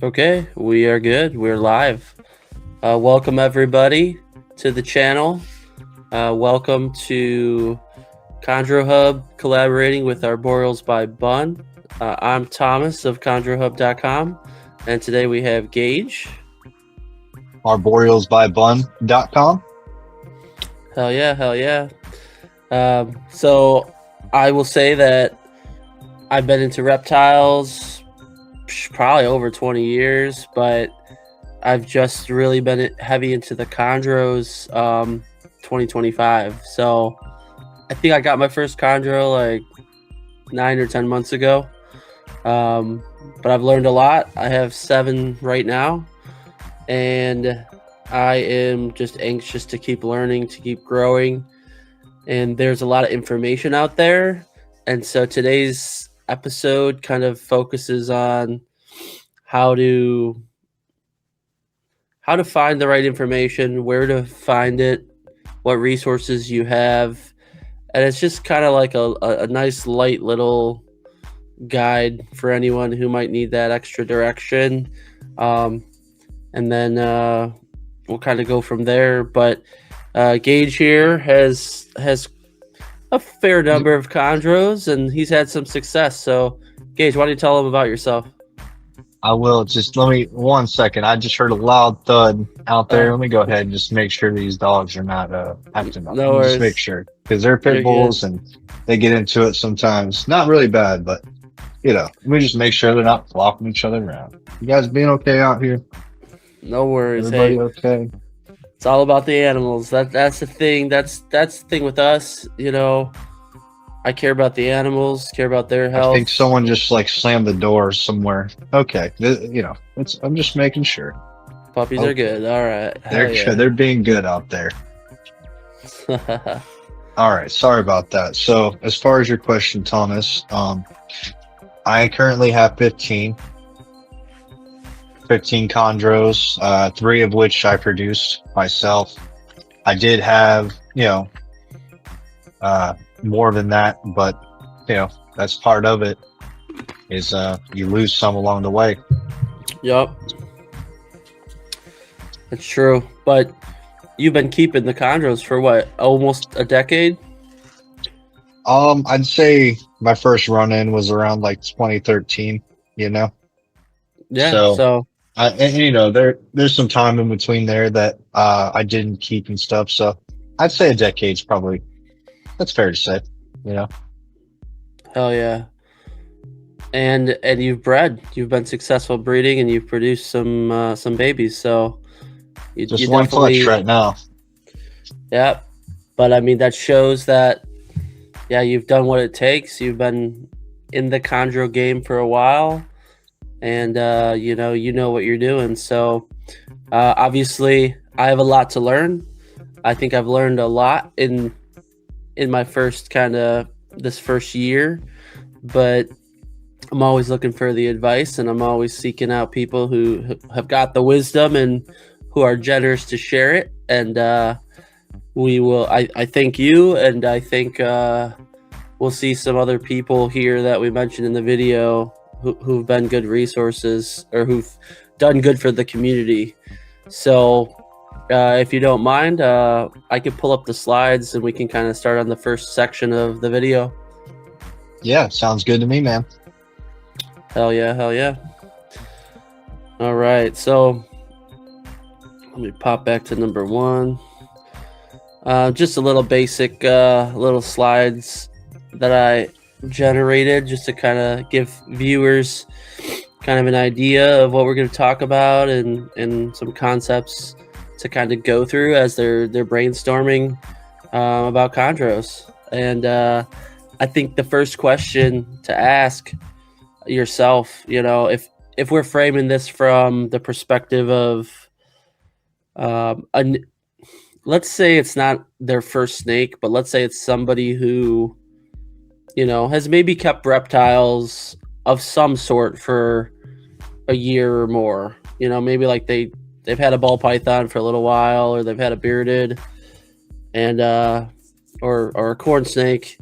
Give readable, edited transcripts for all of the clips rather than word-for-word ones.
Okay, we are good. We're live. Welcome everybody to the channel. Welcome to Chondro Hub collaborating with Arboreals by Bun. I'm Thomas of chondrohub.com, and today we have Gage. Arborealsbybun.com. Hell yeah, hell yeah. So I will say that I've been into reptiles probably over 20 years, but I've just really been heavy into the chondros 2025. So I think I got my first chondro like 9 or 10 months ago. But I've learned a lot. I have 7 right now, and I am just anxious to keep learning, to keep growing. And there's a lot of information out there. And so today's episode kind of focuses on how to find the right information, where to find it, what resources you have. And it's just kind of like a nice light little guide for anyone who might need that extra direction. And then we'll kind of go from there. But Gage here has a fair number of chondros, and he's had some success. So, Gage, why don't you tell them about yourself? I will. Just let me 1 second. I just heard a loud thud out there. Let me go ahead and just make sure these dogs are not acting up. No worries. Just make sure, because they're pit bulls and they get into it sometimes. Not really bad, but let me just make sure they're not flopping each other around. You guys being okay out here? No worries. Everybody hey, okay? It's all about the animals. That's the thing. That's the thing with us. I care about the animals, care about their health. I think someone just like slammed the door somewhere. Okay, I'm just making sure. Puppies are good. All right. They're good. They're being good out there. All right. Sorry about that. So as far as your question, Thomas, I currently have 15 chondros, 3 of which I produced myself. I did have, more than that, but that's part of it, is you lose some along the way. Yep, that's true. But you've been keeping the chondros for what, almost a decade? I'd say my first run-in was around like 2013. Yeah. So there's some time in between there that I didn't keep and stuff. So I'd say a decade's probably, that's fair to say. Hell yeah. And you've been successful breeding, and you've produced some babies. So you one clutch right now. Yeah, but I mean, that shows that you've done what it takes. You've been in the chondro game for a while, and you know what you're doing. So obviously I have a lot to learn. I think I've learned a lot in my first this first year, but I'm always looking for the advice, and I'm always seeking out people who have got the wisdom and who are generous to share it. And I thank you, and I think we'll see some other people here that we mentioned in the video who've been good resources, or who've done good for the community. So if you don't mind, I could pull up the slides, and we can kind of start on the first section of the video. Yeah, sounds good to me, man. Hell yeah. All right, so let me pop back to number 1. Just a little basic little slides that I generated, just to kind of give viewers kind of an idea of what we're going to talk about, and some concepts to kind of go through as they're brainstorming about chondros. And I think the first question to ask yourself, if we're framing this from the perspective of let's say it's not their first snake, but let's say it's somebody who has maybe kept reptiles of some sort for a year or more. Maybe like they've had a ball python for a little while, or they've had a bearded, and or a corn snake,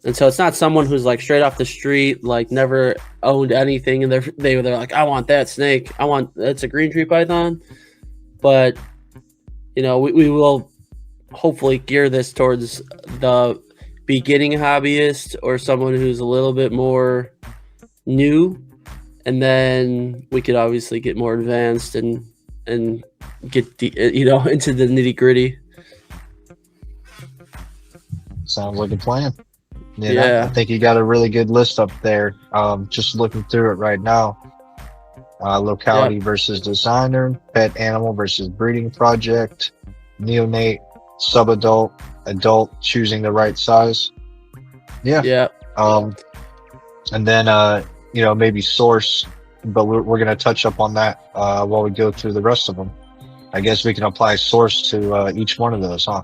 And so it's not someone who's like straight off the street, like never owned anything, and they're like, I want that snake. That's a green tree python. But we will hopefully gear this towards the beginning hobbyist or someone who's a little bit more new, and then we could obviously get more advanced and get into the nitty gritty. Sounds like a plan. I think you got a really good list up there. Just looking through it right now. Locality versus designer, pet animal versus breeding project, neonate, subadult, adult, choosing the right size. Yeah. And then maybe source, but we're going to touch up on that while we go through the rest of them. I guess we can apply source to each one of those, huh?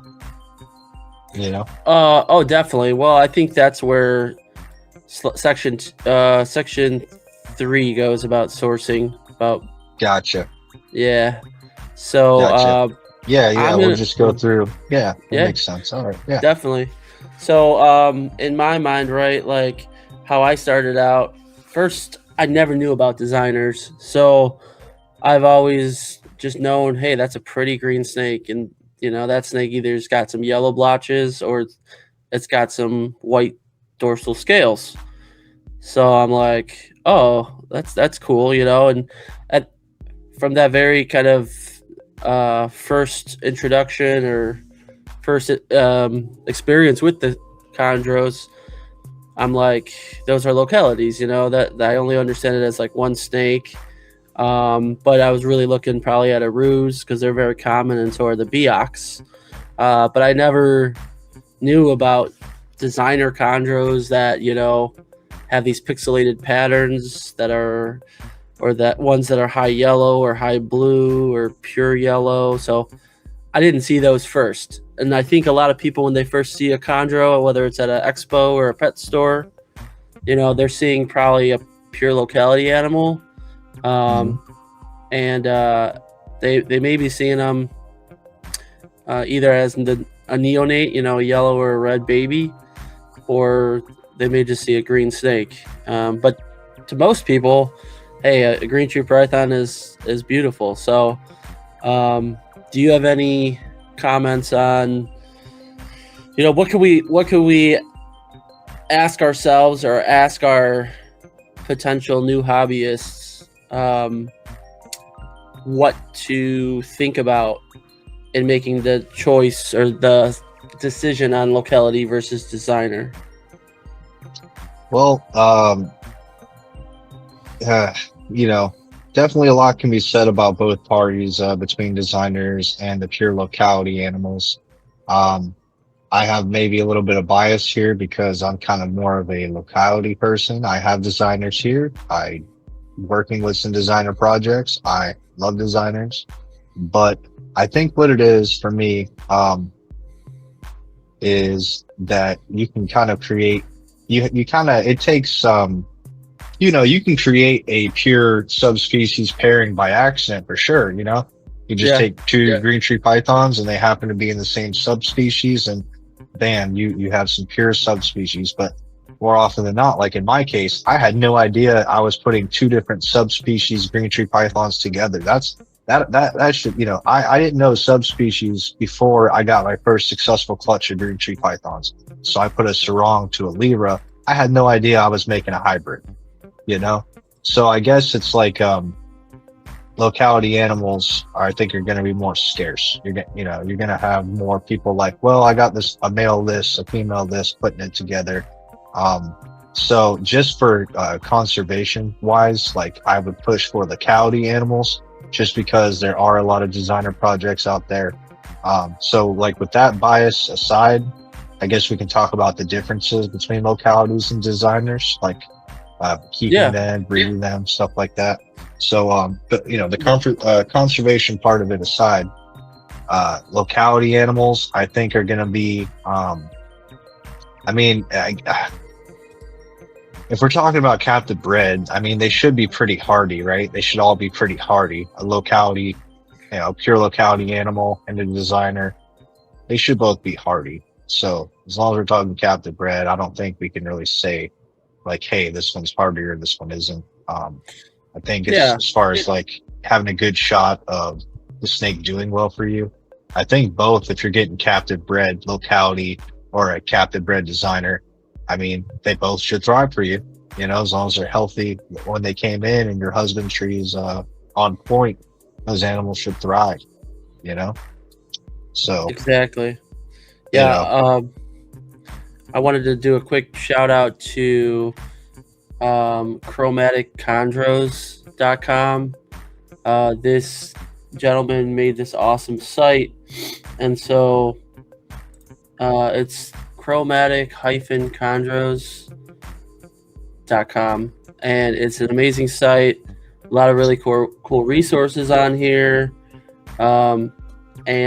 Oh, definitely. Well, I think that's where section 3 goes about sourcing. Gotcha. Yeah. So gotcha. We'll just go through. That makes sense. All right. Yeah, definitely. So in my mind, right, like how I started out, first I never knew about designers, so I've always just known, hey, that's a pretty green snake, and that snake either's got some yellow blotches or it's got some white dorsal scales. So I'm like, oh, that's cool, and from that very kind of first introduction or first experience with the chondros, I'm like, those are localities, that I only understand it as like one snake. But I was really looking probably at a ruse because they're very common, and so are the Beox. But I never knew about designer chondros that have these pixelated patterns or that ones that are high yellow or high blue or pure yellow. So I didn't see those first. And I think a lot of people, when they first see a chondro, whether it's at an expo or a pet store, they're seeing probably a pure locality animal. And they may be seeing them either as a neonate, a yellow or a red baby, or they may just see a green snake. But to most people, hey, a green tree python is beautiful. So do you have any comments on what could we ask ourselves or ask our potential new hobbyists what to think about in making the choice or the decision on locality versus designer? Well, definitely a lot can be said about both parties, between designers and the pure locality animals. I have maybe a little bit of bias here because I'm kind of more of a locality person. I have designers here. I working with some designer projects. I love designers, but I think what it is for me, is that you can kind of create, it takes, you can create a pure subspecies pairing by accident for sure. You just take two green tree pythons and they happen to be in the same subspecies, and bam, you have some pure subspecies. But more often than not, like in my case, I had no idea I was putting two different subspecies green tree pythons together. That should, I didn't know subspecies before I got my first successful clutch of green tree pythons. So I put a sarong to a Lyra. I had no idea I was making a hybrid, So I guess it's like, locality animals I think are going to be more scarce. You're going to have more people like, well, I got a male this, a female this, putting it together. So just for conservation wise, like I would push for locality animals just because there are a lot of designer projects out there. So like with that bias aside, I guess we can talk about the differences between localities and designers, like keeping them, breeding them, stuff like that. So, but the conservation part of it aside, locality animals, I think are going to be, if we're talking about captive bred, they should be pretty hardy, right? They should all be pretty hardy. A locality, pure locality animal and a designer, they should both be hardy. So as long as we're talking captive bred, I don't think we can really say like, hey, this one's hardier, this one isn't. I think it's Yeah, as far as like having a good shot of the snake doing well for you. I think both, if you're getting captive bred locality or a captive bred designer, I mean, they both should thrive for you. You know, as long as they're healthy when they came in and your husbandry is on point, those animals should thrive. You know, so exactly. you Yeah, know, I wanted to do a quick shout out to chromaticchondros.com. This gentleman made this awesome site, and so it's chromatic-chondros.com, and it's an amazing site. A lot of really cool resources on here, and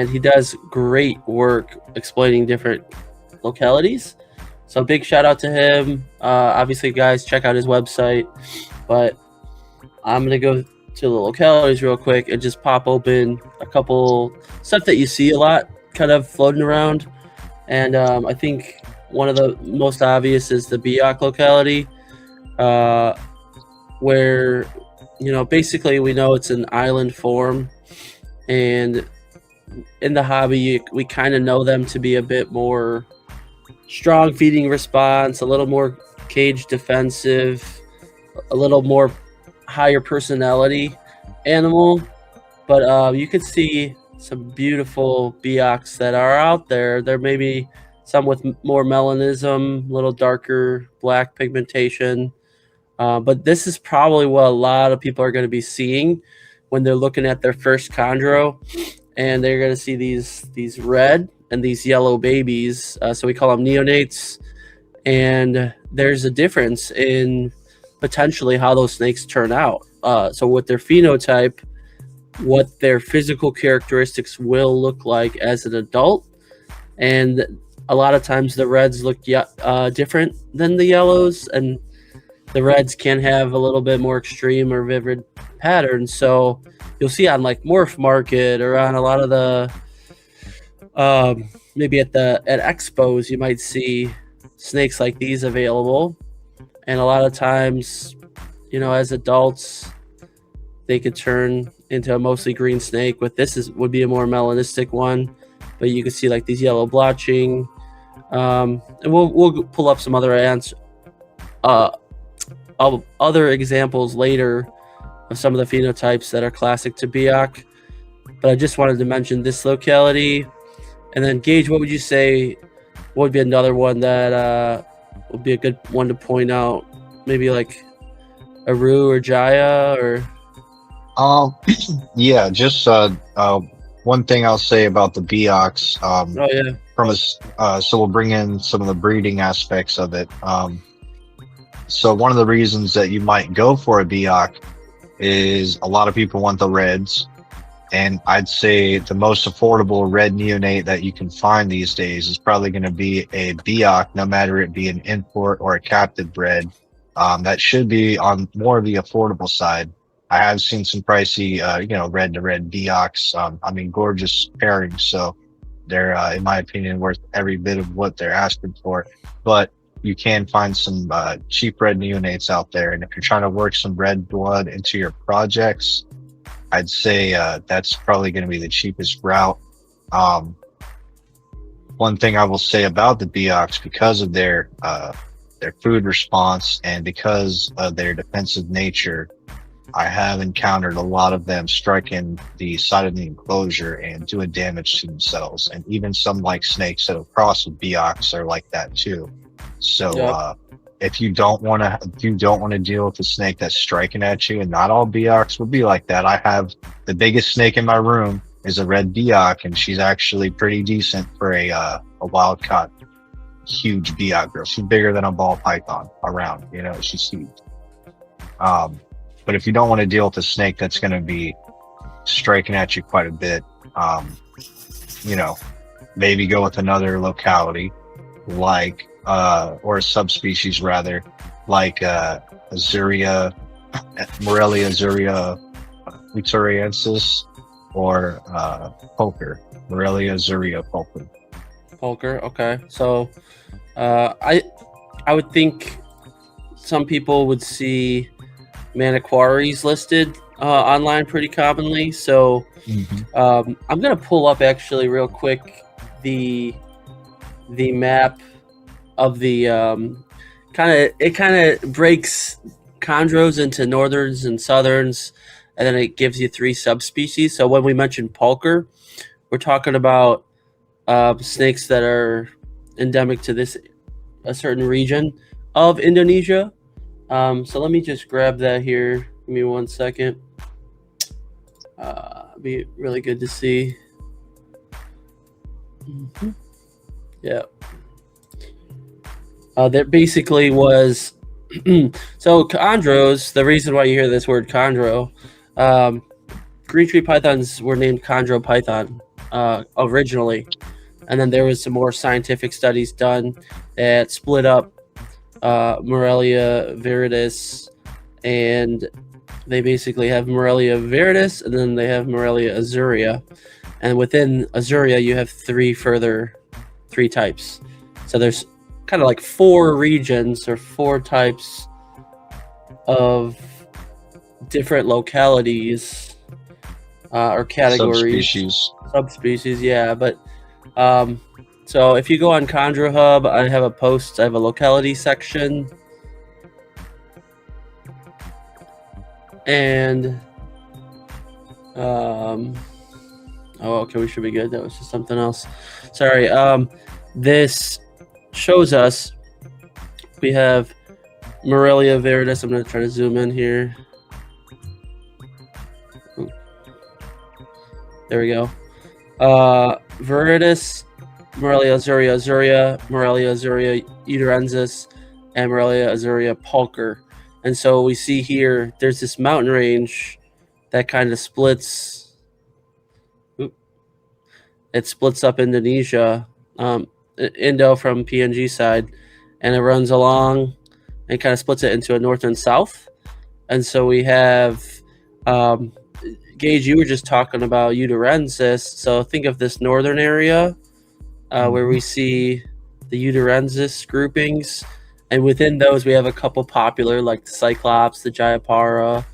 he does great work explaining different localities. So big shout out to him. Obviously, guys, check out his website. But I'm gonna go to the localities real quick and just pop open a couple stuff that you see a lot, kind of floating around. And I think one of the most obvious is the Biak locality, where basically we know it's an island form, and in the hobby we kind of know them to be a bit more strong feeding response, a little more cage defensive, a little more higher personality animal. But you could see some beautiful Biaks that are out there. There may be some with more melanism, a little darker black pigmentation. But this is probably what a lot of people are going to be seeing when they're looking at their first chondro, and they're going to see these red and these yellow babies. So we call them neonates, and there's a difference in potentially how those snakes turn out. So with their phenotype, what their physical characteristics will look like as an adult, and a lot of times the reds look different than the yellows, and the reds can have a little bit more extreme or vivid patterns. So you'll see on like Morph Market or on a lot of the maybe at expos, you might see snakes like these available. And a lot of times, as adults, they could turn into a mostly green snake. With this would be a more melanistic one, but you can see like these yellow blotching. And we'll pull up some other other examples later of some of the phenotypes that are classic to Biak. But I just wanted to mention this locality. And then Gage, what would you say would be another one that would be a good one to point out? Maybe like Aru or Jaya or yeah, just one thing I'll say about the Biaks, oh yeah. from so we'll bring in some of the breeding aspects of it. So one of the reasons that you might go for a Biak is a lot of people want the reds, and I'd say the most affordable red neonate that you can find these days is probably going to be a Biak, no matter it be an import or a captive bred. That should be on more of the affordable side. I have seen some pricey, red to red Biaks. I mean, gorgeous pairings. So they're, in my opinion, worth every bit of what they're asking for. But you can find some cheap red neonates out there. And if you're trying to work some red blood into your projects, I'd say that's probably going to be the cheapest route. One thing I will say about the Biaks, because of their food response and because of their defensive nature, I have encountered a lot of them striking the side of the enclosure and doing damage to themselves. And even some like snakes that have crossed with Biaks are like that too. So Yep. if you don't want to deal with a snake that's striking at you, and not all Biaks will be like that. I have the biggest snake in my room is a red Biak, and she's actually pretty decent for a wild caught huge Biak girl. She's bigger than a ball python around, she's huge. But if you don't want to deal with a snake that's going to be striking at you quite a bit, maybe go with another locality like, or a subspecies rather, like Azuria, Morelia Azuria victoriensis, or Poker, Morelia Azuria Poker. Pulcher. Okay, so I would think some people would see Maniquaries listed online pretty commonly. So Hmm. I'm gonna pull up actually real quick the map of the kind of breaks chondros into northerns and southerns, and then it gives you 3 subspecies. So when we mention Pulcher, we're talking about snakes that are endemic to this a certain region of Indonesia. So let me just grab that here. Give me 1 second. Be really good to see. Mm-hmm. Yeah. There basically was so chondros. The reason why you hear this word chondro, um, green tree pythons were named chondro python originally, and then there was some more scientific studies done that split up Morelia viridis, and they basically have Morelia viridis, and then they have Morelia azurea, and within azurea you have three types. So there's kind of like 4 regions or 4 types of different localities or categories, subspecies. Yeah, but so if you go on Chondro Hub, I have a post. I have a locality section, and oh, okay, we should be good. That was just something else. Sorry. This shows us we have Morelia viridis. I'm going to try to zoom in here. Ooh. There we go. Viridis, Morelia azurea, Morelia azurea uterensis, and Morelia azurea pulcher. And so we see here there's this mountain range that kind of splits. It splits up Indonesia. Indo from PNG side, and it runs along and kind of splits it into a north and south. And so we have Gage, you were just talking about uterensis. So think of this northern area where we see the uterensis groupings, and within those we have a couple popular like the Cyclops, the Jayapara,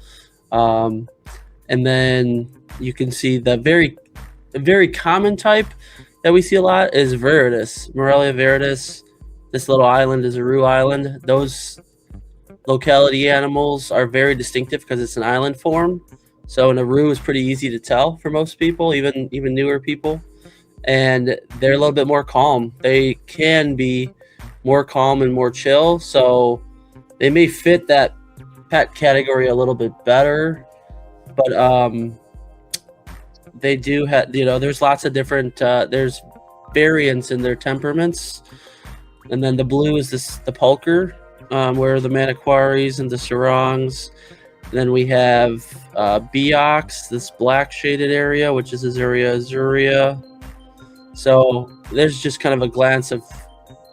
and then you can see the very common type that we see a lot is viridis, Morelia viridis. This little island is Aru Island. Those locality animals are very distinctive because it's an island form. So an Aru is pretty easy to tell for most people, even newer people. And they're a little bit more calm. They can be more calm and more chill. So they may fit that pet category a little bit better. But they do have, there's lots of different, there's variants in their temperaments. And then the blue is the pulcher, where the Maniquaries and the sarongs. And then we have Beox, this black shaded area, which is azurea. So there's just kind of a glance of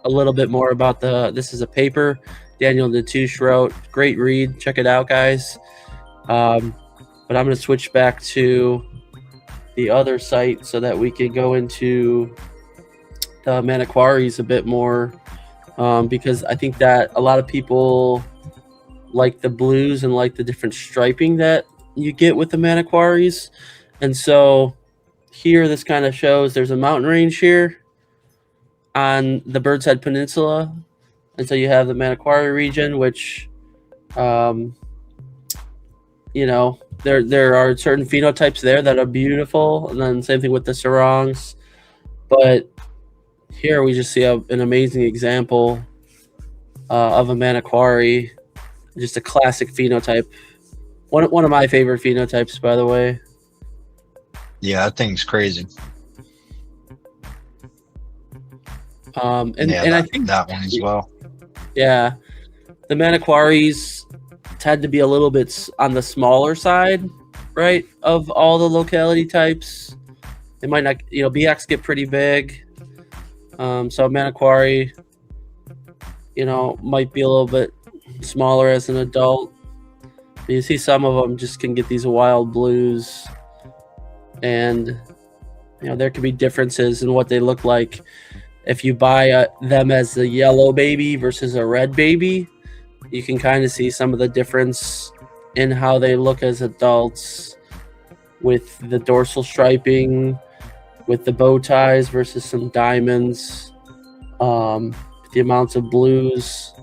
a little bit more about this is a paper Daniel Natouche wrote. Great read. Check it out, guys. But I'm going to switch back to the other site so that we can go into the Maniquaries a bit more, because I think that a lot of people like the blues and like the different striping that you get with the Maniquaries. And so here this kind of shows there's a mountain range here on the Bird's Head Peninsula, and so you have the Maniquary region, which there are certain phenotypes there that are beautiful, and then same thing with the sarongs. But here we just see an amazing example of a Maniquary, just a classic phenotype. One of my favorite phenotypes, by the way. Yeah, that thing's crazy. And I think that one as well. Yeah, the Maniquaries tend to be a little bit on the smaller side, right, of all the locality types. They might not, BX get pretty big. So Maniquary, might be a little bit smaller as an adult. You see some of them just can get these wild blues, and there can be differences in what they look like if you buy them as a yellow baby versus a red baby, you can kind of see some of the difference in how they look as adults, with the dorsal striping, with the bow ties versus some diamonds, the amounts of blues.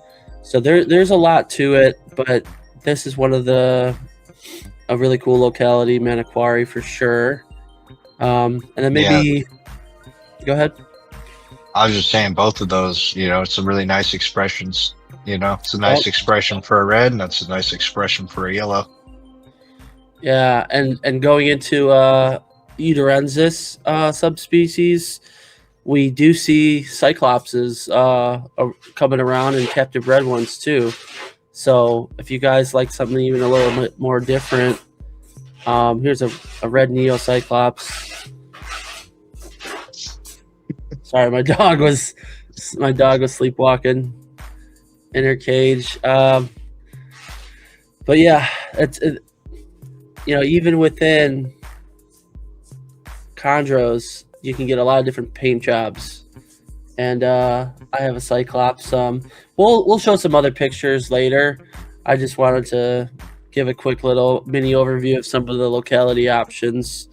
So there's a lot to it, but this is one of a really cool locality, Manokwari for sure. And then Yeah, maybe go ahead. I was just saying both of those, it's some really nice expressions. It's a Oh, nice expression for a red, and that's a nice expression for a yellow. yeah, and going into Uterensis subspecies, we do see cyclopses coming around, and captive red ones too. So if you guys like something even a little bit more different, here's a red neocyclops. Sorry, my dog was sleepwalking in her cage. But yeah, even within chondros, you can get a lot of different paint jobs. And I have a cyclops. We'll show some other pictures later. I just wanted to give a quick little mini overview of some of the locality options.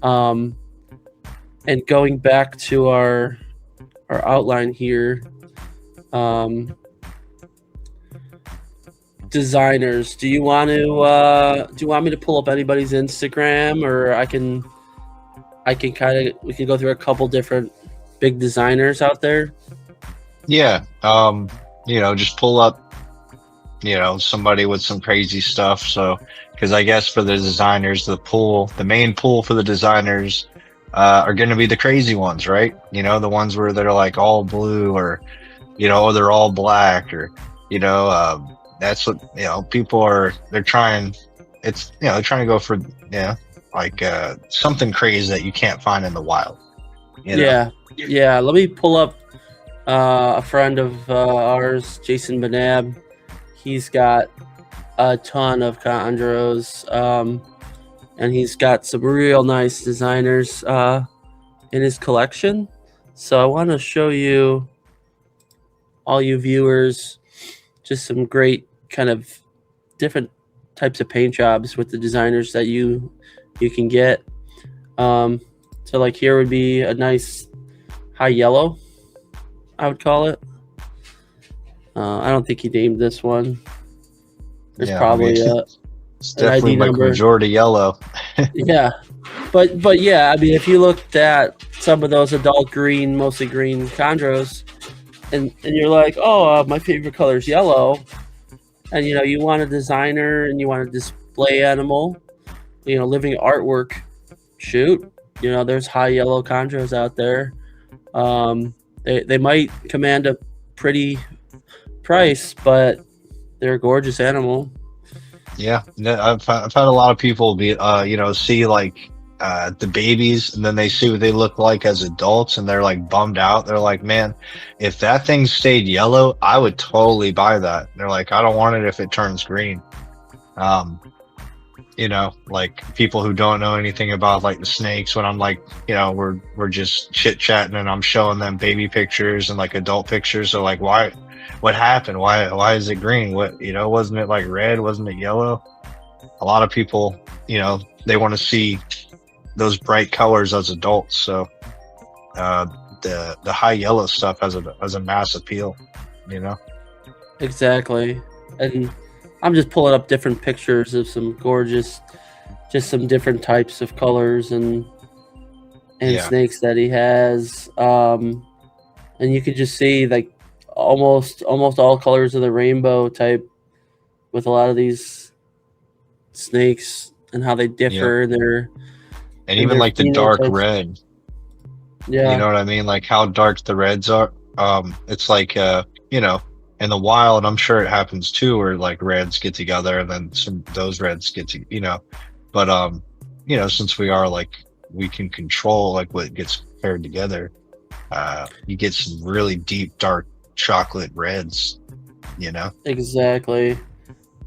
And going back to our outline here, designers. Do you want me to pull up anybody's Instagram, or I can we can go through a couple different big designers out there? Yeah. Just pull up, somebody with some crazy stuff. So, because I guess for the designers, the main pool for the designers are going to be the crazy ones, right? The ones where they're like all blue, or or they're all black, or that's what people are. They're trying. It's they're trying to go for like something crazy that you can't find in the wild. Yeah. Let me pull up a friend of ours, Jason Banab. He's got a ton of chondros, and he's got some real nice designers in his collection. So I want to show you, all you viewers, just some great kind of different types of paint jobs with the designers that you can get. So like here would be a nice high yellow, I would call it. I don't think he named this one. There's probably it's an ID definitely like number. majority yellow. Yeah, but yeah, I mean, if you looked at some of those adult green, mostly green chondros, and you're like, oh, my favorite color is yellow, and you want a designer and you want a display animal, living artwork, shoot, there's high yellow chondros out there. They might command a pretty price, but they're a gorgeous animal. Yeah, I've had a lot of people be see like the babies, and then they see what they look like as adults, and they're like bummed out. They're like, man, if that thing stayed yellow, I would totally buy that. They're like, I don't want it if it turns green. Like people who don't know anything about like the snakes, when I'm like, we're just chit chatting and I'm showing them baby pictures and like adult pictures. So like, what happened? Why is it green? Wasn't it like red? Wasn't it yellow? A lot of people, they want to see those bright colors as adults. So the high yellow stuff has a mass appeal, Exactly. And I'm just pulling up different pictures of some gorgeous, just some different types of colors and snakes that he has. And you could just see like almost all colors of the rainbow type with a lot of these snakes, and how they differ. And even like the dark red. Yeah. You know what I mean? Like how dark the reds are. It's like in the wild, I'm sure it happens too, where like reds get together and then those reds get to, but since we can control like what gets paired together, you get some really deep, dark chocolate reds, Exactly.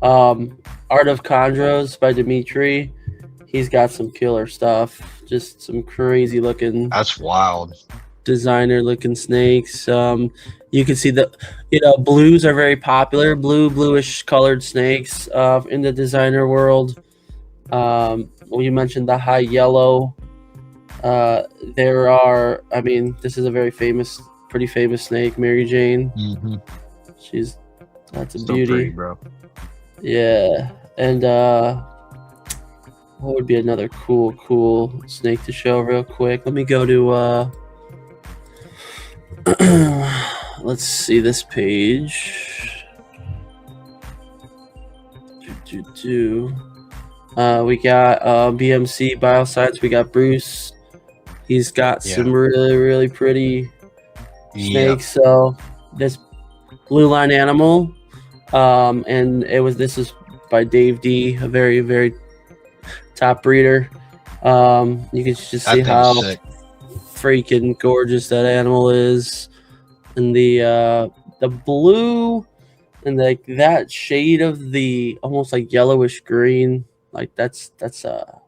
Art of Chondros by Dimitri. He's got some killer stuff. Just some crazy looking. That's wild. designer looking snakes. You can see the, blues are very popular. Bluish colored snakes in the designer world. Well, you mentioned the high yellow. There are, I mean, this is a pretty famous snake, Mary Jane. Mm-hmm. That's a So beauty. pretty, bro. Yeah. And what would be another cool snake to show real quick? Let me go to let's see this page. We got BMC Bioscience. We got Bruce. He's got some really pretty snakes. So this blue line animal, and this is by Dave D, a very top breeder. You can just see how freaking gorgeous that animal is, and the blue and like that shade of the almost like yellowish green, like that's it's a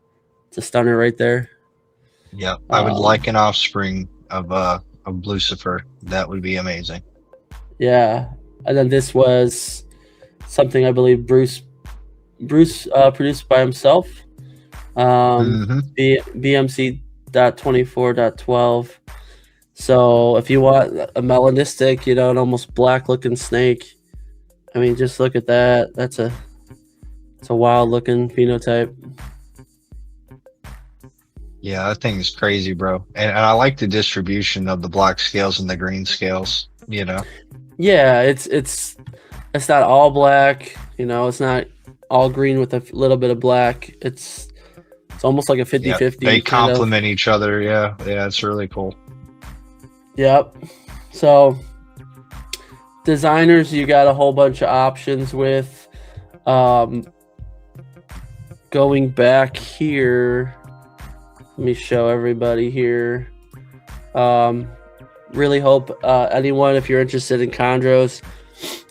stunner right there. Yeah, I would like an offspring of Lucifer. That would be amazing. Yeah, and then this was something I believe Bruce produced by himself. BMC.24.12. So if you want a melanistic, an almost black looking snake, I mean, just look at that. It's a wild looking phenotype. Yeah, that thing is crazy, bro. And I like the distribution of the black scales and the green scales. Yeah, it's not all black. It's not all green with a little bit of black. It's almost like a 50-50. They complement each other. Yeah, it's really cool. Yep. So designers, you got a whole bunch of options with. Going back here, let me show everybody here. Really hope anyone, if you're interested in chondros,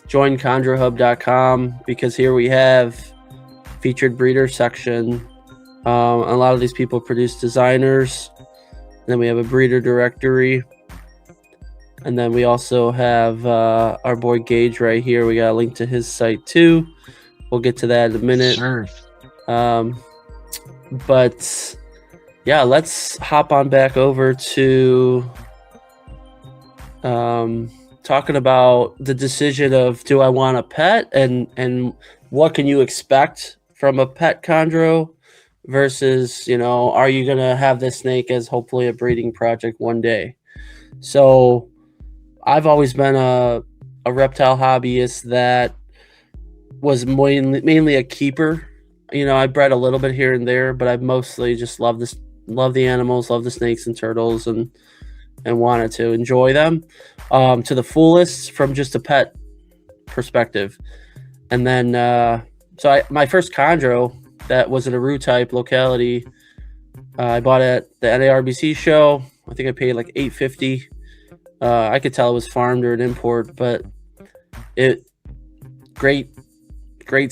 join chondrohub.com, because here we have featured breeder section. A lot of these people produce designers. And then we have a breeder directory. And then we also have our boy Gage right here. We got a link to his site too. We'll get to that in a minute. Sure. But yeah, let's hop on back over to talking about the decision of, do I want a pet, and what can you expect from a pet chondro versus, are you going to have this snake as hopefully a breeding project one day? So I've always been a reptile hobbyist that was mainly a keeper. I bred a little bit here and there, but I've mostly just loved the animals, love the snakes and turtles, and wanted to enjoy them to the fullest from just a pet perspective. And then my first chondro that was an Aru type locality, I bought it at the NARBC show. I think I paid like $850. I could tell it was farmed or an import, but great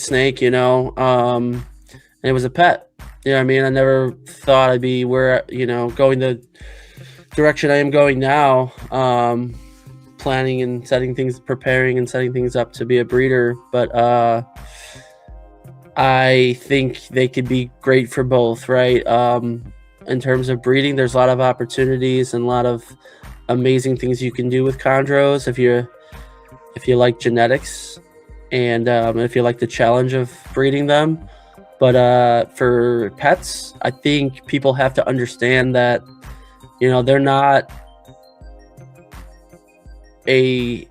snake, and it was a pet. I mean, I never thought I'd be going the direction I am going now, planning and preparing and setting things up to be a breeder. But I think they could be great for both, right? In terms of breeding, there's a lot of opportunities and a lot of amazing things you can do with chondros if you like genetics, and if you like the challenge of breeding them. But for pets, I think people have to understand that they're not they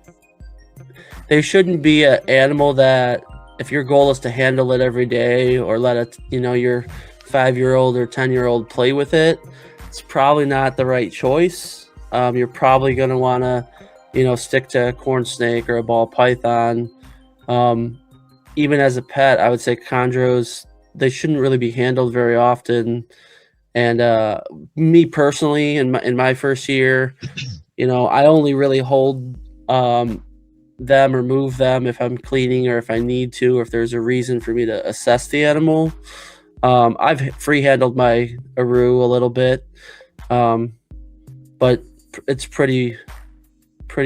shouldn't be an animal that, if your goal is to handle it every day or let it, your 5-year-old or 10-year-old play with it, it's probably not the right choice. You're probably going to want to, stick to a corn snake or a ball python. Even as a pet, I would say chondros, they shouldn't really be handled very often. And me personally, in my first year, I only really hold them or move them if I'm cleaning or if I need to, or if there's a reason for me to assess the animal. I've free handled my Aru a little bit, but it's pretty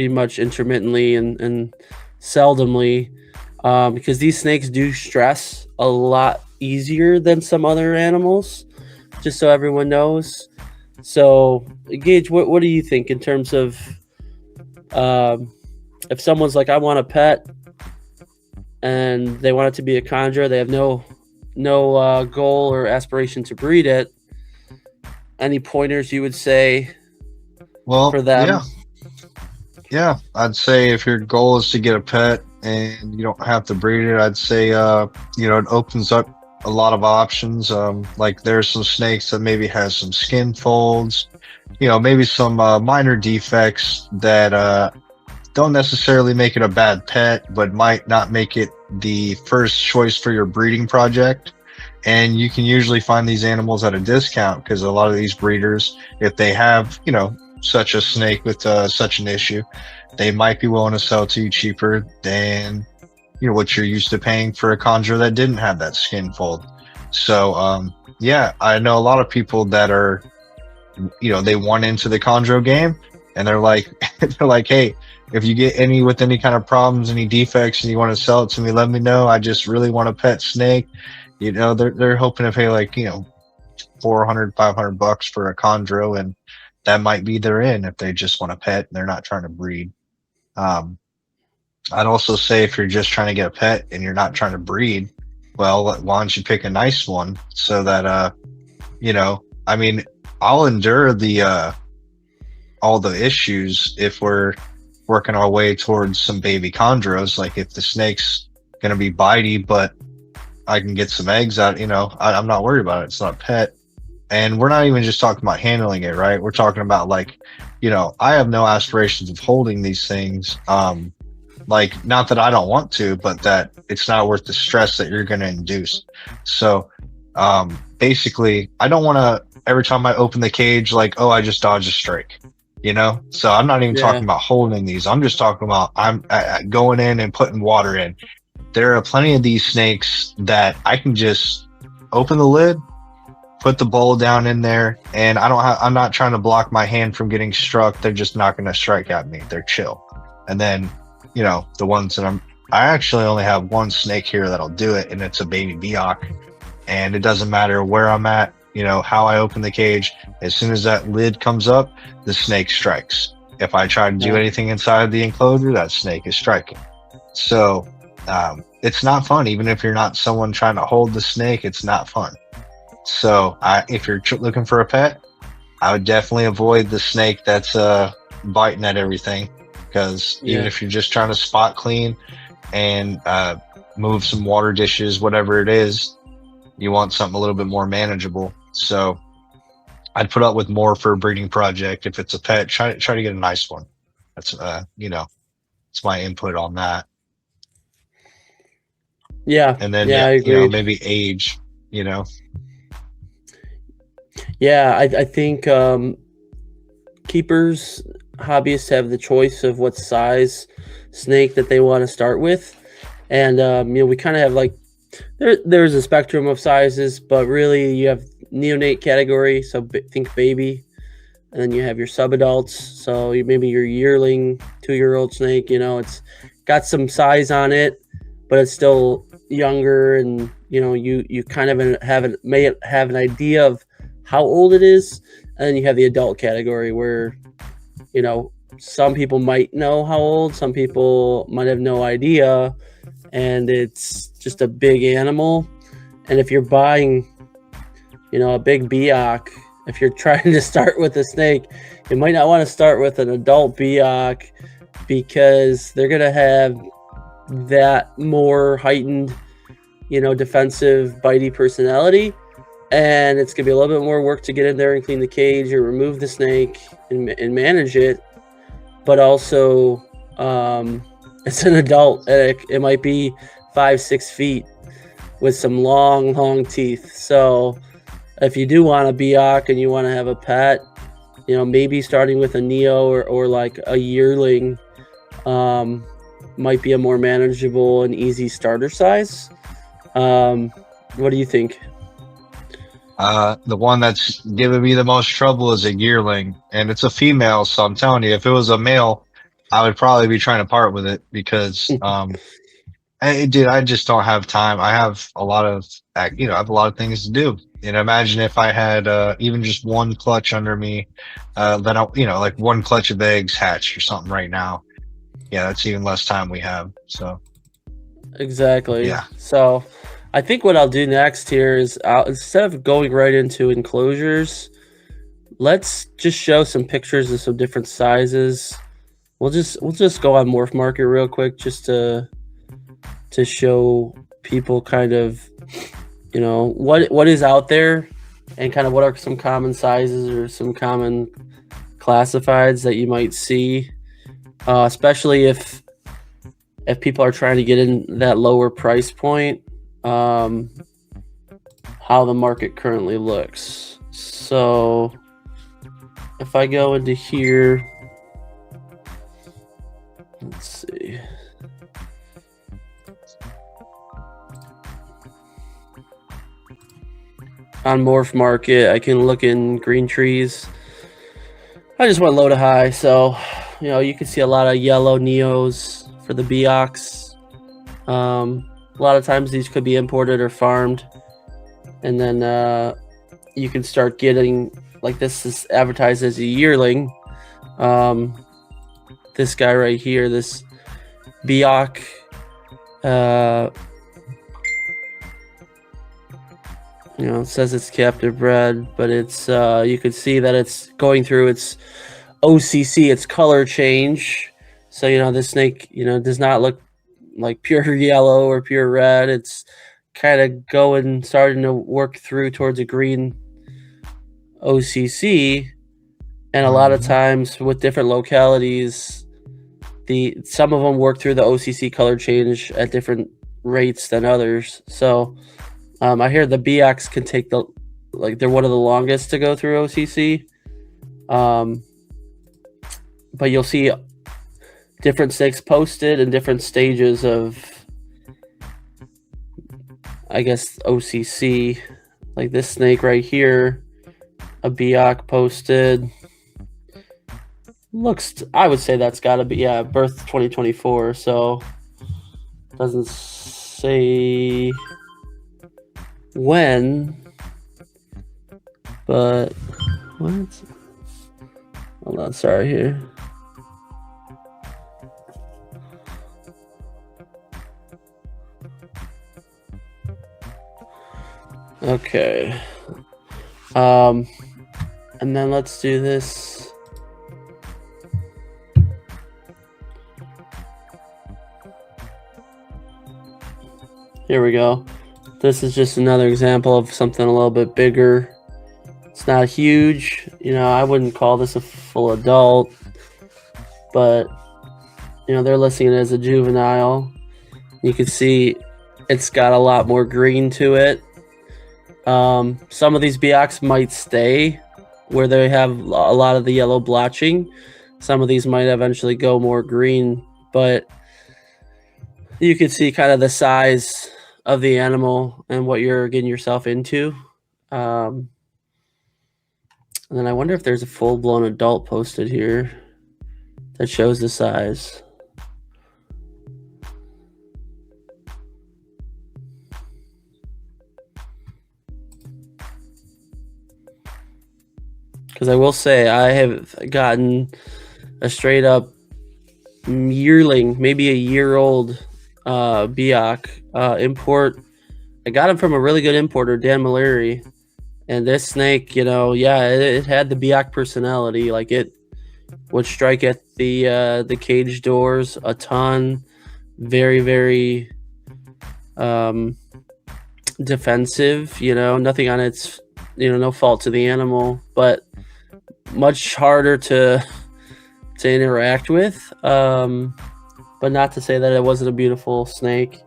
much intermittently and seldomly, because these snakes do stress a lot easier than some other animals. Just so everyone knows. So, Gage, what do you think in terms of, um, if someone's like, I want a pet, and they want it to be a chondro, they have no goal or aspiration to breed it. Any pointers you would say for Well, them? yeah, I'd say if your goal is to get a pet and you don't have to breed it, I'd say, it opens up a lot of options. Like there's some snakes that maybe has some skin folds, maybe some minor defects that don't necessarily make it a bad pet, but might not make it the first choice for your breeding project. And you can usually find these animals at a discount because a lot of these breeders, if they have, such a snake with such an issue, they might be willing to sell to you cheaper than, what you're used to paying for a chondro that didn't have that skin fold. So, yeah, I know a lot of people that are, they want into the chondro game, and they're like, hey, if you get any kind of problems, any defects, and you want to sell it to me, let me know. I just really want a pet snake. They're hoping to pay like, 400, $500 for a chondro, and that might be their in if they just want a pet and they're not trying to breed. Um, I'd also say if you're just trying to get a pet and you're not trying to breed, well, why don't you pick a nice one so that, I mean, I'll endure the, all the issues if we're working our way towards some baby chondros. Like if the snake's going to be bitey, but I can get some eggs out, I'm not worried about it. It's not a pet. And we're not even just talking about handling it, right? We're talking about like, I have no aspirations of holding these things. Like not that I don't want to, but that it's not worth the stress that you're going to induce. So, basically I don't want to, every time I open the cage, like, oh, I just dodged a strike, So I'm not even talking about holding these. I'm just talking about I'm going in and putting water in. There are plenty of these snakes that I can just open the lid, put the bowl down in there, and I'm not trying to block my hand from getting struck. They're just not going to strike at me. They're chill. And then, the ones that I actually only have one snake here that'll do it, and it's a baby biak. And it doesn't matter where I'm at, how I open the cage. As soon as that lid comes up, the snake strikes. If I try to do anything inside the enclosure, that snake is striking. So, it's not fun. Even if you're not someone trying to hold the snake, it's not fun. So if you're looking for a pet, I would definitely avoid the snake that's biting at everything, because even if you're just trying to spot clean and move some water dishes, whatever it is, you want something a little bit more manageable. So I'd put up with more for a breeding project. If it's a pet, try to get a nice one. That's it's my input on that. Yeah, And then I agree. maybe age. Yeah, I think keepers, hobbyists have the choice of what size snake that they want to start with, and we kind of have like there's a spectrum of sizes, but really you have neonate category, so think baby, and then you have your subadults, so maybe your yearling 2-year-old snake. It's got some size on it, but it's still younger, and you kind of may have an idea of how old it is. And then you have the adult category where some people might know how old, some people might have no idea, and it's just a big animal. And if you're buying a big biak, if you're trying to start with a snake, you might not want to start with an adult biak, because they're going to have that more heightened defensive bitey personality, and it's gonna be a little bit more work to get in there and clean the cage or remove the snake and manage it. But also, it's an adult, and it might be 5-6 feet with some long teeth. So if you do want a biak and you want to have a pet, maybe starting with a neo or like a yearling might be a more manageable and easy starter size. What do you think? The one that's giving me the most trouble is a yearling, and it's a female. So I'm telling you, if it was a male, I would probably be trying to part with it because, dude, I just don't have time. I have a lot of, I have a lot of things to do. And imagine if I had even just one clutch under me, then like one clutch of eggs hatched or something right now. Yeah, that's even less time we have. So Exactly. yeah. So I think what I'll do next here is instead of going right into enclosures, let's just show some pictures of some different sizes. We'll just go on Morph Market real quick just to show people kind of what is out there and kind of what are some common sizes or some common classifieds that you might see, especially if people are trying to get in that lower price point, how the market currently looks. So if I go into here, let's see. On Morph Market, I can look in green trees. I just went low to high, so you can see a lot of yellow neos for the Beox. A lot of times these could be imported or farmed, and then you can start getting, like, this is advertised as a yearling. This guy right here, this Beox, it says it's captive bred, but it's you can see that it's going through its OCC, its color change. So this snake does not look like pure yellow or pure red. It's kind of starting to work through towards a green OCC, and a lot of times with different localities, some of them work through the OCC color change at different rates than others. So I hear the Beox can take they're one of the longest to go through OCC. But you'll see different snakes posted in different stages of, I guess, OCC. Like this snake right here, a Beox posted. I would say that's got to be, birth 2024. So doesn't say when, but what? Hold on, sorry here. Okay. And then let's do this. Here we go. This is just another example of something a little bit bigger. It's not huge. I wouldn't call this a full adult, but they're listing it as a juvenile. You can see it's got a lot more green to it. Some of these Beox might stay where they have a lot of the yellow blotching. Some of these might eventually go more green, but you can see kind of the size of the animal and what you're getting yourself into. And then I wonder if there's a full-blown adult posted here that shows the size. Because I will say I have gotten a straight up yearling, maybe a year-old Beox import. I got him from a really good importer, Dan Mallory. And this snake, it had the Beox personality. Like, it would strike at the cage doors a ton. Very, very defensive. Nothing on its, no fault to the animal, but much harder to interact with. But not to say that it wasn't a beautiful snake.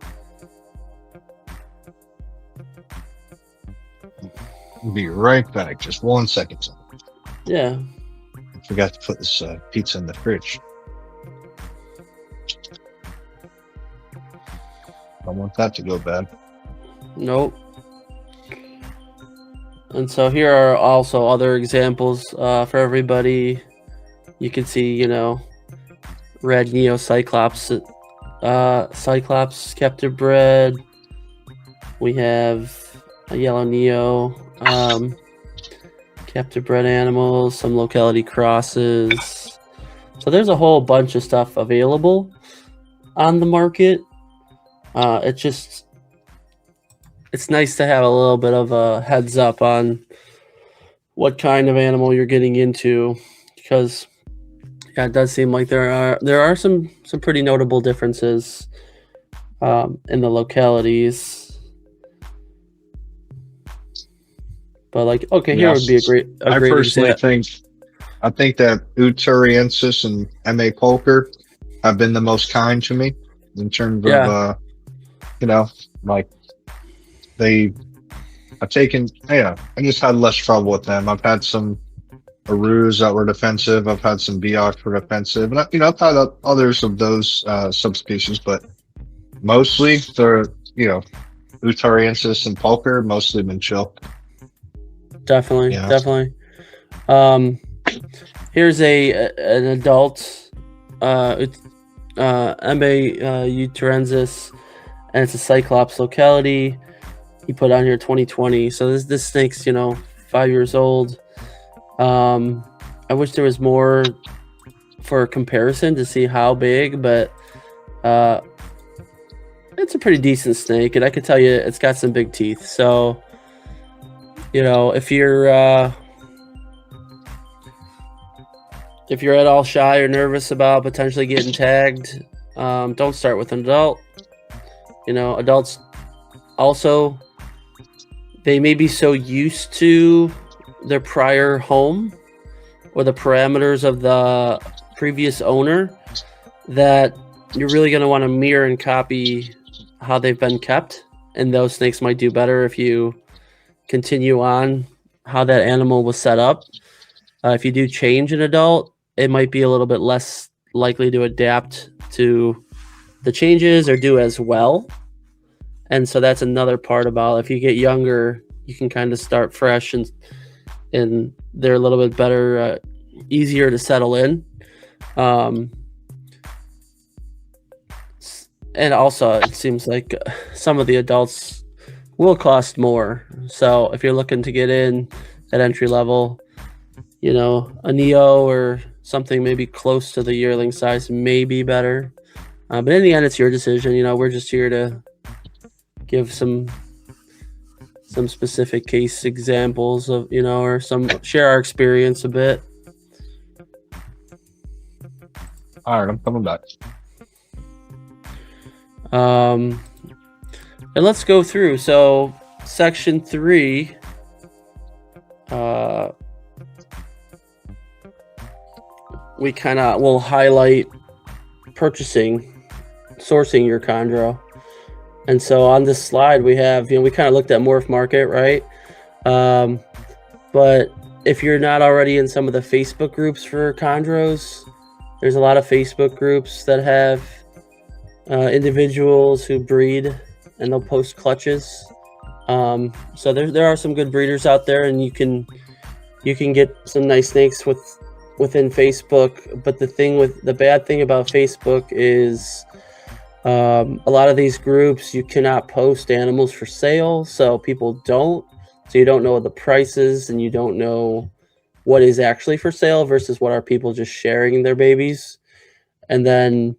I'll be right back. Just 1 second. Yeah. I forgot to put this pizza in the fridge. I don't want that to go bad. Nope. And so here are also other examples for everybody. You can see, you know, red Neo Cyclops, Cyclops captive bred. We have a yellow Neo, captive bred animals, some locality crosses. So there's a whole bunch of stuff available on the market. It's nice to have a little bit of a heads up on what kind of animal you're getting into, because yeah, it does seem like there are some pretty notable differences in the localities. But like, okay, here would be a great personally example. I think that Uturiensis and M.A. Polker have been the most kind to me in terms of, you know, like I've taken, I just had less trouble with them. I've had some Arus that were defensive. I've had some Biaks were defensive. And, I've had others of those subspecies, but mostly they're, Uturiensis and Polker mostly been chill. Definitely. Here's an adult M.A. Uturiensis, and it's a Cyclops locality. He put on here 2020, so this snake's 5 years old. I wish there was more for comparison to see how big, but it's a pretty decent snake, and I can tell you it's got some big teeth. So if you're at all shy or nervous about potentially getting tagged, don't start with an adult. Adults also, they may be so used to their prior home or the parameters of the previous owner that you're really going to want to mirror and copy how they've been kept. And those snakes might do better if you continue on how that animal was set up. If you do change an adult, it might be a little bit less likely to adapt to the changes or do as well. And so that's another part about if you get younger, you can kind of start fresh and they're a little bit better, easier to settle in. And also, it seems like some of the adults will cost more. So if you're looking to get in at entry level, a Neo or something maybe close to the yearling size may be better. But in the end, it's your decision. We're just here to give some specific case examples of, or share our experience a bit. All right, I'm coming back. And let's go through. So section 3, we will highlight sourcing your chondro. And so on this slide, we have, we kind of looked at morph market, right? But if you're not already in some of the Facebook groups for chondros, there's a lot of Facebook groups that have individuals who breed, and they'll post clutches. So there are some good breeders out there, and you can get some nice snakes within Facebook. But the bad thing about Facebook is a lot of these groups, you cannot post animals for sale, so people don't. So you don't know the prices, and you don't know what is actually for sale versus what are people just sharing their babies. And then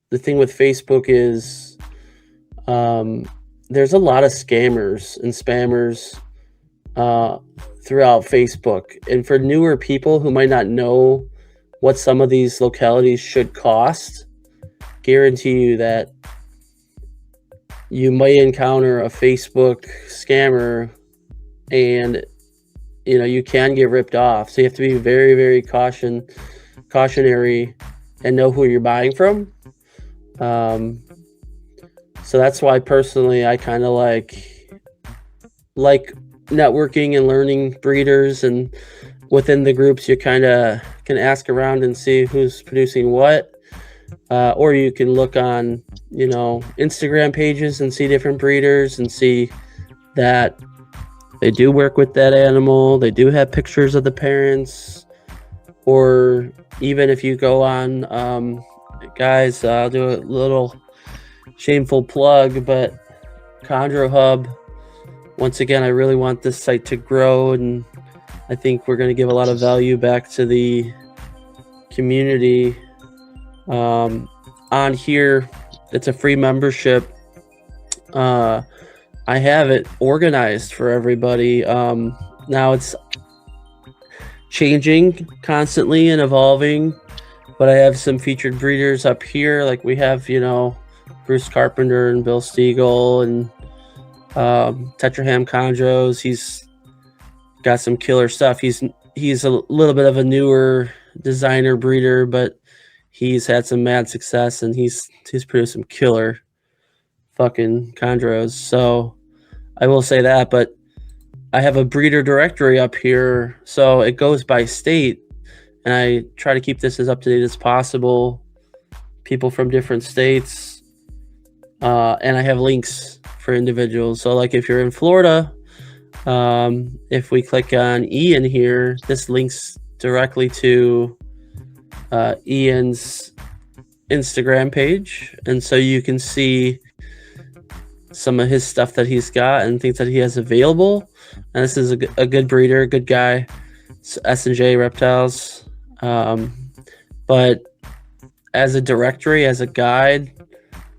the thing with Facebook is there's a lot of scammers and spammers throughout Facebook. And for newer people who might not know what some of these localities should cost, guarantee you that you might encounter a Facebook scammer, and you can get ripped off. So you have to be very, very cautionary and know who you're buying from. So that's why personally I kind of like networking and learning breeders, and within the groups you kind of can ask around and see who's producing what. Or you can look on, Instagram pages and see different breeders and see that they do work with that animal. They do have pictures of the parents, or even if you go on, guys, I'll do a little shameful plug, but Chondro Hub. Once again, I really want this site to grow, and I think we're going to give a lot of value back to the community. On here, it's a free membership. I have it organized for everybody. Now it's changing constantly and evolving, but I have some featured breeders up here. Like we have, you know, Bruce Carpenter and Bill Stiegel and Tetraham Chondros. He's got some killer stuff. He's a little bit of a newer designer breeder, but he's had some mad success, and he's produced some killer fucking chondros. So I will say that, but I have a breeder directory up here, so it goes by state, and I try to keep this as up to date as possible. People from different states, and I have links for individuals. So like if you're in Florida, if we click on Ian here, this links directly to Ian's Instagram page, and so you can see some of his stuff that he's got and things that he has available. And this is a good breeder, good guy. It's S&J Reptiles. But as a directory, as a guide,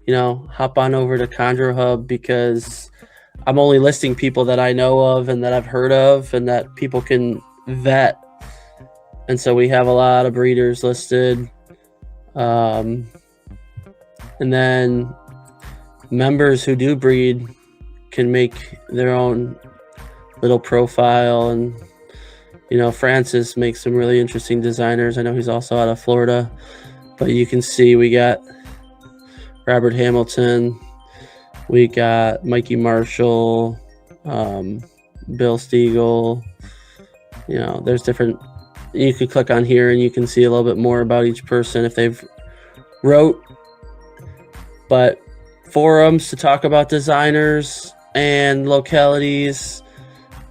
you know, hop on over to Chondro Hub, because I'm only listing people that I know of and that I've heard of and that people can vet. And so we have a lot of breeders listed. And then members who do breed can make their own little profile. And, you know, Francis makes some really interesting designers. I know he's also out of Florida. But you can see we got Robert Hamilton. We got Mikey Marshall, Bill Stiegel. You know, there's different... You can click on here and you can see a little bit more about each person if they've wrote. But forums to talk about designers and localities.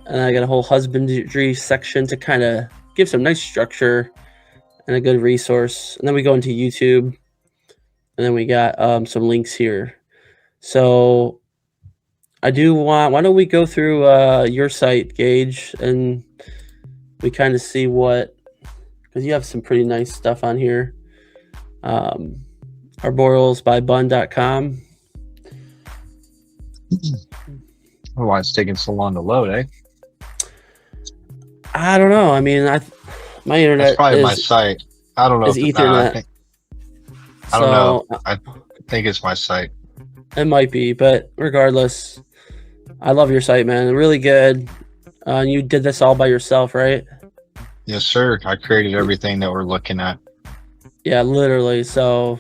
And I got a whole husbandry section to kind of give some nice structure and a good resource. And then we go into YouTube. And then we got some links here. So I do want... Why don't we go through your site, Gage, and we kind of see what... Because you have some pretty nice stuff on here. Arborealsbybun.com. Why it's taking so long to load, eh? I don't know. I mean, my internet... That's probably my site. I don't know. Is Ethernet. I don't know. I think it's my site. It might be, but regardless, I love your site, man. Really good. You did this all by yourself, right? Yes, sir. I created everything that we're looking at. Yeah, literally. So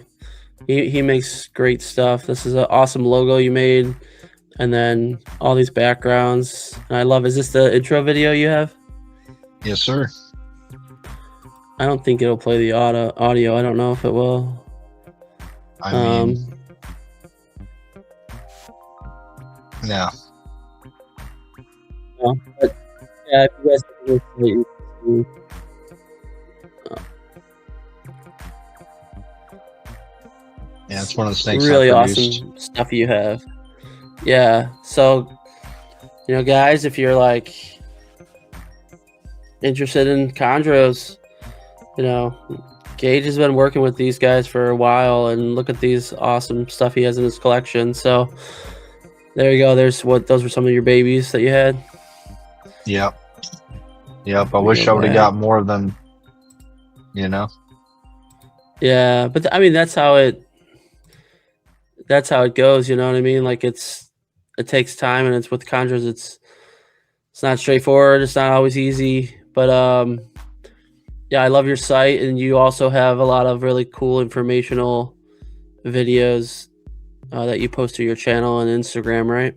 he makes great stuff. This is an awesome logo you made, and then all these backgrounds. And I love... Is this the intro video you have? Yes, sir. I don't think it'll play the audio. I don't know if it will. I mean, no. But yeah, if you guys can yeah, it's one of the things. Really awesome stuff you have. Yeah, so you know, guys, if you're like interested in chondros, you know, Gage has been working with these guys for a while, and look at these awesome stuff he has in his collection. So there you go. Those were some of your babies that you had. Yep. I wish I would have got more of them, you know. Yeah, but I mean, that's how it goes, you know what I mean? Like it takes time, and it's with chondros, it's not straightforward, it's not always easy, but yeah, I love your site, and you also have a lot of really cool informational videos that you post to your channel and Instagram, right?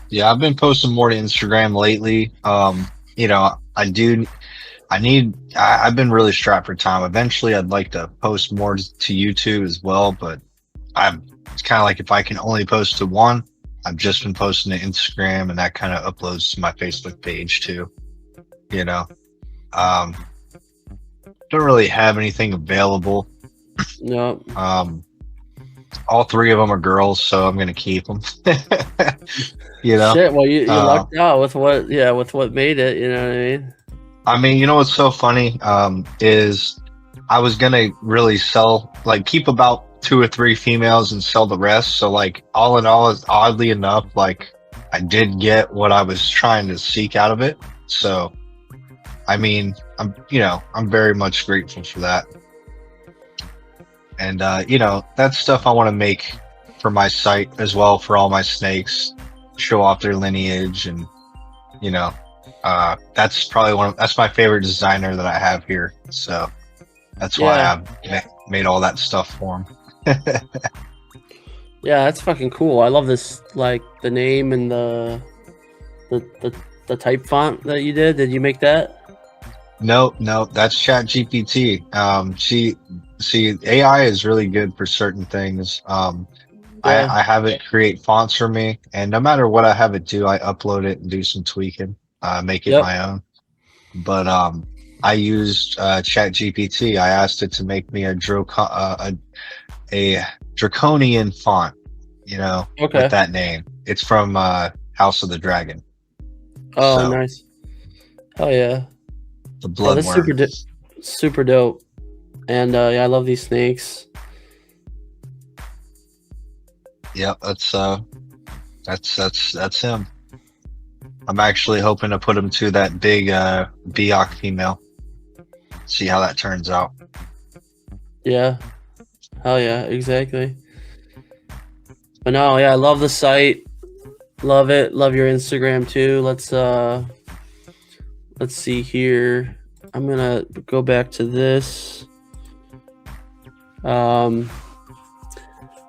Yeah, I've been posting more to Instagram lately. You know, I've been really strapped for time. Eventually I'd like to post more to YouTube as well, but it's kind of like, if I can only post to one, I've just been posting to Instagram, and that kind of uploads to my Facebook page too. You know, um, don't really have anything available. No. Um, all three of them are girls, so I'm gonna keep them. You know, Shit. Well, you uh, lucked out with what made it. You know what I mean? I mean, you know what's so funny is I was gonna really sell, like, keep about two or three females and sell the rest. So, like, all in all, is oddly enough, like, I did get what I was trying to seek out of it. So, I mean, I'm very much grateful for that. And that's stuff I want to make for my site as well, for all my snakes, show off their lineage. And you know that's probably that's my favorite designer that I have here, so that's why Yeah. I've made all that stuff for him. Yeah, that's fucking cool. I love this, like the name and the the, the type font that you did. Did you make that? No, that's Chat GPT. She see AI is really good for certain things. Yeah. I have it create fonts for me, and no matter what I have it do, I upload it and do some tweaking, make it Yep. my own. But I used Chat GPT. I asked it to make me a draconian font, with Okay. that name. It's from House of the Dragon. Oh, So nice. Hell yeah. the Yeah, this is Bloodworm. super dope. And yeah, I love these snakes. Yep, that's him. I'm actually hoping to put him to that big Biok female. See how that turns out. Yeah. Hell yeah, exactly. But no, yeah, I love the site. Love it. Love your Instagram too. Let's see here. I'm gonna go back to this.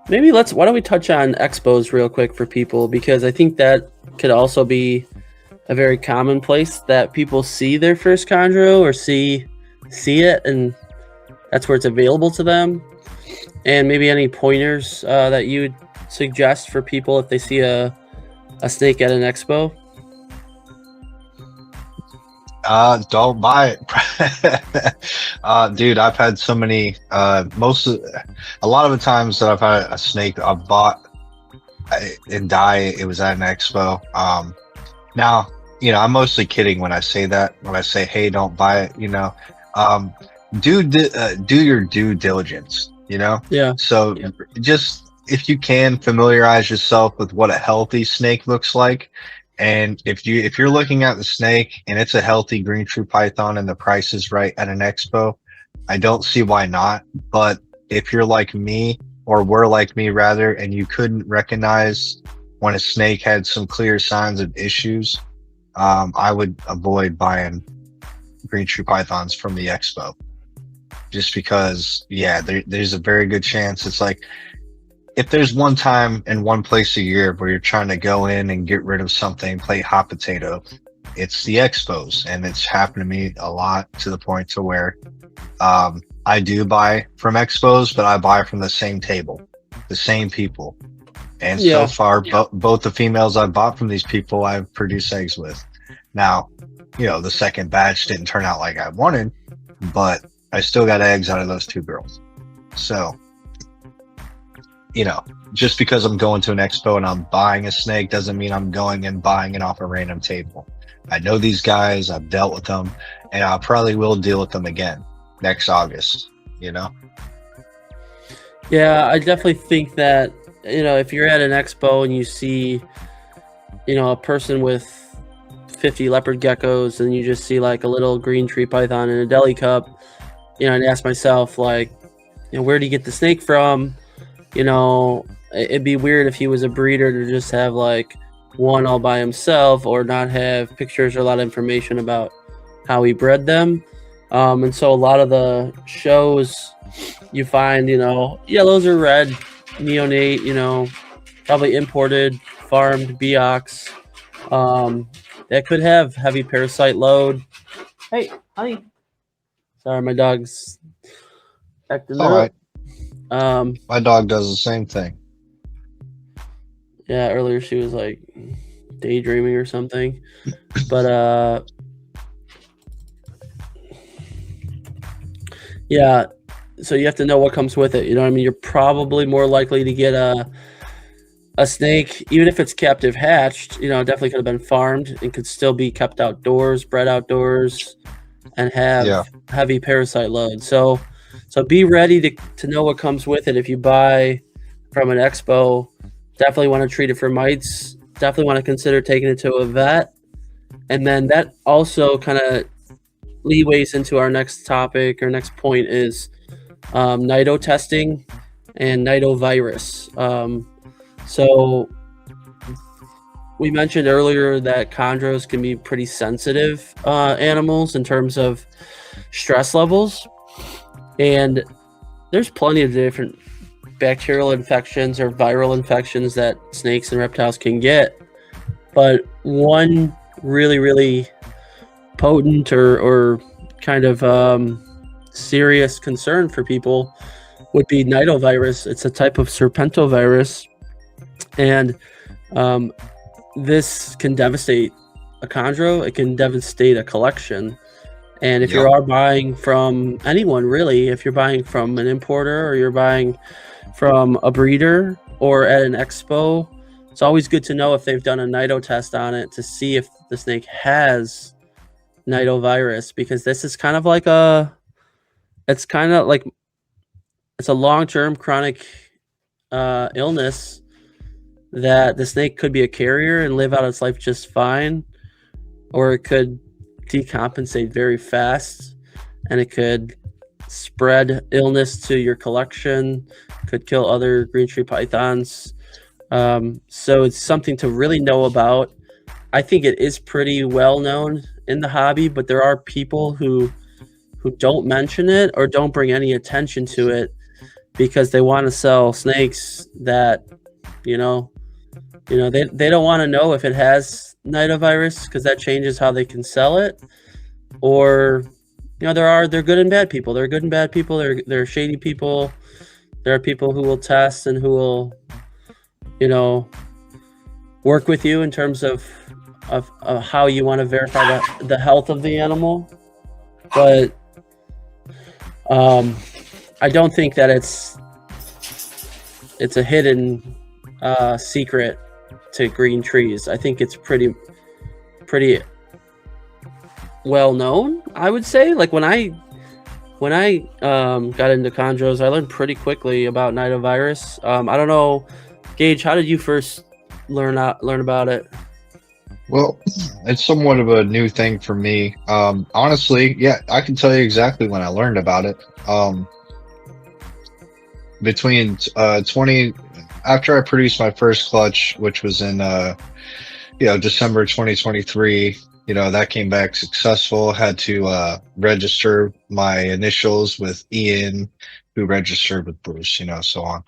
Maybe why don't we touch on expos real quick for people, because I think that could also be a very common place that people see their first chondro, or see it, and that's where it's available to them. And maybe any pointers that you would suggest for people if they see a snake at an expo. Don't buy it. Dude, I've had so many, a lot of the times that I've had a snake I've bought and die, it was at an expo. Now, I'm mostly kidding when I say that, when I say, hey, don't buy it, um, do your due diligence, Yeah. so just, if you can, familiarize yourself with what a healthy snake looks like. And if you're looking at the snake and it's a healthy green true python and the price is right at an expo, I don't see why not. But if you're like me, or were like me rather, and you couldn't recognize when a snake had some clear signs of issues, I would avoid buying green true pythons from the expo. Just because, yeah, there's a very good chance. It's like, if there's one time and one place a year where you're trying to go in and get rid of something, play hot potato, it's the expos. And it's happened to me a lot, to the point to where I do buy from expos, but I buy from the same table, the same people. And so Yeah. far, both the females I bought from these people, I've produced eggs with. Now, the second batch didn't turn out like I wanted, but I still got eggs out of those two girls. So, just because I'm going to an expo and I'm buying a snake doesn't mean I'm going and buying it off a random table. I know these guys, I've dealt with them, and I probably will deal with them again next August, Yeah, I definitely think that, if you're at an expo and you see, a person with 50 leopard geckos, and you just see like a little green tree python in a deli cup, I'd ask myself, like, where do you get the snake from? It'd be weird if he was a breeder to just have like one all by himself, or not have pictures or a lot of information about how he bred them. And so a lot of the shows you find, yellows or red, neonate, probably imported, farmed Beox, that could have heavy parasite load. Hey, honey. Sorry, my dog's acting all up. right. My dog does the same thing. Yeah, earlier she was like daydreaming or something. But yeah, so you have to know what comes with it. You know what I mean? You're probably more likely to get a snake, even if it's captive hatched, you know, it definitely could have been farmed and could still be kept outdoors, bred outdoors, and have Yeah. heavy parasite load. So be ready to know what comes with it. If you buy from an expo, definitely want to treat it for mites. Definitely want to consider taking it to a vet. And then that also kind of leeways into our next topic. Our next point is nido testing and nidovirus. So we mentioned earlier that chondros can be pretty sensitive animals in terms of stress levels, and there's plenty of different bacterial infections or viral infections that snakes and reptiles can get. But one really, really potent or kind of serious concern for people would be nidovirus. It's a type of serpentovirus, and this can devastate a chondro. It can devastate a collection. And if you Yep. are buying from anyone, really, if you're buying from an importer or you're buying from a breeder or at an expo, it's always good to know if they've done a nido test on it to see if the snake has nidovirus, because this is kind of like it's kind of like it's a long-term chronic illness that the snake could be a carrier and live out its life just fine, or it could decompensate very fast and it could spread illness to your collection, could kill other green tree pythons. So it's something to really know about. I think it is pretty well known in the hobby, but there are people who don't mention it or don't bring any attention to it because they want to sell snakes that, you know, they don't want to know if it has nidovirus because that changes how they can sell it. Or, they're good and bad people. There are good and bad people. There are shady people. There are people who will test and who will, work with you in terms of how you want to verify the health of the animal. But I don't think that it's a hidden secret to green trees. I think it's pretty well known, I would say. Like when I got into chondros, I learned pretty quickly about nidovirus. I don't know, Gage, how did you first learn about it? Well, it's somewhat of a new thing for me. Honestly, yeah, I can tell you exactly when I learned about it. Between 20 after I produced my first clutch, which was in December 2023. That came back successful. Had to register my initials with Ian, who registered with Bruce, so on.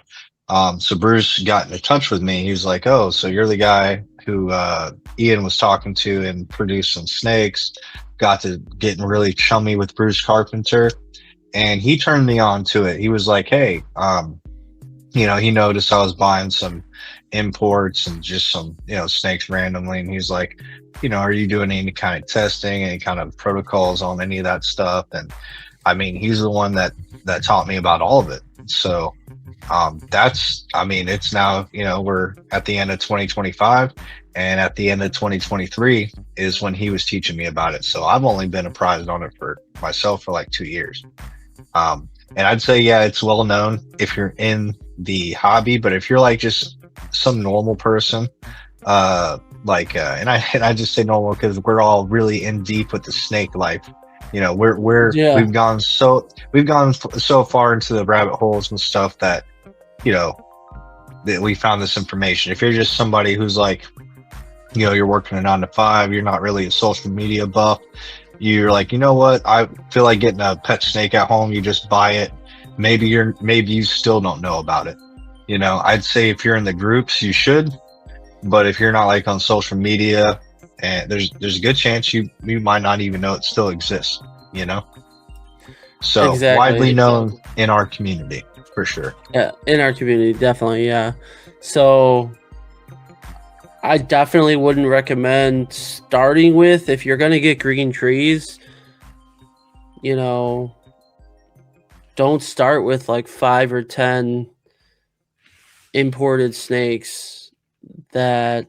So Bruce got in touch with me. He was like, "Oh, so you're the guy who Ian was talking to and produced some snakes." Got to getting really chummy with Bruce Carpenter, and he turned me on to it. He was like, "Hey, he noticed I was buying some imports and just some, snakes randomly. And he's like, are you doing any kind of testing, any kind of protocols on any of that stuff?" And I mean, he's the one that taught me about all of it. So it's now, we're at the end of 2025, and at the end of 2023 is when he was teaching me about it. So I've only been apprised on it for myself for like 2 years. And I'd say, yeah, it's well known if you're in the hobby, but if you're like just some normal person, and I just say normal because we're all really in deep with the snake life. Yeah. We've gone so far into the rabbit holes and stuff that that we found this information. If you're just somebody who's like, you're working a 9 to 5, you're not really a social media buff, you're like, you know what, I feel like getting a pet snake at home, you just buy it. Maybe you still don't know about it. I'd say if you're in the groups, you should, but if you're not like on social media, and there's a good chance you might not even know it still exists. So Exactly. Widely known in our community for sure. Yeah, in our community, definitely. Yeah. So I definitely wouldn't recommend starting with, if you're going to get green trees, you know, don't start with like 5 or 10 imported snakes that,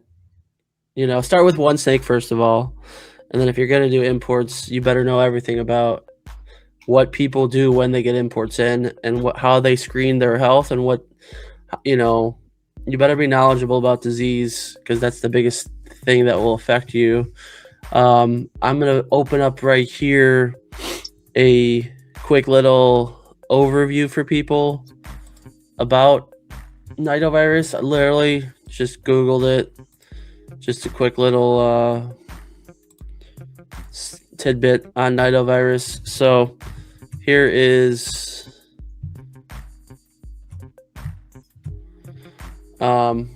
start with one snake first of all. And then if you're going to do imports, you better know everything about what people do when they get imports in, and how they screen their health, and you better be knowledgeable about disease, because that's the biggest thing that will affect you. I'm going to open up right here a quick little overview for people about nidovirus. I literally just Googled it. Just a quick little tidbit on nidovirus. So here is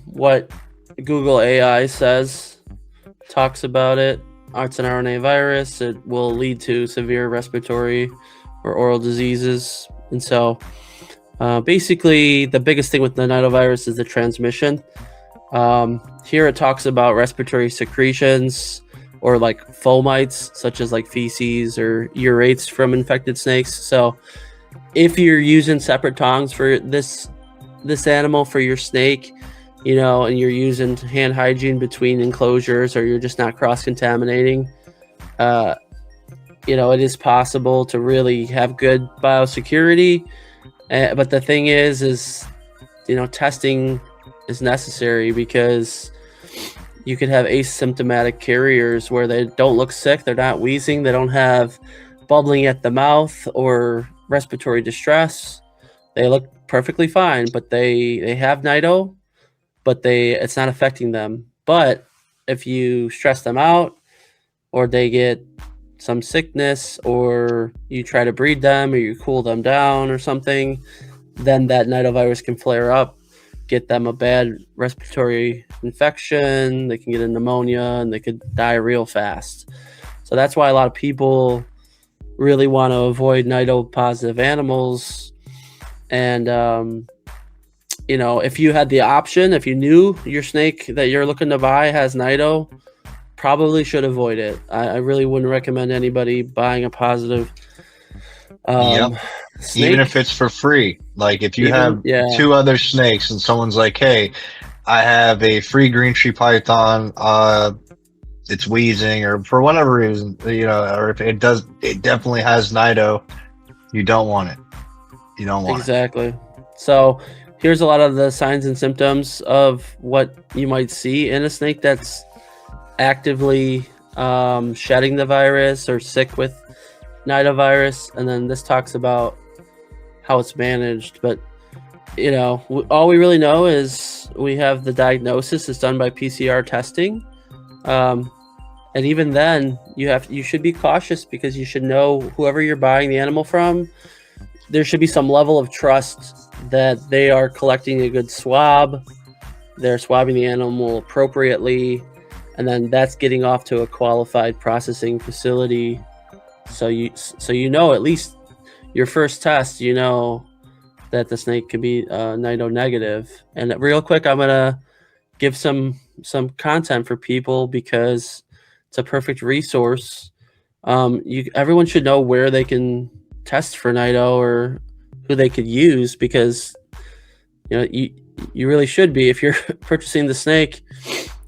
what Google AI says, talks about it. It's an RNA virus. It will lead to severe respiratory or oral diseases. And so basically the biggest thing with the nidovirus is the transmission. Here it talks about respiratory secretions, or like fomites, such as like feces or urates from infected snakes. So if you're using separate tongs for this animal for your snake, and you're using hand hygiene between enclosures, or you're just not cross-contaminating, it is possible to really have good biosecurity. But the thing is testing is necessary, because you could have asymptomatic carriers where they don't look sick, they're not wheezing, they don't have bubbling at the mouth or respiratory distress. They look perfectly fine, but they have nido, but it's not affecting them. But if you stress them out, or they get some sickness, or you try to breed them, or you cool them down or something, then that nidovirus can flare up, get them a bad respiratory infection, they can get a pneumonia, and they could die real fast. So that's why a lot of people really want to avoid nido positive animals. And if you had the option, if you knew your snake that you're looking to buy has nido, probably should avoid it. I really wouldn't recommend anybody buying a positive Yep. snake. Even if it's for free. Like if you have two other snakes and someone's like, hey, I have a free green tree python, it's wheezing, or for whatever reason, or if it definitely has nido, you don't want it. You don't want exactly. So here's a lot of the signs and symptoms of what you might see in a snake that's actively shedding the virus or sick with nidovirus. And then this talks about how it's managed. But all we really know is we have the diagnosis is done by PCR testing, and even then you should be cautious, because you should know whoever you're buying the animal from, there should be some level of trust that they are collecting a good swab, they're swabbing the animal appropriately, and then that's getting off to a qualified processing facility. So at least your first test, that the snake could be nido negative. And real quick, I'm gonna give some content for people, because it's a perfect resource. Everyone should know where they can test for nido, or who they could use, because you really should be, if you're purchasing the snake,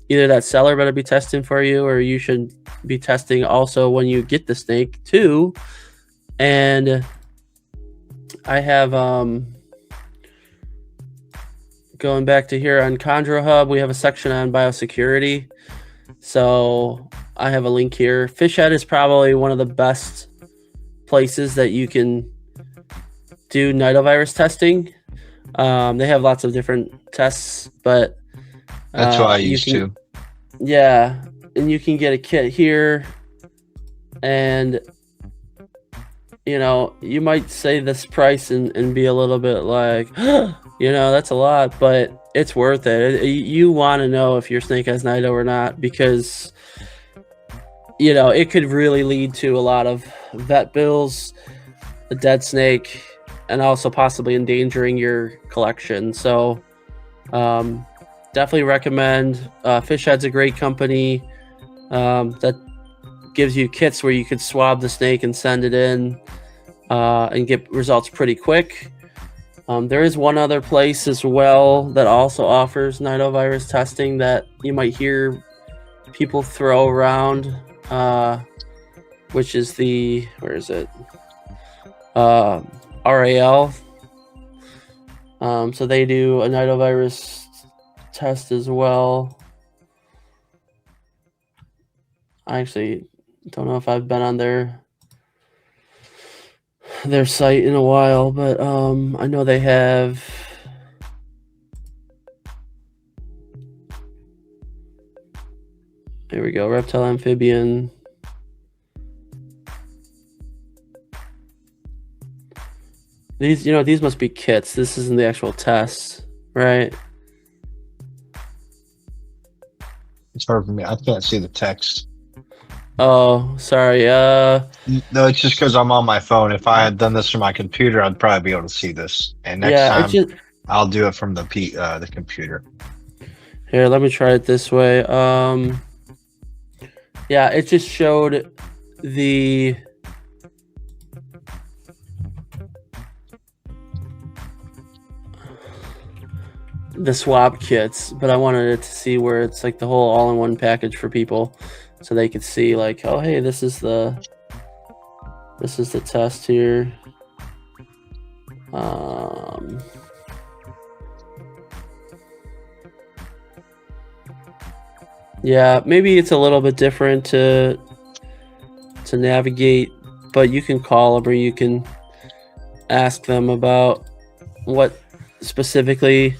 either that seller better be testing for you, or you should be testing also when you get the snake too. And I have going back to here on Chondro Hub, we have a section on biosecurity. So I have a link here. Fish Head is probably one of the best places that you can do nidovirus testing. They have lots of different tests, but that's what I use too. Yeah, and you can get a kit here, and you might say this price and be a little bit like, that's a lot, but it's worth it. You want to know if your snake has nido or not, because it could really lead to a lot of vet bills, a dead snake, and also possibly endangering your collection. So definitely recommend. Fish Head's a great company that gives you kits where you could swab the snake and send it in and get results pretty quick. There is one other place as well that also offers nidovirus testing that you might hear people throw around, which is where is it? RAL. So they do a nidovirus test as well. I actually don't know if I've been on their site in a while, but I know they have. Here we go, reptile amphibian. These must be kits. This isn't the actual test, right? It's hard for me. I can't see the text. Oh, sorry. No, it's just because I'm on my phone. If I had done this from my computer, I'd probably be able to see this. And next time, I'll do it from the computer. Here, let me try it this way. Yeah, it just showed the swab kits, but I wanted it to see where it's like the whole all-in-one package for people, so they could see like, oh, hey, this is the test here. Yeah, maybe it's a little bit different to navigate, but you can call them or you can ask them about what specifically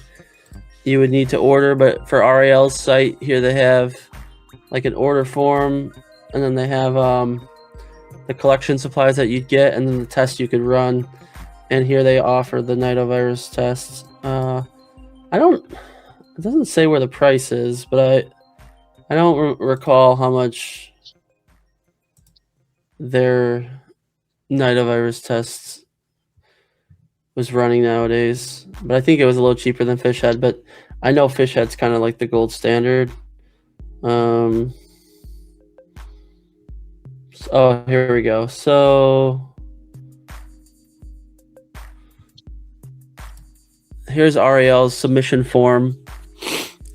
you would need to order. But for RAL's site here, they have like an order form, and then they have the collection supplies that you'd get, and then the test you could run. And here they offer the nidovirus test. It doesn't say where the price is, but I don't recall how much their nidovirus tests was running nowadays. But I think it was a little cheaper than Fish Head. But I know Fish Head's kind of like the gold standard. Oh, here we go. So here's RAL's submission form.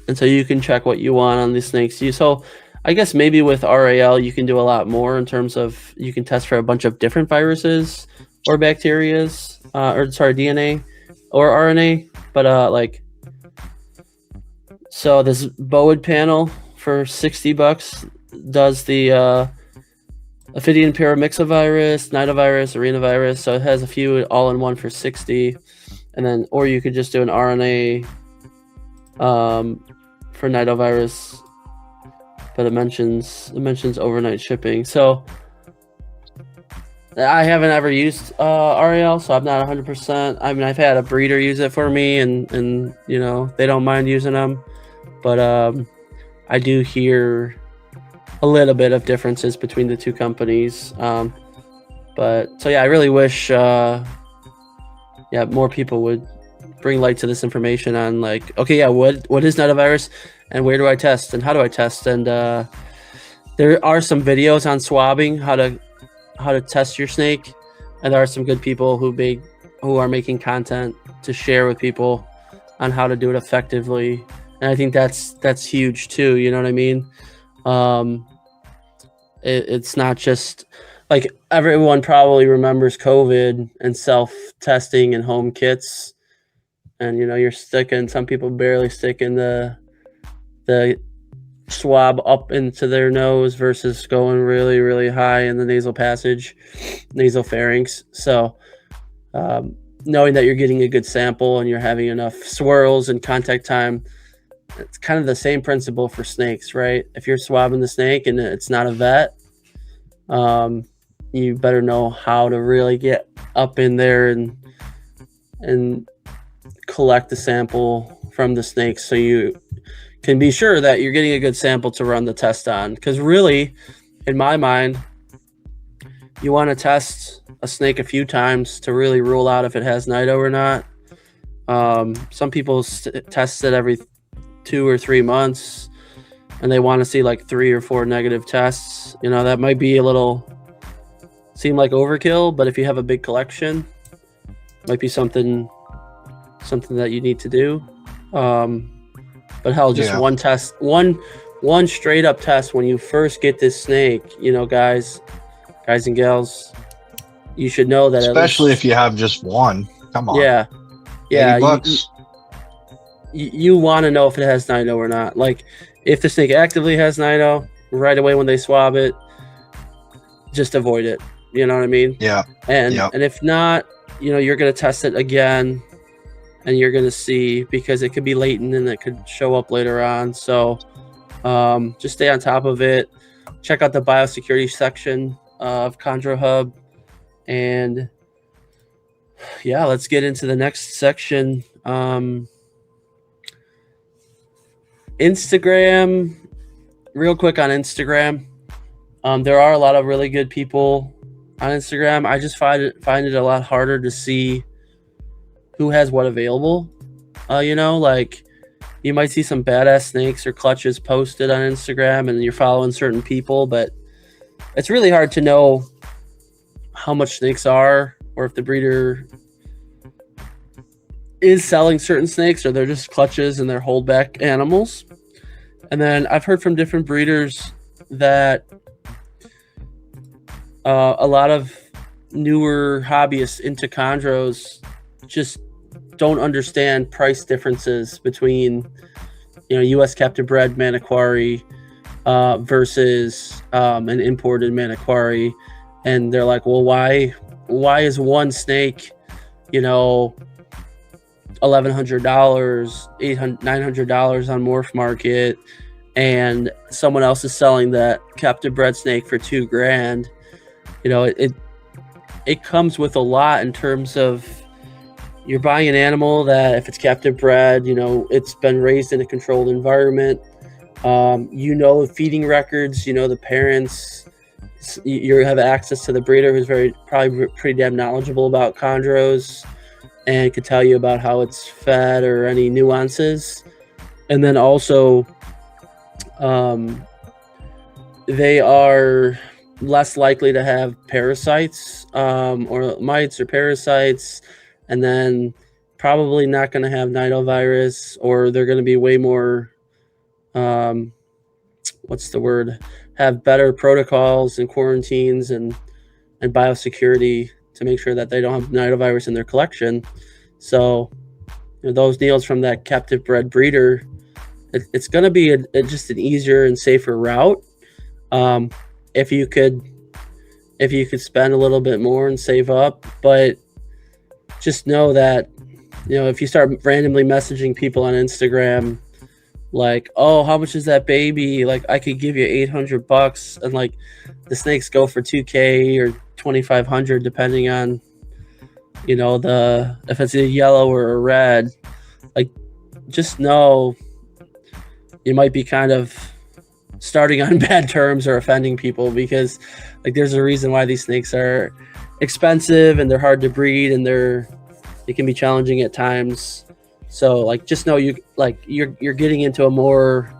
And so you can check what you want on these snakes. So I guess maybe with RAL, you can do a lot more in terms of you can test for a bunch of different viruses or bacterias, DNA or RNA. But so this Boid panel for $60 does the Ophidian paramyxovirus, nidovirus, arenavirus. So it has a few all in one for $60, and then or you could just do an RNA for nidovirus, but it mentions overnight shipping. So I haven't ever used RAL, so I'm not 100%. I mean, I've had a breeder use it for me, and they don't mind using them, but I do hear a little bit of differences between the two companies. But so yeah, I really wish more people would bring light to this information on like, okay, yeah, what is nidovirus and where do I test and how do I test? And there are some videos on swabbing, how to test your snake, and there are some good people who are making content to share with people on how to do it effectively. And I think that's huge too, you know what I mean? It's not just like everyone probably remembers COVID and self-testing and home kits. And you're sticking. Some people barely sticking the swab up into their nose versus going really, really high in the nasal passage, nasal pharynx. So, knowing that you're getting a good sample and you're having enough swirls and contact time, it's kind of the same principle for snakes, right? If you're swabbing the snake and it's not a vet, you better know how to really get up in there and collect the sample from the snake so you can be sure that you're getting a good sample to run the test on. Because really, in my mind, you want to test a snake a few times to really rule out if it has nido or not. Some people test it every 2 or 3 months and they want to see like 3 or 4 negative tests, that might be seem like overkill, but if you have a big collection, might be something that you need to do. But hell, just one test, one straight up test when you first get this snake, guys and gals, you should know that, especially if you have just one. Come on. Yeah. You want to know if it has Nido or not. Like, if the snake actively has Nido, right away when they swab it, just avoid it. You know what I mean? Yeah. And if not, you're gonna test it again, and you're gonna see, because it could be latent and it could show up later on. So just stay on top of it. Check out the biosecurity section of Chondro Hub, and yeah, let's get into the next section. Instagram, real quick on Instagram. There are a lot of really good people on Instagram. I just find it a lot harder to see who has what available. Like, you might see some badass snakes or clutches posted on Instagram and you're following certain people, but it's really hard to know how much snakes are, or if the breeder is selling certain snakes or they're just clutches and they're holdback animals. And then I've heard from different breeders that a lot of newer hobbyists into chondros just don't understand price differences between, U.S. captive bred Maniquari versus an imported Maniquari, and they're like, well, why is one snake, $1,100, $800, $900 on Morph Market, and someone else is selling that captive bred snake for $2,000? It comes with a lot in terms of, you're buying an animal that, if it's captive bred, it's been raised in a controlled environment. Feeding records, the parents. You have access to the breeder, who's probably pretty damn knowledgeable about chondros and could tell you about how it's fed or any nuances. And then also, they are less likely to have parasites or mites or parasites, and then probably not going to have nidovirus, or they're going to be way more, have better protocols and quarantines and biosecurity to make sure that they don't have nidovirus in their collection. So those deals from that captive bred breeder, it's going to be just an easier and safer route. If you could spend a little bit more and save up, but just know that, if you start randomly messaging people on Instagram, like, oh, how much is that baby? Like, I could give you $800, and like the snakes go for $2,000 or $2,500, depending on, if it's a yellow or a red. Like, just know you might be kind of starting on bad terms or offending people, because like, there's a reason why these snakes are expensive and they're hard to breed and they can be challenging at times. So like, just know you're getting into a more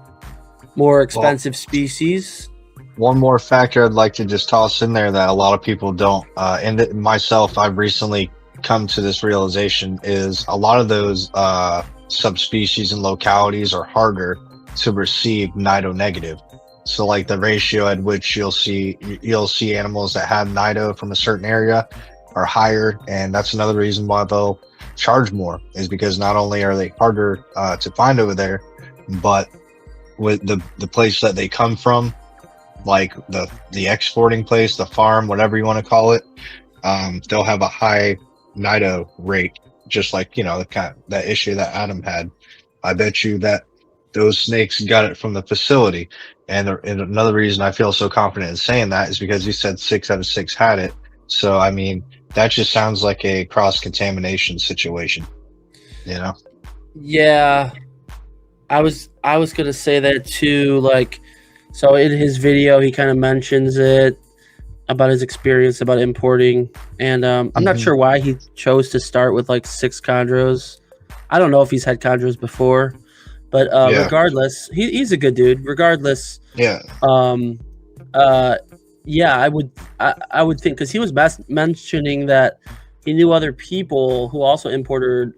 expensive species. One more factor I'd like to just toss in there that a lot of people don't, and myself, I've recently come to this realization, is a lot of those subspecies and localities are harder to receive Nido negative. So like, the ratio at which you'll see animals that have Nido from a certain area are higher, and that's another reason why they'll charge more, is because not only are they harder to find over there, but with the place that they come from, like the exporting place, the farm, whatever you want to call it, they'll have a high Nido rate, just like that issue that Adam had. I bet you that those snakes got it from the facility. And another reason I feel so confident in saying that is because you said 6 out of 6 had it. So I mean, that just sounds like a cross-contamination situation, Yeah, I was gonna say that too. Like, so in his video, he kind of mentions it about his experience about importing, and I'm not sure why he chose to start with like 6 chondros. I don't know if he's had chondros before, But Yeah. regardless, he's a good dude. Regardless, Yeah. um, uh, yeah, I would think because he was mentioning that he knew other people who also imported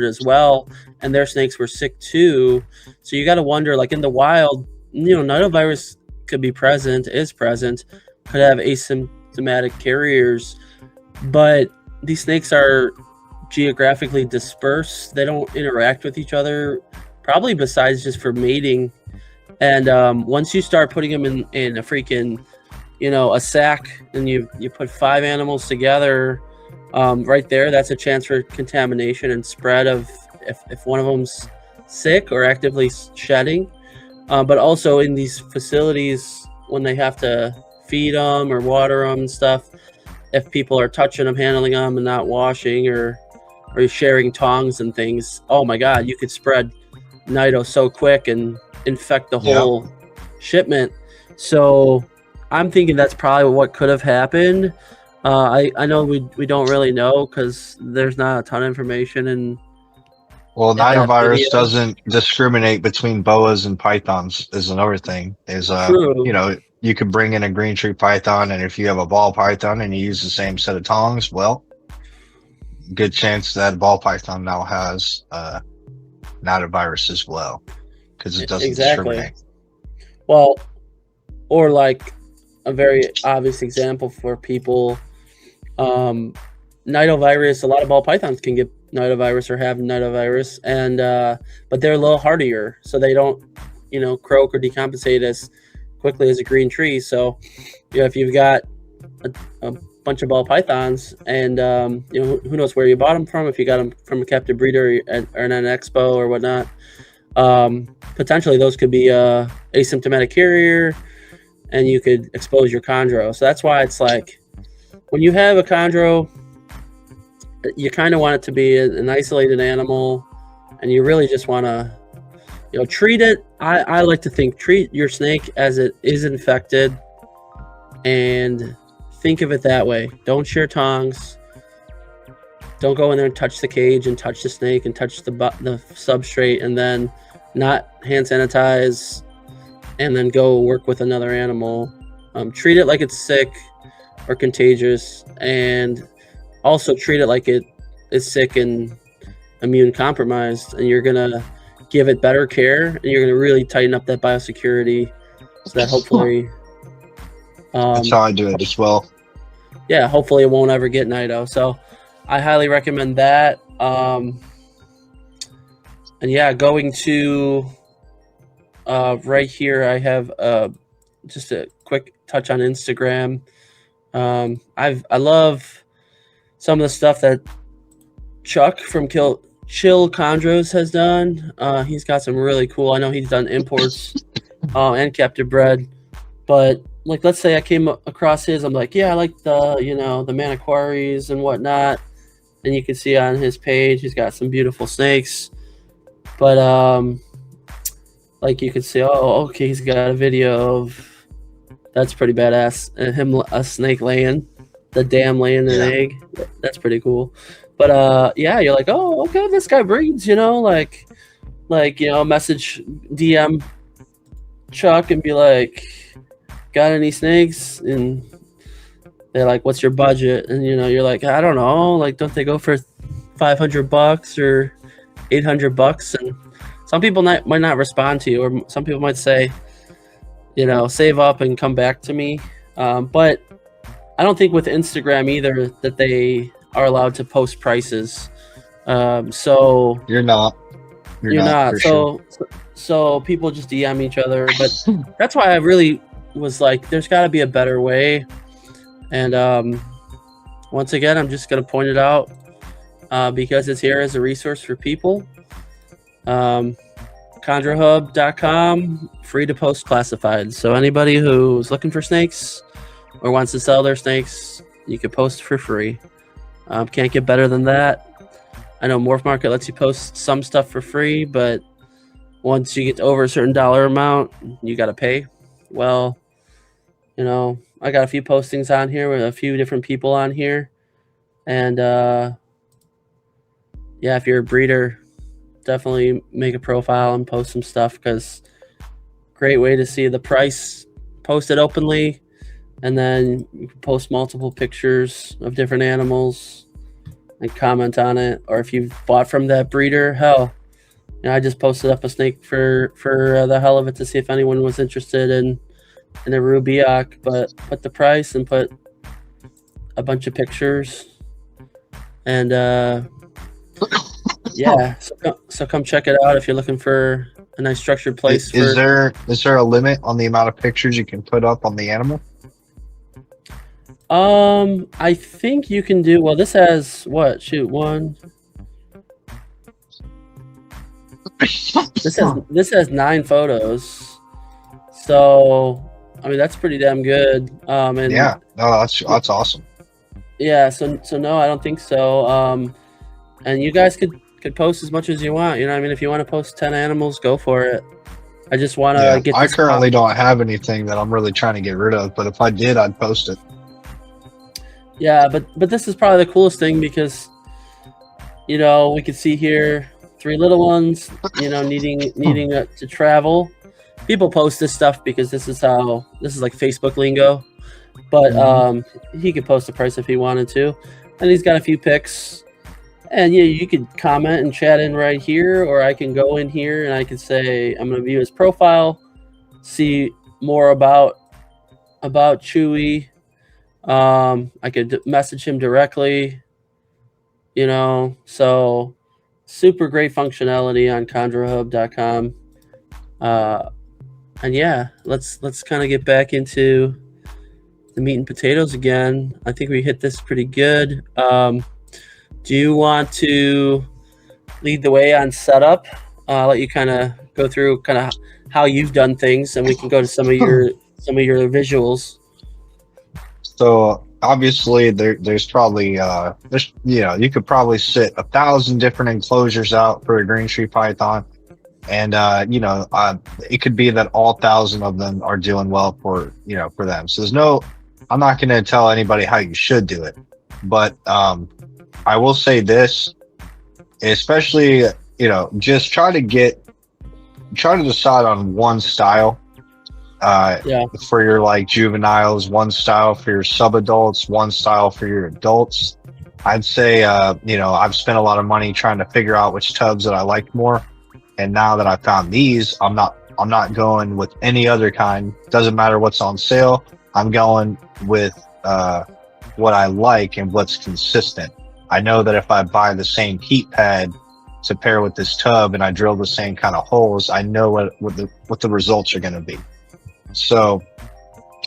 as well, and their snakes were sick too. So you got to wonder, like in the wild, nidovirus could be present, is present, could have asymptomatic carriers, but these snakes are geographically dispersed. They don't interact with each other, probably besides just for mating. And once you start putting them in a freaking, a sack, and you put 5 animals together, right there, that's a chance for contamination and spread of if one of them's sick or actively shedding. But also in these facilities, when they have to feed them or water them and stuff, if people are touching them, handling them, and not washing or sharing tongs and things, oh my God, you could spread nido so quick and infect the whole shipment. So I'm thinking that's probably what could have happened. I know we don't really know because there's not a ton of information in that nidovirus video. doesn't discriminate between boas and pythons is another thing. True. You could bring in a green tree python, and if you have a ball python and you use the same set of tongs, well, good chance that ball python now has nidovirus as well, because it doesn't discriminate. Well, or like a very obvious example for people, nidovirus. A lot of ball pythons can get nidovirus or have nidovirus, and but they're a little hardier, so they don't, croak or decompensate as quickly as a green tree. So, if you've got a bunch of ball pythons, and who knows where you bought them from, if you got them from a captive breeder or an expo or whatnot, potentially those could be asymptomatic carrier, and you could expose your chondro. So that's why it's like, when you have a chondro, you kind of want it to be an isolated animal, and you really just want to treat it. I like to treat your snake as it is infected, and think of it that way. Don't share tongs. Don't go in there and touch the cage and touch the snake and touch the substrate, and then not hand sanitize, and then go work with another animal. Treat it like it's sick or contagious, and also treat it like it is sick and immune compromised, and you're gonna give it better care, and you're gonna really tighten up that biosecurity, so that hopefully that's how I do it as well. Yeah, hopefully it won't ever get nido. So I highly recommend that. And yeah, going to right here, I have just a quick touch on Instagram. I love some of the stuff that Chuck from Chill Chondros has done. He's got some really cool. I know he's done imports and captive bred, but like, let's say I came across his, I'm like, yeah, I like the the maniquaries and whatnot, and you can see on his page he's got some beautiful snakes, but like you can see, oh, okay, he's got a video of, that's pretty badass, him, a snake laying an egg. That's pretty cool. But yeah, you're like, oh, okay, this guy breeds, like message DM Chuck and be like, got any snakes? And they're like, what's your budget? And you're like, I don't know, like, don't they go for $500 or $800? And some people might not respond to you, or some people might say, save up and come back to me. But I don't think with Instagram either that they are allowed to post prices. So you're not. So people just DM each other. But that's why I really was like, there's got to be a better way. And once again, I'm just going to point it out because it's here as a resource for people. chondrohub.com, free to post classifieds. So anybody who's looking for snakes or wants to sell their snakes, you can post for free. Can't get better than that. I know Morph Market lets you post some stuff for free, but once you get over a certain dollar amount, you got to pay. Well, I got a few postings on here with a few different people on here. And yeah, if you're a breeder, definitely make a profile and post some stuff, because great way to see the price, post it openly, and then you can post multiple pictures of different animals and comment on it. Or if you've bought from that breeder, hell, I just posted up a snake for the hell of it to see if anyone was interested in a Rubiak, but put the price and put a bunch of pictures, and yeah, so come check it out if you're looking for a nice structured place. Is there a limit on the amount of pictures you can put up on the animal? I think you can do, well, this has what? Shoot, one. This has 9 photos. So, I mean, that's pretty damn good. And yeah, no, that's awesome. Yeah, so no, I don't think so. And you guys could post as much as you want. You know what I mean? If you want to post 10 animals, go for it. I just want to get. I currently don't have anything that I'm really trying to get rid of, but if I did, I'd post it. Yeah, but this is probably the coolest thing, because we could see here 3 little ones, needing to travel. People post this stuff because this is like Facebook lingo. But he could post a price if he wanted to, and he's got a few pics. And you could comment and chat in right here, or I can go in here and I could say I'm going to view his profile, see more about Chewy. I could message him directly. So super great functionality on chondrohub.com. And yeah, let's kind of get back into the meat and potatoes again. I think we hit this pretty good. Do you want to lead the way on setup? Let you kind of go through kind of how you've done things, and we can go to some of your visuals. So obviously there's probably you could probably sit 1,000 different enclosures out for a green tree python, and it could be that all 1,000 of them are doing well for them. So I'm not going to tell anybody how you should do it, but I will say this, especially just try to decide on one style. For your like juveniles, one style for your sub-adults, one style for your adults. I'd say I've spent a lot of money trying to figure out which tubs that I like more, and now that I found these, I'm not going with any other kind. Doesn't matter what's on sale. I'm going with what I like and what's consistent. I know that if I buy the same heat pad to pair with this tub and I drill the same kind of holes, I know what the results are going to be. So,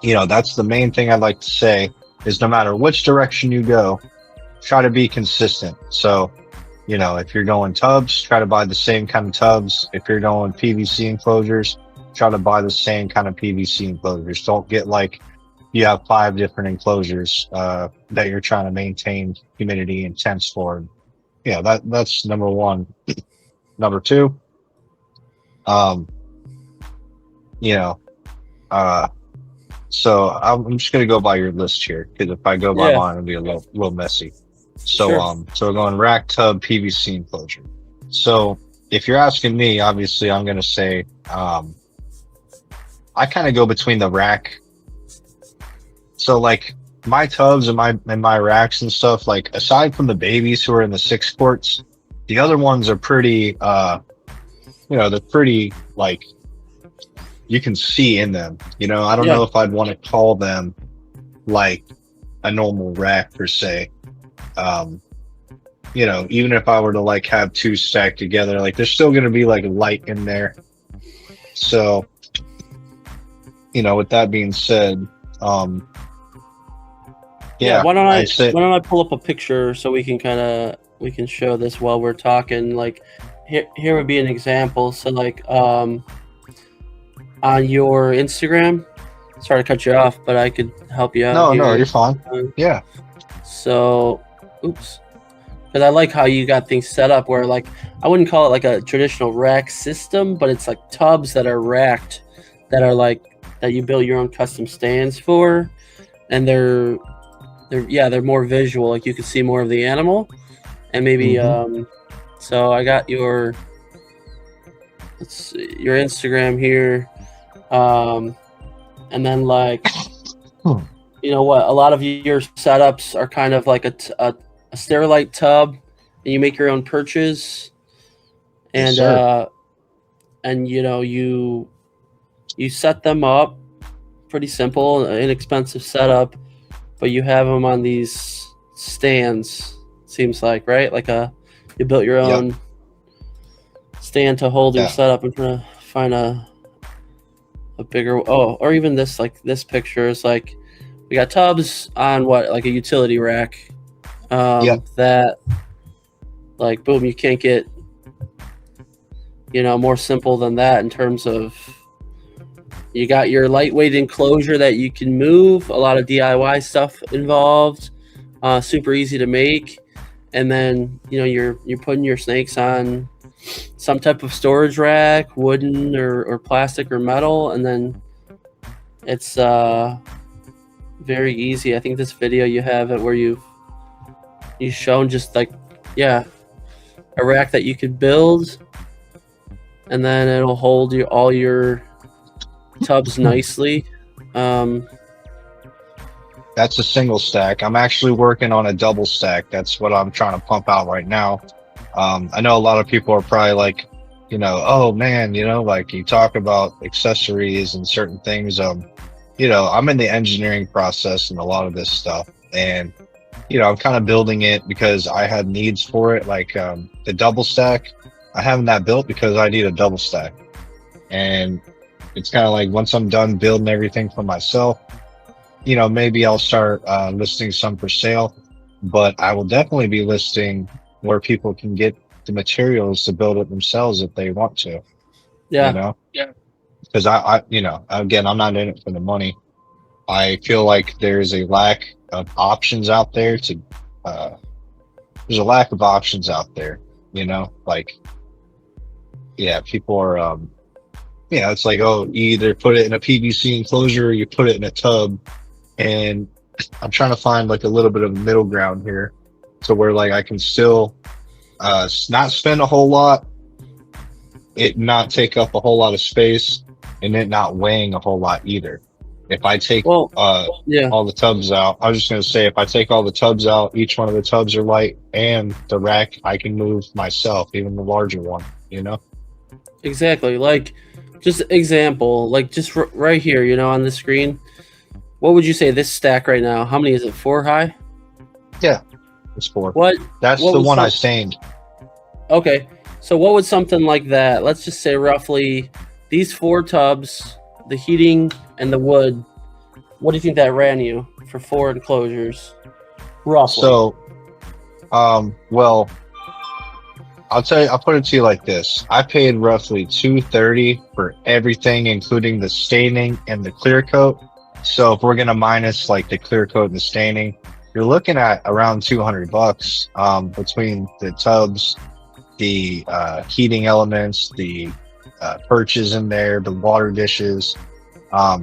that's the main thing I'd like to say, is no matter which direction you go, try to be consistent. So, if you're going tubs, try to buy the same kind of tubs. If you're going PVC enclosures, try to buy the same kind of PVC enclosures. Don't get like you have 5 different enclosures that you're trying to maintain humidity and temps for. That's number 1. Number 2, so I'm just gonna go by your list here, because if I go by mine, it'll be a little messy. So sure. So we're going rack, tub, PVC enclosure. So if you're asking me, obviously I'm gonna say I kind of go between the rack. So like my tubs and my racks and stuff, like aside from the babies who are in the 6 quarts, the other ones are pretty they're pretty like you can see in them. I don't know if I'd want to call them like a normal rack per se. Even if I were to like have 2 stacked together, like there's still going to be like light in there. So, with that being said, why don't I pull up a picture so we can show this while we're talking. Like here would be an example. So like on your Instagram, sorry to cut you off, but I could help you out. No, you're fine. Yeah. So, oops. Because I like how you got things set up where, like, I wouldn't call it like a traditional rack system, but it's like tubs that are racked, that are like, that you build your own custom stands for. And they're more visual. Like you can see more of the animal. And maybe, so I got your let's see, your Instagram here, um, and then like you know what, a lot of your setups are kind of like a Sterilite tub, and you make your own perches, Yes, and sir. you know you set them up, pretty simple, inexpensive setup, but you have them on these stands. Seems like, right? Like you built your Yep. own stand to hold your Yeah. setup. I'm trying to find a bigger. Oh, or even this, like this picture is like we got tubs on what, like a utility rack. Yep. That like boom, you can't get more simple than that in terms of you got your lightweight enclosure that you can move. A lot of DIY stuff involved. Super easy to make, and then you're putting your snakes on some type of storage rack, wooden or plastic or metal, and then it's very easy. I think this video you have it where you've shown just like a rack that you could build, and then it'll hold all your tubs nicely. That's a single stack. I'm actually working on a double stack. That's what I'm trying to pump out right now. I know a lot of people are probably like, oh man, like you talk about accessories and certain things. I'm in the engineering process and a lot of this stuff, and I'm kind of building it because I had needs for it. Like the double stack, I haven't that built because I need a double stack, and it's kind of like once I'm done building everything for myself, maybe I'll start listing some for sale, but I will definitely be listing where people can get the materials to build it themselves if they want to, Yeah. Yeah. because again, I'm not in it for the money. I feel like there's a lack of options out there there's a lack of options out there, like, yeah, people are, it's like, oh, you either put it in a PVC enclosure or you put it in a tub. And I'm trying to find like a little bit of middle ground here to where like I can still not spend a whole lot, it not take up a whole lot of space, and it not weighing a whole lot either. If I take Well, all the tubs out, I was just gonna say, if I take all the tubs out, each one of the tubs are light, and the rack I can move myself, even the larger one, exactly. Like, just example, like just right here, on the screen. What would you say this stack right now? How many is it? 4 high? Yeah, it's 4. What? That's What the was one I stained. Okay, so what would something like that? Let's just say roughly these 4 tubs, the heating and the wood. What do you think that ran you for 4 enclosures, roughly? So, well, I'll put it to you like this. I paid roughly $230 for everything, including the staining and the clear coat. So if we're gonna minus like the clear coat and the staining, you're looking at around $200 between the tubs, the heating elements, the perches in there, the water dishes. I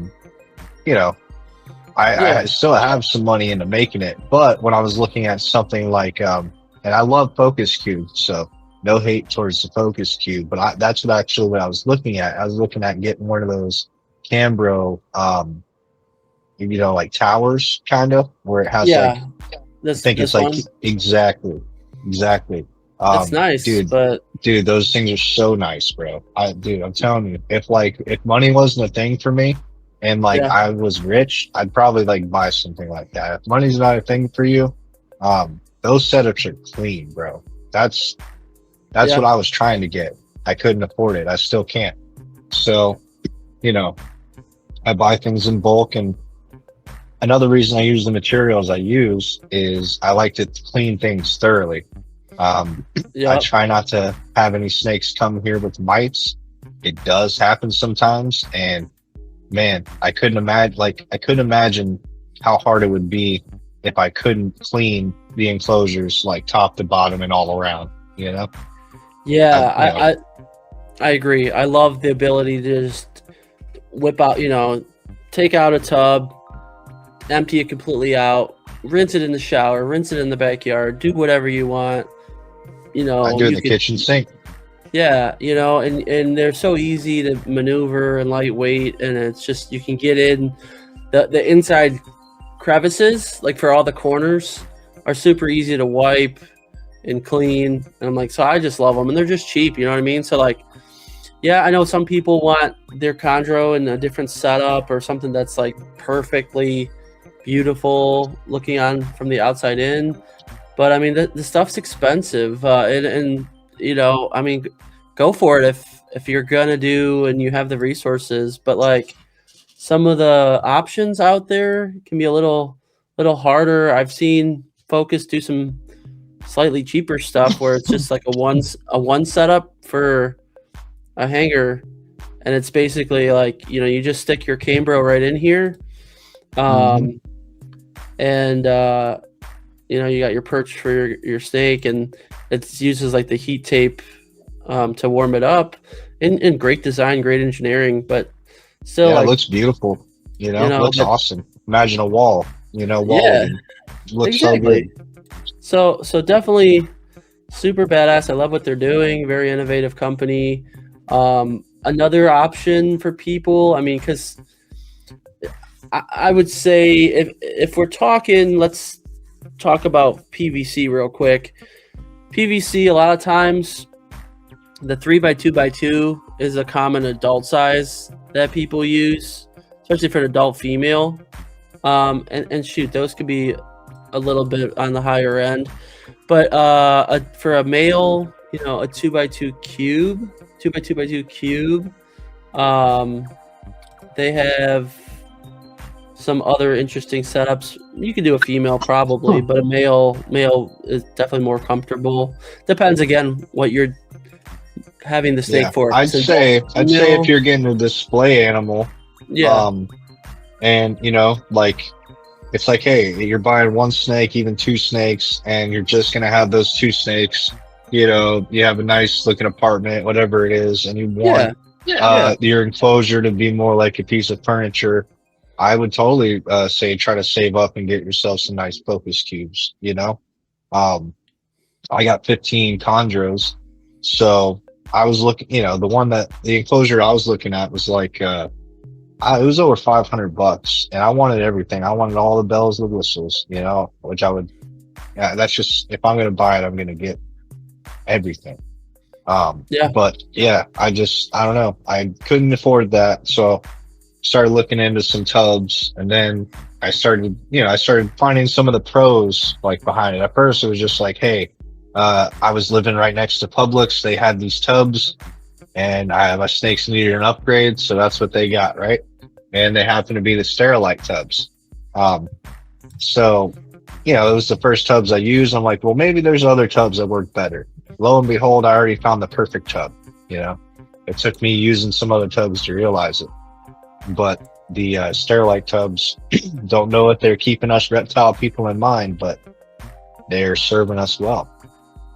still have some money into making it, but when I was looking at something like, and I love focus cube, so no hate towards the focus cube, but that's what I was looking at. I was looking at getting one of those Cambro, like towers, kind of, where it has like, I think it's like one? exactly. That's nice, Dude, but those things are so nice, bro. I'm telling you, if money wasn't a thing for me, and like yeah, I was rich, I'd probably like buy something like that. If money's not a thing for you, those setups are clean, bro. That's what I was trying to get. I couldn't afford it. I still can't. So, I buy things in bulk, and another reason I use the materials I use is I like to clean things thoroughly. I try not to have any snakes come here with mites. It does happen sometimes, and man, I couldn't imagine how hard it would be if I couldn't clean the enclosures like top to bottom and all around, Yeah, I agree. I love the ability to just whip out, take out a tub, empty it completely out, rinse it in the shower, rinse it in the backyard, do whatever you want. I do it in the kitchen sink. Yeah, you know, and they're so easy to maneuver and lightweight, and it's just you can get in the inside crevices, like for all the corners, are super easy to wipe and clean. And I'm like, so I just love them, and they're just cheap. You know what I mean? So like, yeah, I know some people want their chondro in a different setup or something that's like perfectly beautiful looking on from the outside in. But I mean, the stuff's expensive, and you know, I mean, go for it if you're gonna do and you have the resources. But like some of the options out there can be a little harder. I've seen Focus do some slightly cheaper stuff where it's just like a one setup for a hanger, and it's basically like, you know, you just stick your cambro right in here, Hmm. um, and you know, you got your perch for your snake, and it uses like the heat tape to warm it up. And great design, great engineering, but still, Yeah, it like, looks beautiful. you know, Looks but awesome. Imagine a wall. yeah, Walling. Looks so exactly. good. So definitely super badass. I love what they're doing. Very innovative company. Another option for people. I mean, because I would say if we're talking, let's talk about PVC real quick. PVC, a lot of times the 3x2x2 is a common adult size that people use, especially for an adult female. And shoot, those could be a little bit on the higher end. But for a male, you know, a 2x2 cube, 2x2x2 cube, um, they have some other interesting setups. You could do a female probably, Huh. but a male is definitely more comfortable. Depends again what you're having the snake Yeah, for. If it's an adult I'd say if female, you're getting a display animal, yeah, um, and like it's like, hey, you're buying one snake, even two snakes, and you're just gonna have those two snakes. You have a nice looking apartment, whatever it is, and you yeah, want yeah, your enclosure to be more like a piece of furniture. I would totally say try to save up and get yourself some nice focus cubes. Um, I got 15 chondros, so I was looking. The enclosure I was looking at was like it was over $500, and I wanted everything. I wanted all the bells and whistles, which I would. Yeah, that's just if I'm gonna buy it, I'm gonna get everything. yeah, But yeah, I don't know. I couldn't afford that, so started looking into some tubs, and then I started finding some of the pros like behind it. At first, it was just like, hey, I was living right next to Publix. They had these tubs, and my snakes needed an upgrade, so that's what they got, right? And they happen to be the Sterilite tubs. Um, so, it was the first tubs I used. I'm like, well, maybe there's other tubs that work better. Lo and behold, I already found the perfect tub. You know, it took me using some other tubs to realize it. But the Sterilite tubs don't know if they're keeping us reptile people in mind, but they're serving us well.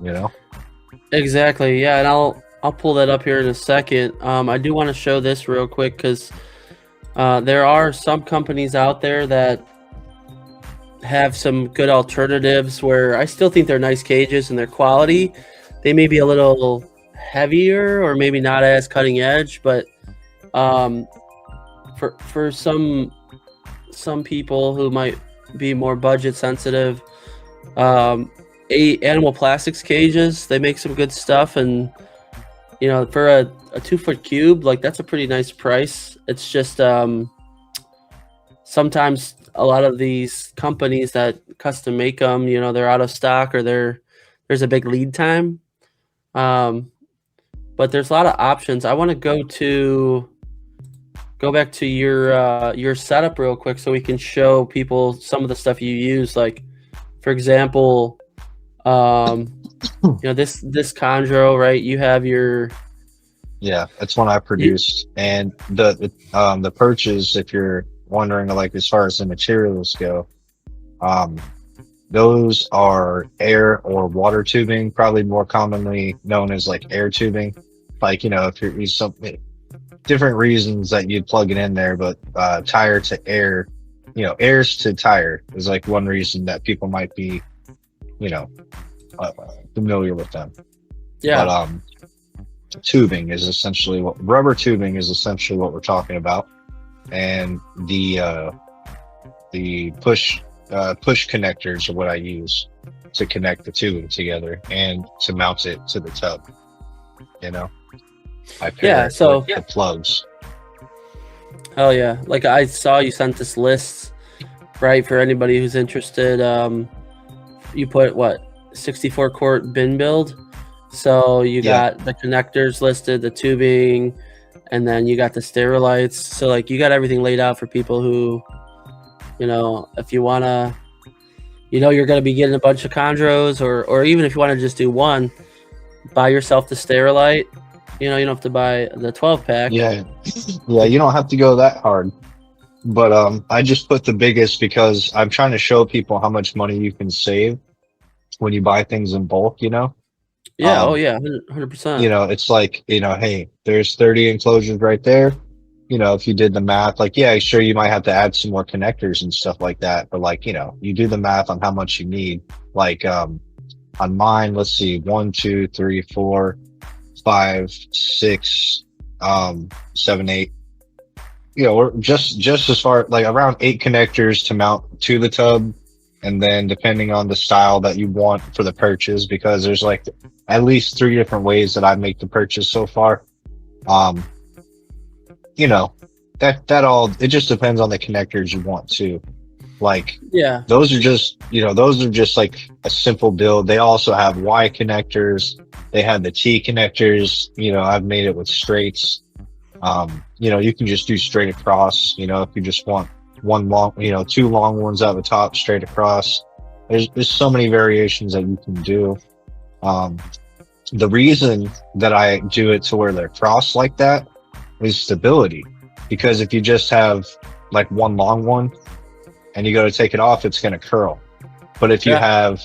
You know, exactly. Yeah, and I'll pull that up here in a second. I do want to show this real quick because there are some companies out there that have some good alternatives where I still think they're nice cages and their quality. They may be a little heavier or maybe not as cutting edge, but um, for some people who might be more budget sensitive, animal plastics cages, they make some good stuff, and you know, for a 2 foot cube, like that's a pretty nice price. It's just sometimes a lot of these companies that custom make them, you know, they're out of stock or there's a big lead time. Um, but there's a lot of options. I want to go back to your setup real quick so we can show people some of the stuff you use. Like, for example, you know, this chondro, right? You have your yeah, that's one I you, produced, and the perches, if you're wondering, like as far as the materials go, um, those are air or water tubing, probably more commonly known as like air tubing. Like, if you're use something different reasons that you'd plug it in there, but tire to air, airs to tire is like one reason that people might be, you know, familiar with them. But yeah, tubing is essentially what rubber tubing is essentially what we're talking about, and the push connectors are what I use to connect the tubing together and to mount it to the tub. You know, I pair Yeah. it with So, the plugs. hell yeah. Like I saw you sent this list, right? For anybody who's interested, you put what 64 quart bin build. So you Yeah, got the connectors listed, the tubing, and then you got the sterilites. So like you got everything laid out for people who, if you wanna, you're gonna be getting a bunch of chondros, or even if you want to just do one, buy yourself the sterilite. You don't have to buy the 12 pack. yeah, yeah. You don't have to go that hard. But I just put the biggest because I'm trying to show people how much money you can save when you buy things in bulk, you know? Yeah. Oh Um, yeah. 100%. it's like, hey, there's 30 enclosures right there. If you did the math, like, yeah, sure, you might have to add some more connectors and stuff like that. But like, you do the math on how much you need. Like, on mine, let's see, 1, 2, 3, 4, 5, 6, 7, 8. Or just as far like around 8 connectors to mount to the tub, and then depending on the style that you want for the purchase, because there's like at least 3 different ways that I make the purchase so far. Um, you know, that all it just depends on the connectors you want to. Like Yeah. those are just like a simple build. They also have Y connectors. They have the T connectors. I've made it with straights. You can just do straight across, if you just want one long, 2 long ones out the top straight across. There's so many variations that you can do. Um, the reason that I do it to where they're crossed like that is stability. Because if you just have like one long one and you go to take it off, it's going to curl. But Yeah.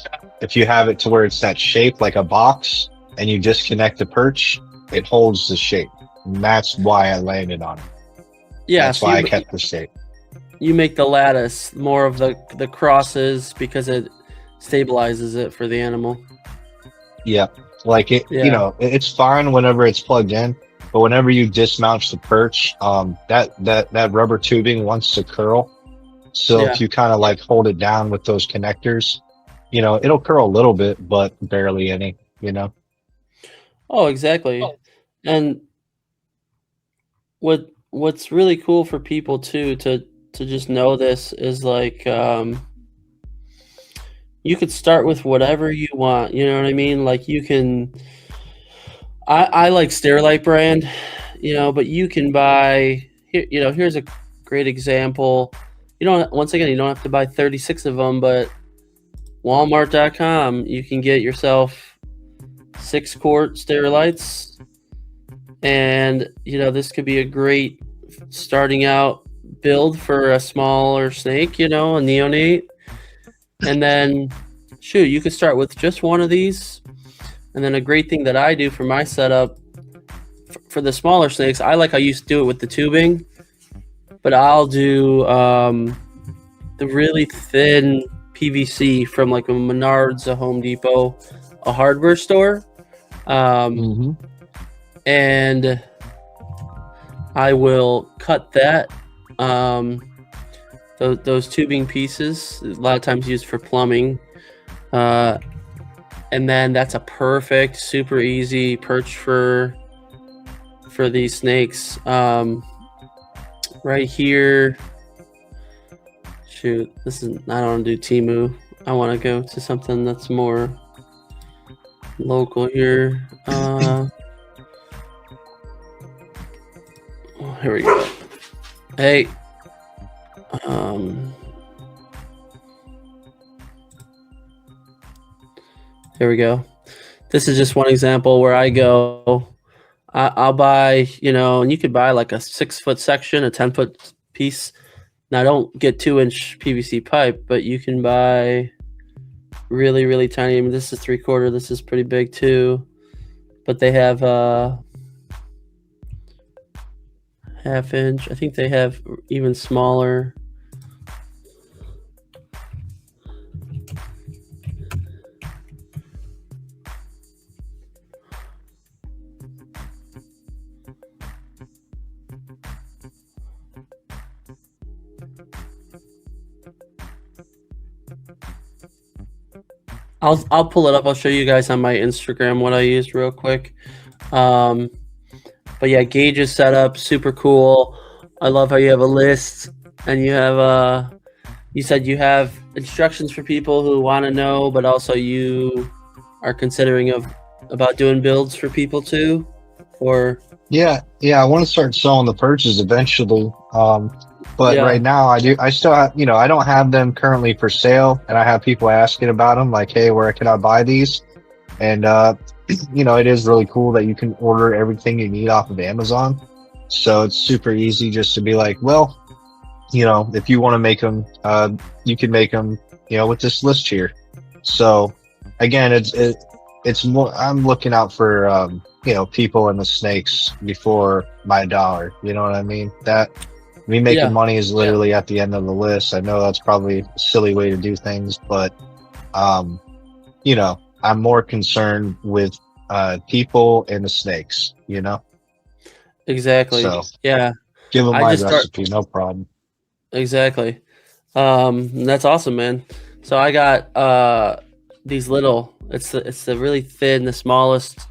if you have it to where it's that shape like a box and you disconnect the perch, it holds the shape. And that's why I landed on it. Yeah. That's So why I kept the shape. you make the lattice more of the crosses because it stabilizes it for the animal. Yeah. Like Yeah. it's fine whenever it's plugged in, but whenever you dismount the perch, that rubber tubing wants to curl. So Yeah. if you kind of like hold it down with those connectors, it'll curl a little bit, but barely any. Oh, exactly. And what's really cool for people too to just know this is like you could start with whatever you want. You know what I mean? Like you can. I like Sterilite brand, but you can buy. Here's a great example. Once again, you don't have to buy 36 of them, but Walmart.com, you can get yourself 6 quart Sterilites, and this could be a great starting out build for a smaller snake, a neonate. And then, shoot, you could start with just one of these. And then a great thing that I do for my setup for the smaller snakes, I like how you do it with the tubing, but I'll do the really thin PVC from like a Menards, a Home Depot, a hardware store. Mm-hmm. And I will cut that, those tubing pieces, a lot of times used for plumbing. And then that's a perfect, super easy perch for these snakes. Right here. Shoot, I don't want to do Temu. I want to go to something that's more local here. Here we go. Hey. Here we go. This is just one example where I go. I'll buy, and you could buy like a 6-foot section, a 10-foot piece. Now, don't get 2-inch PVC pipe, but you can buy really, really tiny. I mean, this is 3/4. This is pretty big too. But they have 1/2 inch. I think they have even smaller. I'll pull it up. I'll show you guys on my Instagram what I used real quick. Um, but yeah, gauge is set up, super cool. I love how you have a list and you have you said you have instructions for people who want to know, but also you are considering of about doing builds for people too, or Yeah, yeah, I want to start selling the purses eventually. But yeah, right now I still have, I don't have them currently for sale, and I have people asking about them, like, hey, where can I buy these? And it is really cool that you can order everything you need off of Amazon. So it's super easy just to be like, well, if you want to make them, you can make them, with this list here. So again, it's more. I'm looking out for people and the snakes before my dollar. You know what I mean? That me making yeah, money is yeah, literally at the end of the list. I know that's probably a silly way to do things, but um, I'm more concerned with people and the snakes. exactly, So yeah. give them I my just start recipe, no problem. exactly. That's awesome, man. So I got these little. It's the really thin, the smallest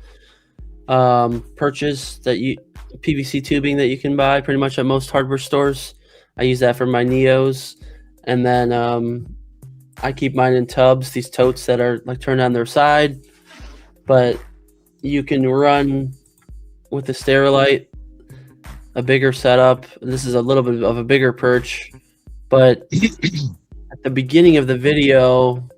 purchase that you PVC tubing that you can buy pretty much at most hardware stores. I use that for my Neos, and then I keep mine in tubs. These totes that are like turned on their side, but you can run with the Sterilite a bigger setup. This is a little bit of a bigger perch, but at the beginning of the video,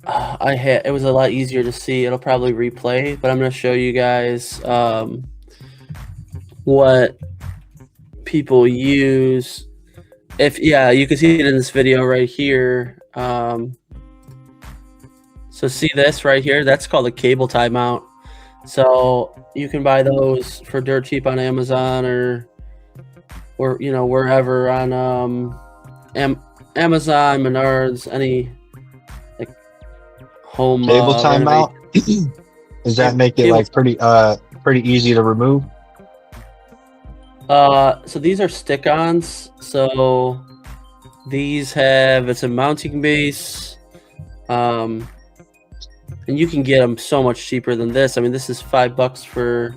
it was a lot easier to see. It'll probably replay, but I'm going to show you guys what people use. If yeah, you can see it in this video right here. So see this right here? That's called a cable tie mount. So you can buy those for dirt cheap on Amazon or wherever on Amazon, Menards, any like home Cable renovation. timeout. Does that make it Cable. like pretty easy to remove? So these are stick-ons. So these it's a mounting base. And you can get them so much cheaper than this. I mean, this is $5 for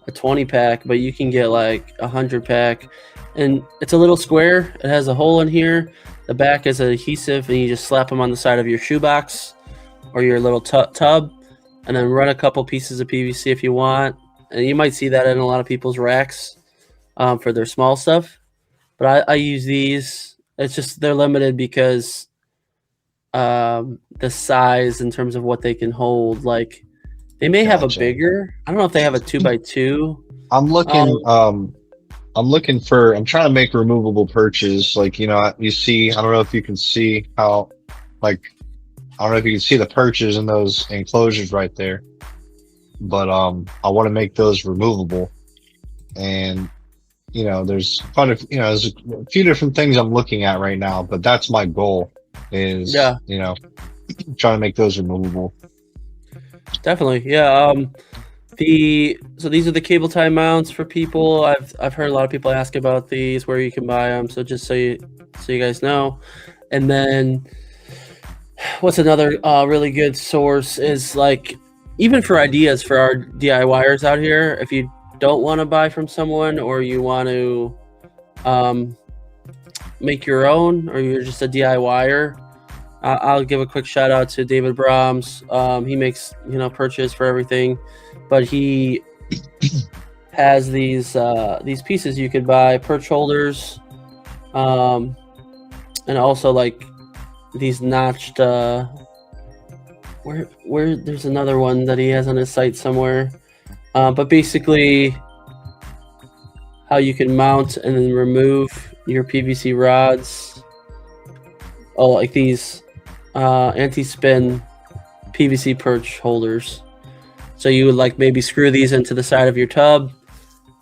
a 20 pack, but you can get like a 100 pack, and it's a little square. It has a hole in here. The back is adhesive, and you just slap them on the side of your shoebox or your little tub, and then run a couple pieces of PVC if you want. And you might see that in a lot of people's racks for their small stuff. But I use these. It's just they're limited because the size in terms of what they can hold. Like they may have a Gotcha. bigger. I don't know if they have a 2x2. I'm Um, looking. I'm trying to make removable perches. Like, you see. I don't know if you can see how. Like, I don't know if you can see the perches in those enclosures right there. But I want to make those removable. And there's quite there's a few different things I'm looking at right now. But that's my goal. Is yeah, trying to make those removable. definitely. Yeah. So these are the cable tie mounts for people. I've heard a lot of people ask about these, where you can buy them. So just so you guys know. And then what's another really good source is like even for ideas for our DIYers out here. If you don't want to buy from someone or you want to make your own, or you're just a DIYer, I'll give a quick shout out to David Brahms. He makes purchase for everything, but he has these pieces you could buy, perch holders, and also like these notched. Where there's another one that he has on his site somewhere, but basically how you can mount and then remove your PVC rods. Oh, like these anti-spin PVC perch holders. So you would like maybe screw these into the side of your tub,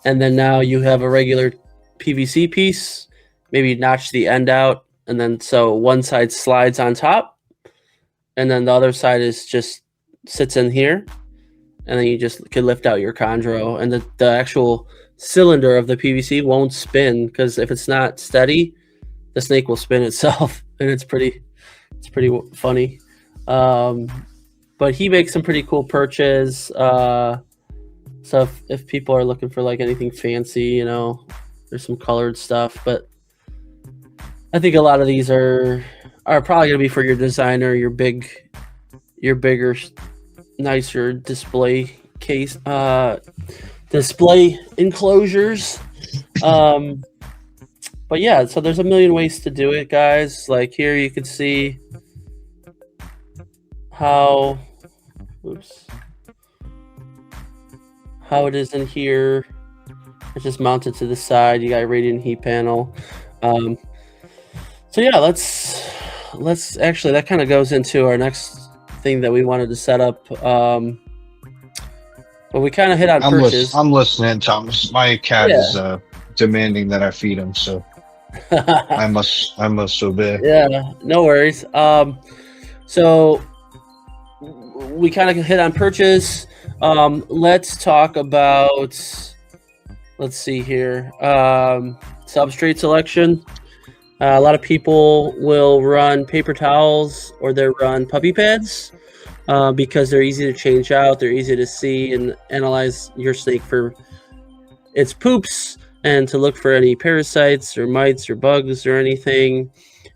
and then now you have a regular PVC piece. Maybe notch the end out, and then so one side slides on top, and then the other side is just sits in here, and then you just can lift out your chondro, and the actual cylinder of the PVC won't spin because if it's not steady, the snake will spin itself, and it's pretty funny. Um, but he makes some pretty cool perches. So if people are looking for like anything fancy, you know, there's some colored stuff. But I think a lot of these are probably gonna be for your designer, your bigger, nicer display case, display enclosures. Um, but yeah, so there's a million ways to do it, guys. Like here, you can see how, oops, how it is in here. It's just mounted to the side. You got a radiant heat panel. So yeah, let's actually, that kind of goes into our next thing that we wanted to set up. But we kind of hit on perches. I'm listening, Thomas. My cat is demanding that I feed him, so I must obey. Yeah, no worries. So we kind of hit on perches. Let's talk about, let's see here, substrate selection. A lot of people will run paper towels or they run puppy pads because they're easy to change out. They're easy to see and analyze your snake for its poops and to look for any parasites or mites or bugs or anything.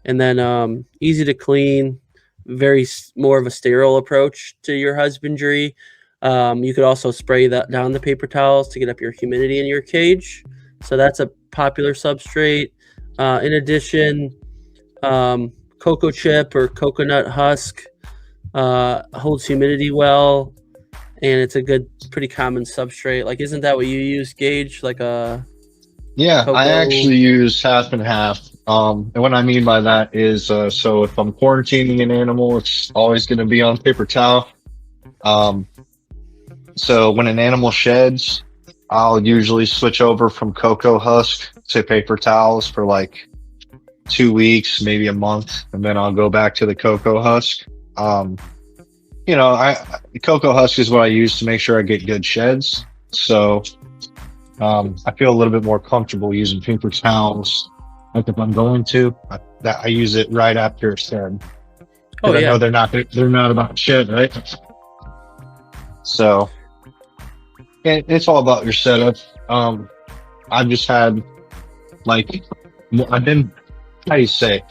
And then easy to clean, very more of a sterile approach to your husbandry. You could also spray that down the paper towels to get up your humidity in your cage. So that's a popular substrate. In addition, cocoa chip or coconut husk holds humidity well, and it's a good, pretty common substrate. Like, isn't that what you use, Gage? Like a Yeah, cocoa? I actually use half and half. And what I mean by that is, so if I'm quarantining an animal, it's always going to be on paper towel. Um, so when an animal sheds, I'll usually switch over from cocoa husk to paper towels for like 2 weeks, maybe a month, and then I'll go back to the cocoa husk. Cocoa husk is what I use to make sure I get good sheds. So I feel a little bit more comfortable using paper towels. Like if I'm going to, I use it right after it's shed. Oh I yeah, know they're not about shed, right? So it's all about your setup. I've just had like I've been, how do you say,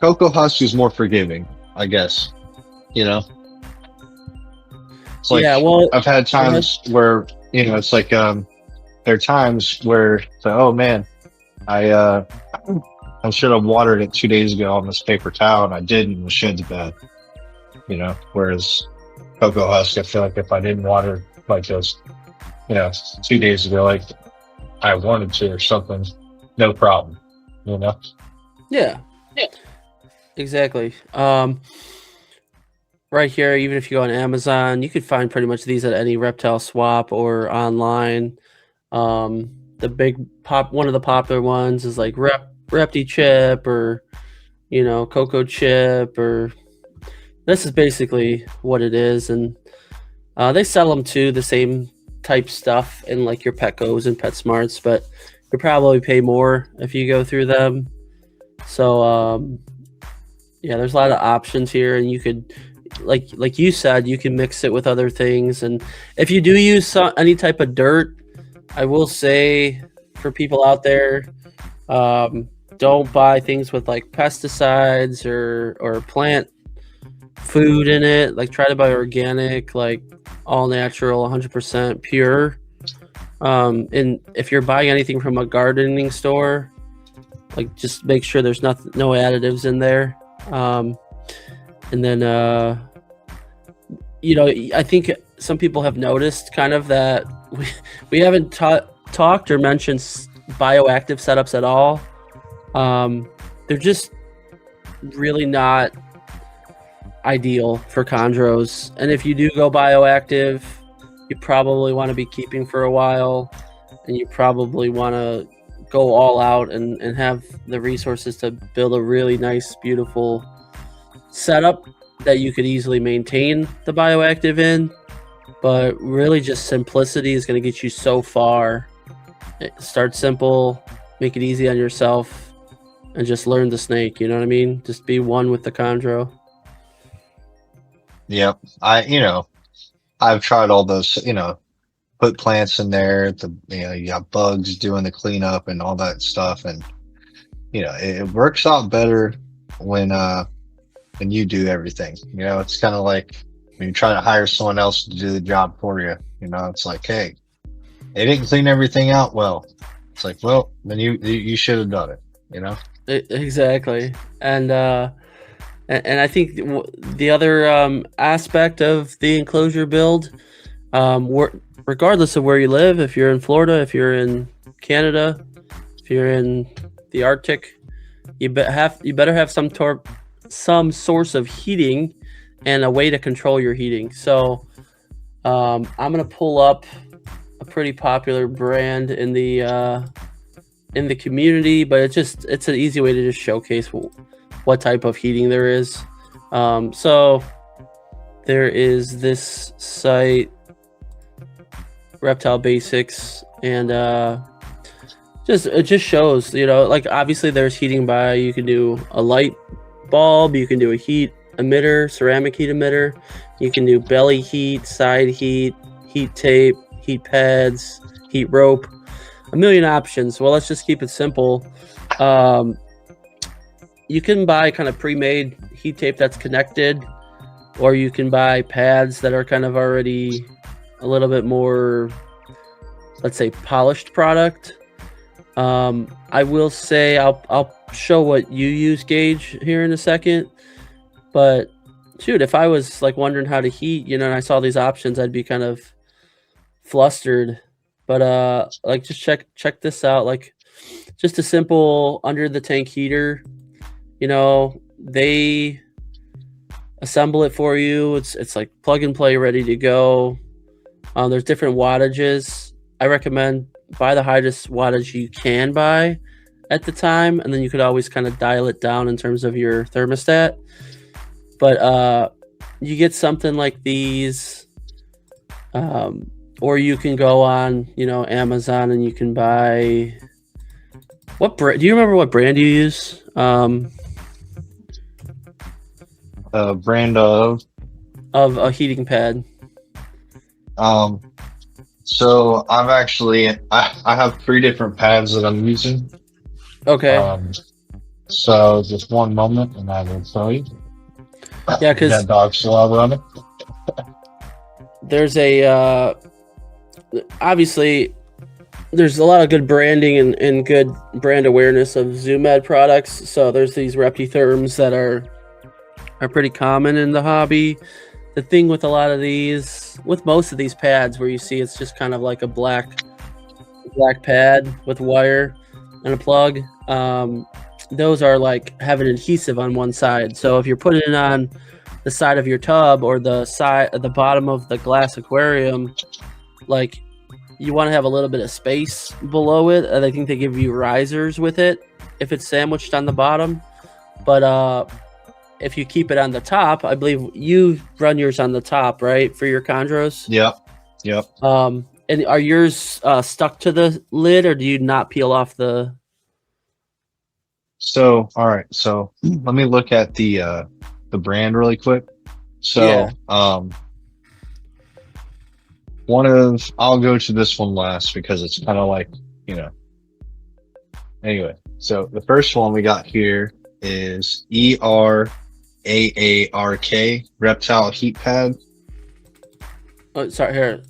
cocoa husk is more forgiving, I guess. You know, it's like, yeah. Well, I've had times where it's like there are times where it's like, oh man, I should have watered it 2 days ago on this paper towel and I didn't, and the shed's bad. Whereas cocoa husk, I feel like if I didn't water like those 2 days ago, like I wanted to or something, no problem. yeah, exactly. Right here, even if you go on Amazon, you could find pretty much these at any reptile swap or online. The big one of the popular ones is like Repti Chip or Cocoa Chip, or this is basically what it is, and they sell them too, the same type stuff in like your Petco's and PetSmarts, but you probably pay more if you go through them. So yeah, there's a lot of options here, and you could, like you said, you can mix it with other things. And if you do use any type of dirt, I will say for people out there, don't buy things with like pesticides or plant food in it. Like try to buy organic, like all natural, 100% pure. And if you're buying anything from a gardening store, like just make sure there's no additives in there. And then I think some people have noticed kind of that we haven't talked or mentioned bioactive setups at all. They're just really not ideal for chondros, and if you do go bioactive, you probably want to be keeping for a while, and you probably want to go all out and have the resources to build a really nice, beautiful setup that you could easily maintain the bioactive in. But really, just simplicity is going to get you so far. Start simple, make it easy on yourself, and just learn the snake. You know what I mean? Just be one with the chondro. Yep. I've tried all those, put plants in there. You got bugs doing the cleanup and all that stuff. And, it works out better when, when you do everything. It's kind of like when you're trying to hire someone else to do the job for you. It's like, hey, they didn't clean everything out well. It's like, well, then you should have done it. Exactly. And I think the other aspect of the enclosure build, regardless of where you live, if you're in Florida, if you're in Canada, if you're in the Arctic, you better have some source of heating and a way to control your heating. So I'm gonna pull up a pretty popular brand in the community, but it's an easy way to just showcase what type of heating there is. So there is this site, Reptile Basics, and it just shows, like obviously there's heating by, you can do a light bulb, you can do a heat emitter, ceramic heat emitter, you can do belly heat, side heat, heat tape, heat pads, heat rope, a million options. Well, let's just keep it simple. You can buy kind of pre-made heat tape that's connected, or you can buy pads that are kind of already a little bit more, let's say, polished product. I will say I'll show what you use, Gage, here in a second. But shoot, if I was like wondering how to heat, and I saw these options, I'd be kind of flustered. But like just check this out. Like just a simple under the tank heater. They assemble it for you. It's like plug and play, ready to go. There's different wattages. I recommend buy the highest wattage you can buy at the time, and then you could always kind of dial it down in terms of your thermostat. But you get something like these, or you can go on, Amazon, and you can buy. What brand? Do you remember what brand you use? Brand of a heating pad. So I have 3 different pads that I'm using. Okay. So just one moment and I will tell you. Yeah, because that dog's still out running. There's obviously there's a lot of good branding and good brand awareness of Zoom Med products. So there's these Reptitherms that are pretty common in the hobby. The thing with with most of these pads, where you see it's just kind of like a black pad with wire and a plug, those are like have an adhesive on one side. So if you're putting it on the side of your tub or the bottom of the glass aquarium, like you want to have a little bit of space below it. And I think they give you risers with it if it's sandwiched on the bottom. But if you keep it on the top, I believe you run yours on the top, right, for your chondros? Yep. And are yours stuck to the lid, or do you not peel off the? So, all right. So let me look at the brand really quick. So, Yeah. I'll go to this one last because it's kind of like, anyway. So the first one we got here is ERAARK Reptile Heat Pad. Oh, sorry.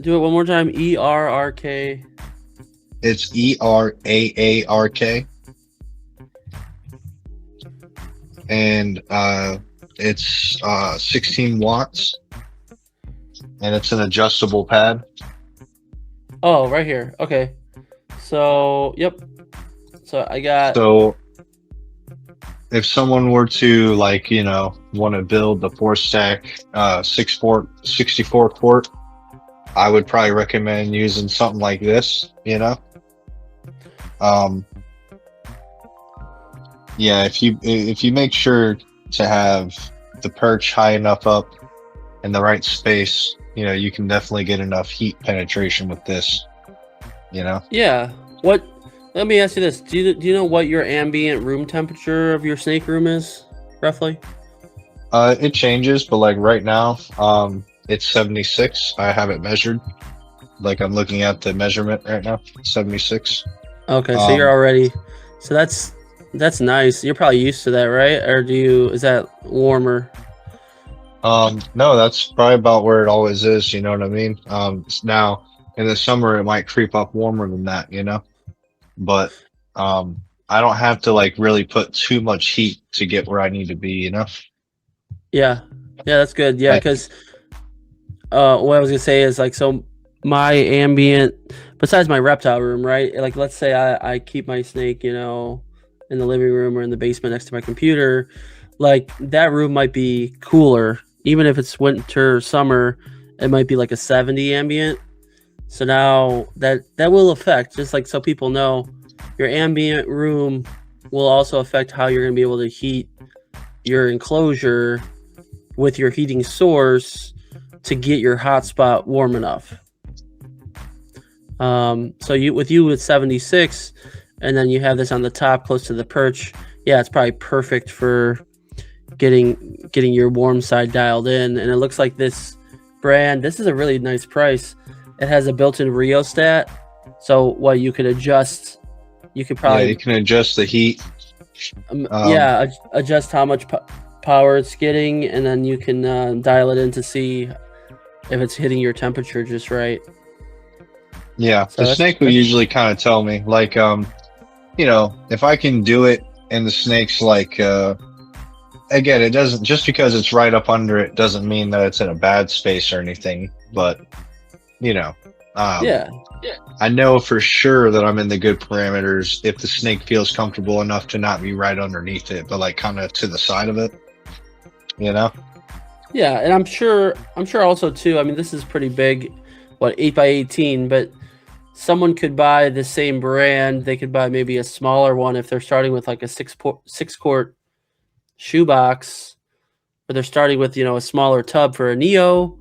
Do it one more time. ERRK. It's ERAARK. And it's 16 watts. And it's an adjustable pad. Oh, right here. Okay. So, yep. So I got. So if someone were to want to build the 4-stack 64 quart, I would probably recommend using something like this. Yeah, if you make sure to have the perch high enough up in the right space, you can definitely get enough heat penetration with this. Yeah. Let me ask you this: Do you know what your ambient room temperature of your snake room is, roughly? It changes, but like right now, it's 76. I have it measured. Like I'm looking at the measurement right now, 76. Okay, so you're Um, already, so that's nice. You're probably used to that, right? Or is that warmer? no, that's probably about where it always is. You know what I mean? Now in the summer, it might creep up warmer than that, you know, but, I don't have to like really put too much heat to get where I need to be, you know? Yeah, yeah, that's good. Yeah, Like, because what I was gonna say is like, so my ambient, besides my reptile room, right? Like, let's say I keep my snake, in the living room or in the basement next to my computer. Like that room might be cooler, even if it's winter, summer. It might be like a 70 ambient. So now that will affect, just like so people know, your ambient room will also affect how you're gonna be able to heat your enclosure with your heating source to get your hotspot warm enough. So with 76, and then you have this on the top close to the perch. Yeah, it's probably perfect for getting your warm side dialed in. And it looks like this brand. This is a really nice price. It has a built-in rheostat, so what you could adjust. You could yeah, probably you can adjust the heat. adjust how much power it's getting, and then you can dial it in to see if it's hitting your temperature just right. Yeah, So the snake will that's usually kind of tell me, like, if I can do it and the snake's like, again, it doesn't, just because it's right up under it doesn't mean that it's in a bad space or anything, but, you know, um, yeah, I know for sure that I'm in the good parameters if the snake feels comfortable enough to not be right underneath it, but like kind of to the side of it, you know? yeah, and I'm sure also too. I mean, this is pretty big, what 8 by 18, but someone could buy the same brand. They could buy maybe a smaller one if they're starting with like a six quart shoebox, or they're starting with a smaller tub for a Neo.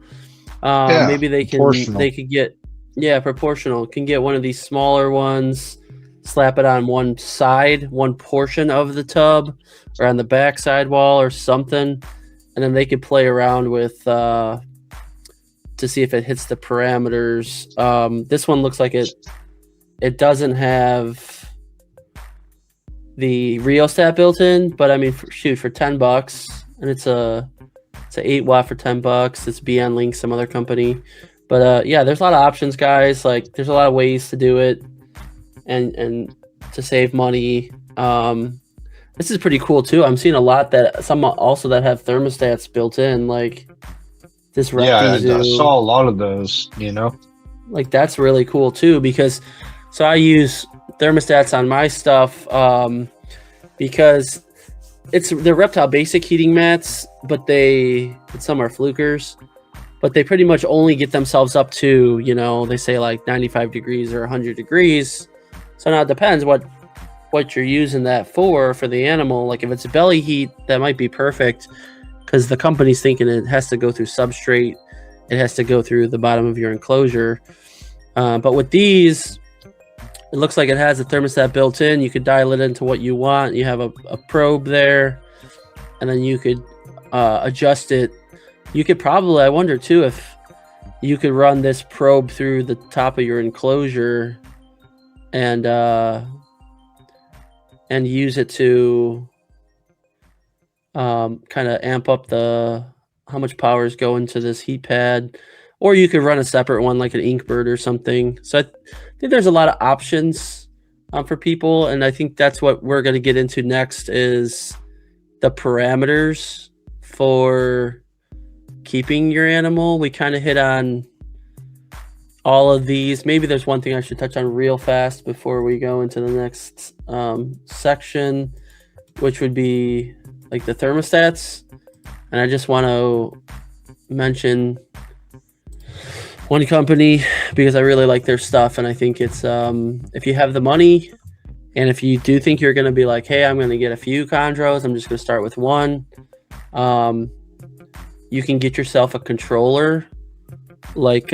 Yeah, Maybe they proportional. could get, yeah, proportional. Can get one of these smaller ones, slap it on one side, one portion of the tub, or on the back sidewall or something, and then they could play around with to see if it hits the parameters. This one looks like it doesn't have the rheostat built in, but I mean, for $10, and it's a 8 watt for $10. It's Beyond Link, some other company, but yeah, there's a lot of options, guys. Like, there's a lot of ways to do it, and to save money. This is pretty cool too. I'm seeing a lot that some also that have thermostats built in, like this Yeah, Repti I Zoo. saw a lot of those, you know? Like, that's really cool too, because so I use thermostats on my stuff, because they're Reptile basic heating mats, but some are flukers, but they pretty much only get themselves up to, they say like 95 degrees or 100 degrees. So now it depends what you're using that for the animal. Like if it's belly heat, that might be perfect, because the company's thinking it has to go through substrate, it has to go through the bottom of your enclosure. But with these, it looks like it has a thermostat built in. You could dial it into what you want. You have a probe there, and then you could adjust it. You could probably, I wonder too, if you could run this probe through the top of your enclosure and use it to kind of amp up how much power is going to this heat pad, or you could run a separate one like an Inkbird or something. So I think there's a lot of options for people, and I think that's what we're going to get into next is the parameters for keeping your animal. We kind of hit on all of these. Maybe there's one thing I should touch on real fast before we go into the next section, which would be like the thermostats. And I just want to mention one company because I really like their stuff, and I think it's if you have the money, and if you do think you're going to be like, hey, I'm going to get a few chondros, I'm just going to start with one. You can get yourself a controller, like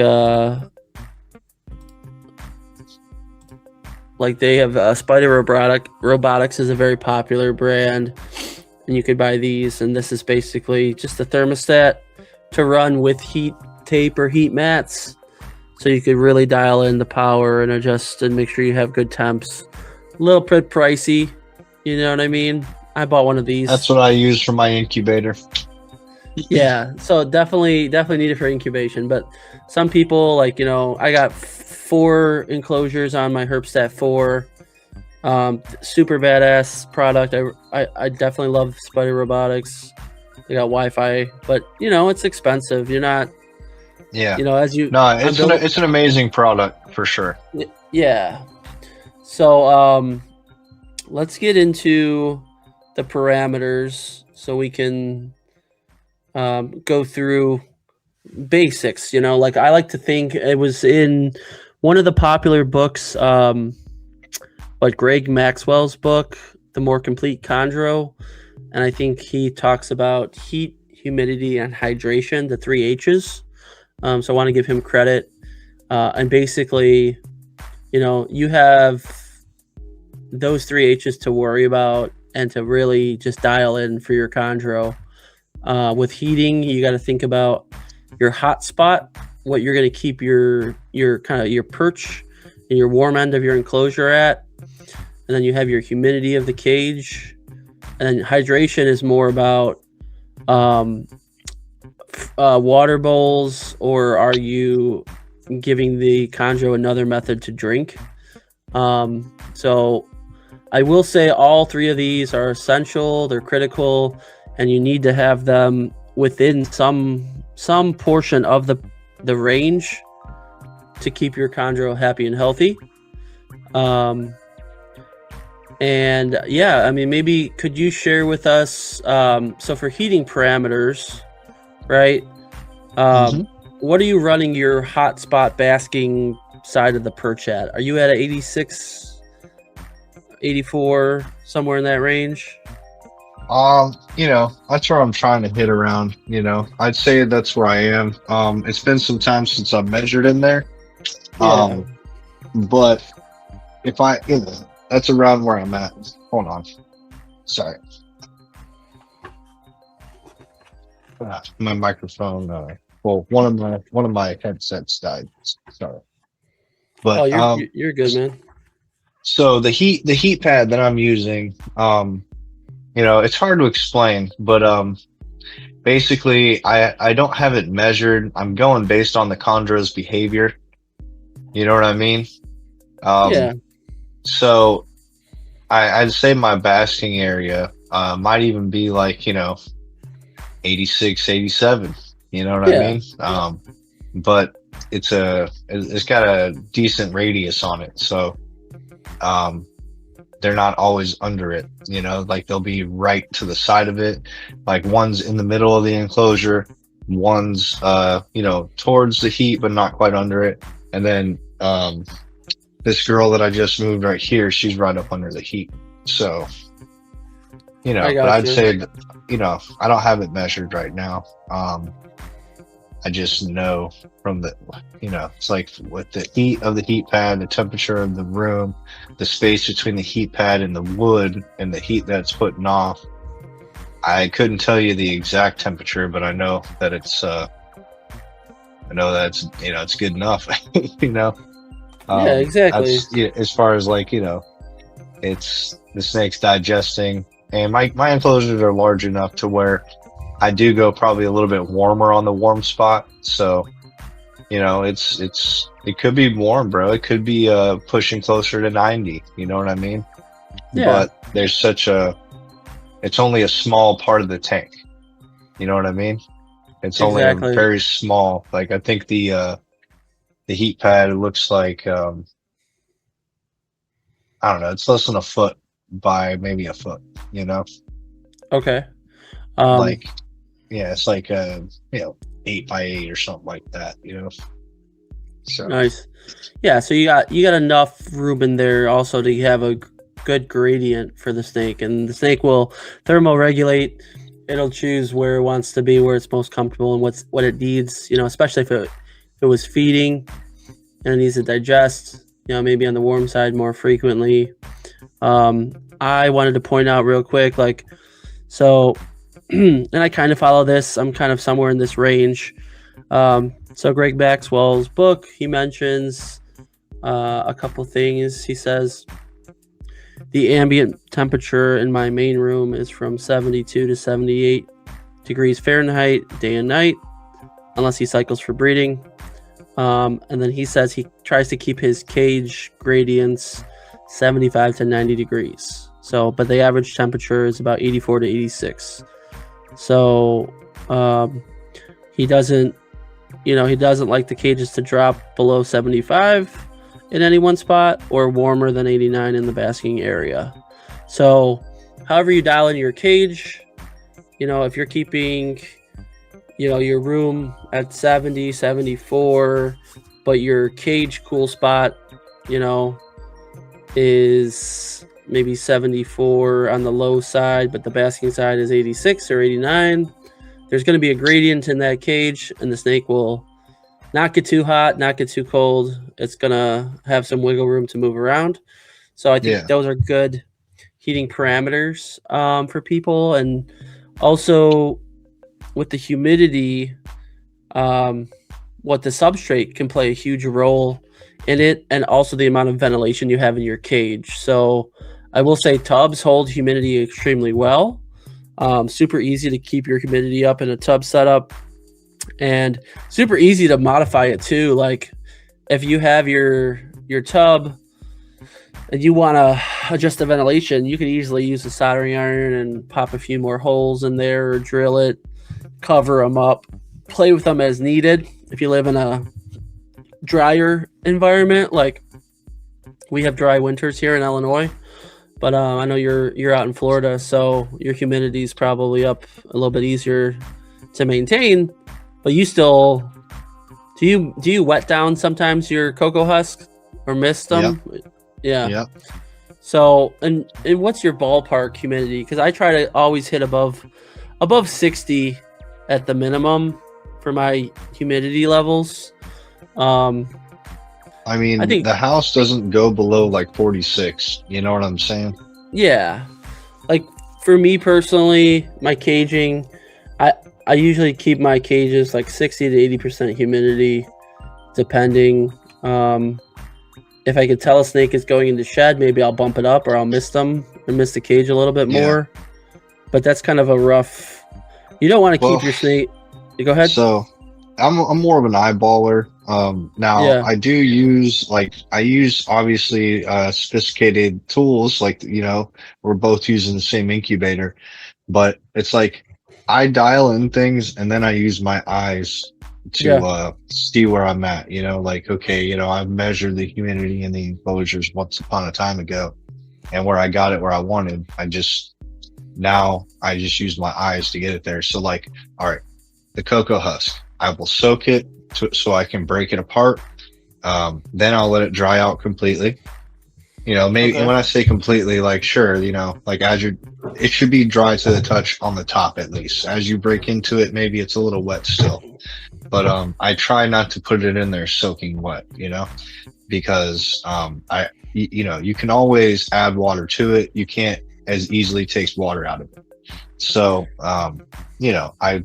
they have Spider Robotics is a very popular brand. and you could buy these, and this is basically just a thermostat to run with heat tape or heat mats, so you could really dial in the power and adjust and make sure you have good temps. A little bit pricey, you know what I mean? I bought one of That's these. what I use for my incubator. Yeah, so definitely need it for incubation. But some people, like, I got 4 enclosures on my Herbstat 4. Super badass product. I definitely love Spider Robotics. They got Wi-Fi, but it's expensive. You're not, Yeah. as you No, I'm building. it's an amazing product for sure. Yeah. So let's get into the parameters so we can go through basics. Like, I like to think it was in one of the popular books, like Greg Maxwell's book, The More Complete Chondro, and I think he talks about heat, humidity, and hydration, the 3 H's. So I want to give him credit. And basically, you have those 3 H's to worry about and to really just dial in for your chondro. With heating, you got to think about your hot spot, what you're going to keep your kind of your perch and your warm end of your enclosure at. And then you have your humidity of the cage. And then hydration is more about water bowls, or are you giving the chondro another method to drink? So I will say all 3 of these are essential. They're critical, and you need to have them within some portion of the range to keep your chondro happy and healthy. And yeah, I mean, maybe could you share with us, so for heating parameters, right? What are you running your hotspot basking side of the perch at? Are you at an 86, 84, somewhere in that range? That's where I'm trying to hit around, I'd say that's where I am. It's been some time since I've measured in there. Yeah. But if that's around where I'm at. Hold on. Sorry. My microphone, well, one of my headsets died. Sorry. Oh, But you're good, man. so the heat pad that I'm using, it's hard to explain, but basically I don't have it measured. I'm going based on the chondro's behavior. You know what I mean? Yeah. So I'd say my basking area might even be like, 86, 87. You know what I mean? But it's got a decent radius on it, so they're not always under it. Like they'll be right to the side of it. Like one's in the middle of the enclosure, one's towards the heat but not quite under it, and then this girl that I just moved right here, she's right up under the heat. So but I'd say that, I don't have it measured right now. I just know from the, it's like with the heat of the heat pad, the temperature of the room, the space between the heat pad and the wood and the heat that's putting off. I couldn't tell you the exact temperature, but I know that it's it's good enough. Yeah, exactly. As far as like, it's the snake's digesting, and my enclosures are large enough to where I do go probably a little bit warmer on the warm spot. So, it could be warm, bro. It could be pushing closer to 90. You know what I mean? Yeah. But there's it's only a small part of the tank. You know what I mean? It's only a very small, like I think the heat pad looks like, I don't know, it's less than a foot by maybe a foot, Okay. Like, yeah, it's like 8 by 8 or something like that, So Nice. Yeah, so you got enough room in there also to have a good gradient for the snake, and the snake will thermoregulate. It'll choose where it wants to be, where it's most comfortable, and what it needs. Especially if it was feeding and it needs to digest. Maybe on the warm side more frequently. I wanted to point out real quick, like, So, and I kind of follow this. I'm kind of somewhere in this range. So Greg Maxwell's book, he mentions a couple things. He says the ambient temperature in my main room is from 72 to 78 degrees Fahrenheit day and night, unless he cycles for breeding. And then he says he tries to keep his cage gradients 75 to 90 degrees. So, but the average temperature is about 84 to 86. So, he doesn't like the cages to drop below 75 in any one spot or warmer than 89 in the basking area. So, however you dial in your cage, if you're keeping your room at 70, 74, but your cage cool spot, is maybe 74 on the low side, but the basking side is 86 or 89. There's going to be a gradient in that cage, and the snake will not get too hot, not get too cold. It's going to have some wiggle room to move around. So I think those are good heating parameters for people. And also with the humidity, what the substrate can play a huge role in it, and also the amount of ventilation you have in your cage. So I will say tubs hold humidity extremely well. Super easy to keep your humidity up in a tub setup, and super easy to modify it too. Like if you have your tub and you want to adjust the ventilation, you can easily use a soldering iron and pop a few more holes in there, or drill it, cover them up, play with them as needed. If you live in a drier environment, like we have dry winters here in Illinois, but I know you're out in Florida, so your humidity is probably up a little bit easier to maintain. But you still do you wet down sometimes your cocoa husk or mist them? Yeah. Yep. So and what's your ballpark humidity? Because I try to always hit above 60 at the minimum for my humidity levels. I think the house doesn't go below like 46. You know what I'm saying? Yeah. Like for me personally, my caging, I usually keep my cages like 60 to 80% humidity, depending. If I could tell a snake is going into shed, maybe I'll bump it up, or I'll mist them or mist the cage a little bit more. But that's kind of a rough. You don't want to keep your snake. Go ahead. So I'm more of an eyeballer. Now I do use obviously sophisticated tools, like, we're both using the same incubator, but it's like I dial in things and then I use my eyes to see where I'm at, like, okay, I've measured the humidity in the enclosures once upon a time ago, and where I got it where I wanted, I just use my eyes to get it there. So like, all right, the cocoa husk, I will soak it so I can break it apart. Then I'll let it dry out completely. Maybe when I say completely, like, sure, like it should be dry to the touch on the top at least. As you break into it, maybe it's a little wet still. But I try not to put it in there soaking wet, because you can always add water to it. You can't as easily take water out of it. So I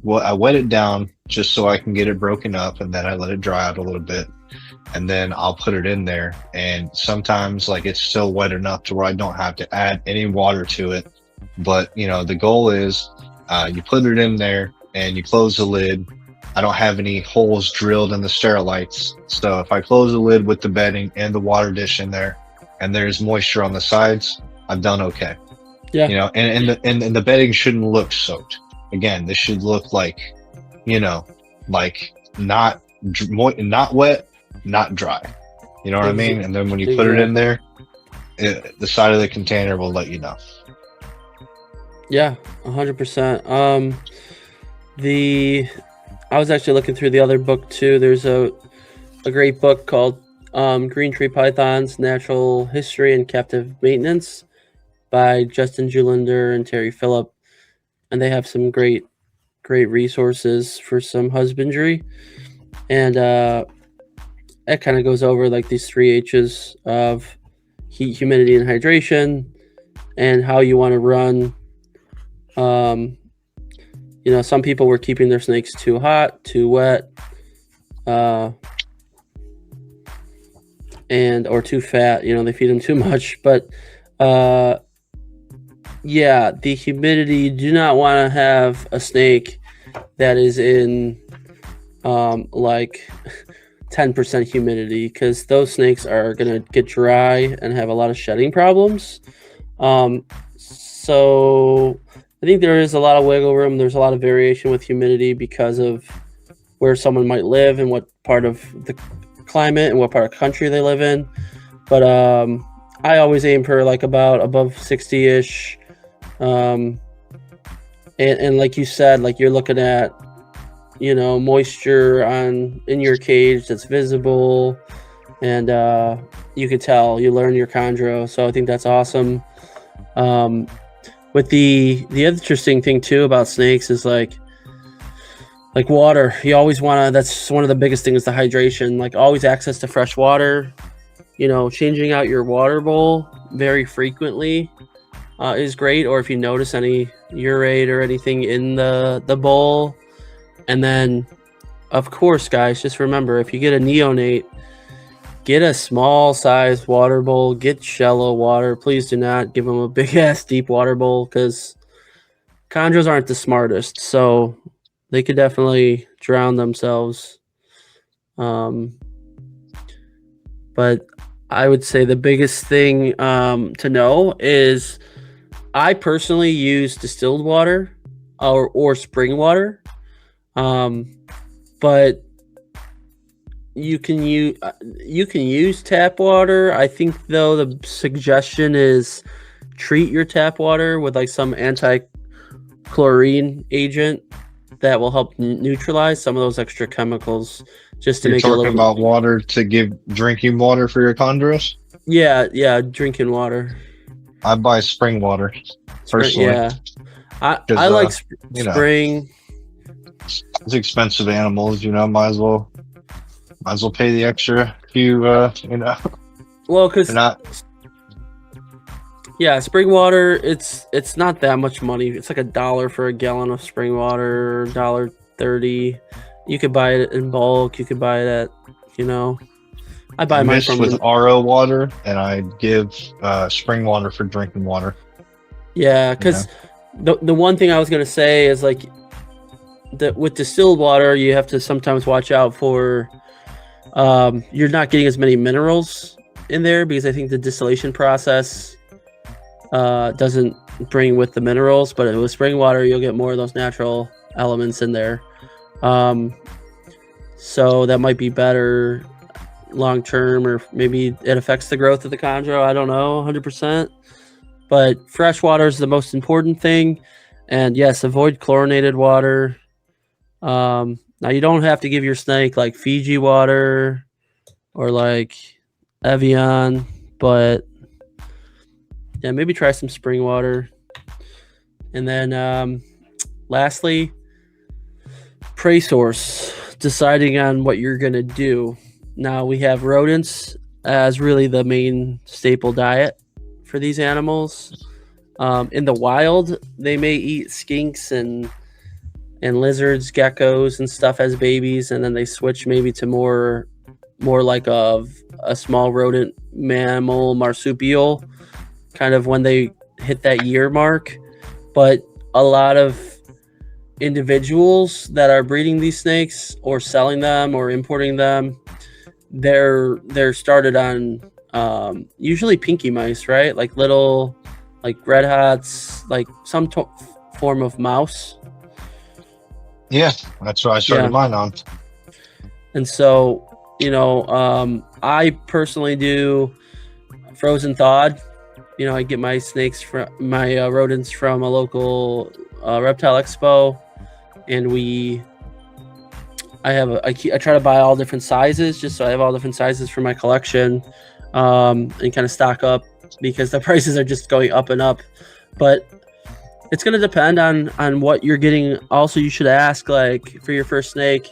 wet it down just so I can get it broken up, and then I let it dry out a little bit, and then I'll put it in there. And sometimes like it's still wet enough to where I don't have to add any water to it. But the goal is you put it in there and you close the lid. I don't have any holes drilled in the sterilites, so if I close the lid with the bedding and the water dish in there and there's moisture on the sides, I've done okay. Yeah. And the bedding shouldn't look soaked. Again, this should look like, like not wet, not dry. You know what I mean? And then when you put it in there, the side of the container will let you know. Yeah, 100%. I was actually looking through the other book too. There's a great book called Green Tree Pythons, Natural History and Captive Maintenance by Justin Julinder and Terry Phillip. And they have some great resources for some husbandry. And it kind of goes over like these 3 H's of heat, humidity, and hydration, and how you want to run Um, some people were keeping their snakes too hot, too wet, or too fat. They feed them too much. But yeah, the humidity. You do not want to have a snake that is in like 10% humidity, because those snakes are going to get dry and have a lot of shedding problems. So I think there is a lot of wiggle room. There's a lot of variation with humidity because of where someone might live and what part of the climate and what part of the country they live in. But I always aim for like about above 60-ish. And like you said, like you're looking at, moisture in your cage that's visible, and you could tell you learn your chondro. So I think that's awesome. With the interesting thing too about snakes is like water. You always want to. That's one of the biggest things, the hydration. Like always access to fresh water. Changing out your water bowl very frequently is great. Or if you notice any urate or anything in the bowl. And then, of course, guys, just remember, if you get a neonate, get a small size water bowl. Get shallow water. Please do not give them a big ass deep water bowl, because chondros aren't the smartest, so they could definitely drown themselves. But I would say the biggest thing to know is I personally use distilled water or spring water. But you can use tap water. I think though the suggestion is treat your tap water with like some anti-chlorine agent that will help neutralize some of those extra chemicals, just to You're make it a talking little about water to give drinking water for your chondros? Yeah, drinking water. I buy spring water personally. Yeah, I like spring. It's expensive animals, might as well pay the extra few, Well, because not. Yeah, spring water, it's not that much money. It's like $1 for a gallon of spring water, $1.30. You could buy it in bulk. You could buy it at, I buy mine Mixed from with RO water, and I give spring water for drinking water. Yeah, because the one thing I was gonna say is like with distilled water, you have to sometimes watch out for you're not getting as many minerals in there, because I think the distillation process doesn't bring with the minerals, but with spring water you'll get more of those natural elements in there. So that might be better long term, or maybe it affects the growth of the chondro. I don't know 100%, but fresh water is the most important thing. And yes, avoid chlorinated water. Now you don't have to give your snake like Fiji water or like Evian, but yeah, maybe try some spring water. And then lastly, prey source, deciding on what you're going to do. Now we have rodents as really the main staple diet for these animals. In the wild, they may eat skinks and lizards, geckos, and stuff as babies, and then they switch maybe to more like a small rodent mammal marsupial, kind of when they hit that year mark. But a lot of individuals that are breeding these snakes or selling them or importing them, they're started on usually pinky mice, right? Like little, like red hots, like some form of mouse. Yeah, that's what I started mine on. And so, I personally do frozen thawed. I get my snakes from my rodents from a local reptile expo, and I try to buy all different sizes, just so I have all different sizes for my collection, and kind of stock up, because the prices are just going up and up. But it's going to depend on what you're getting. Also, you should ask, like, for your first snake,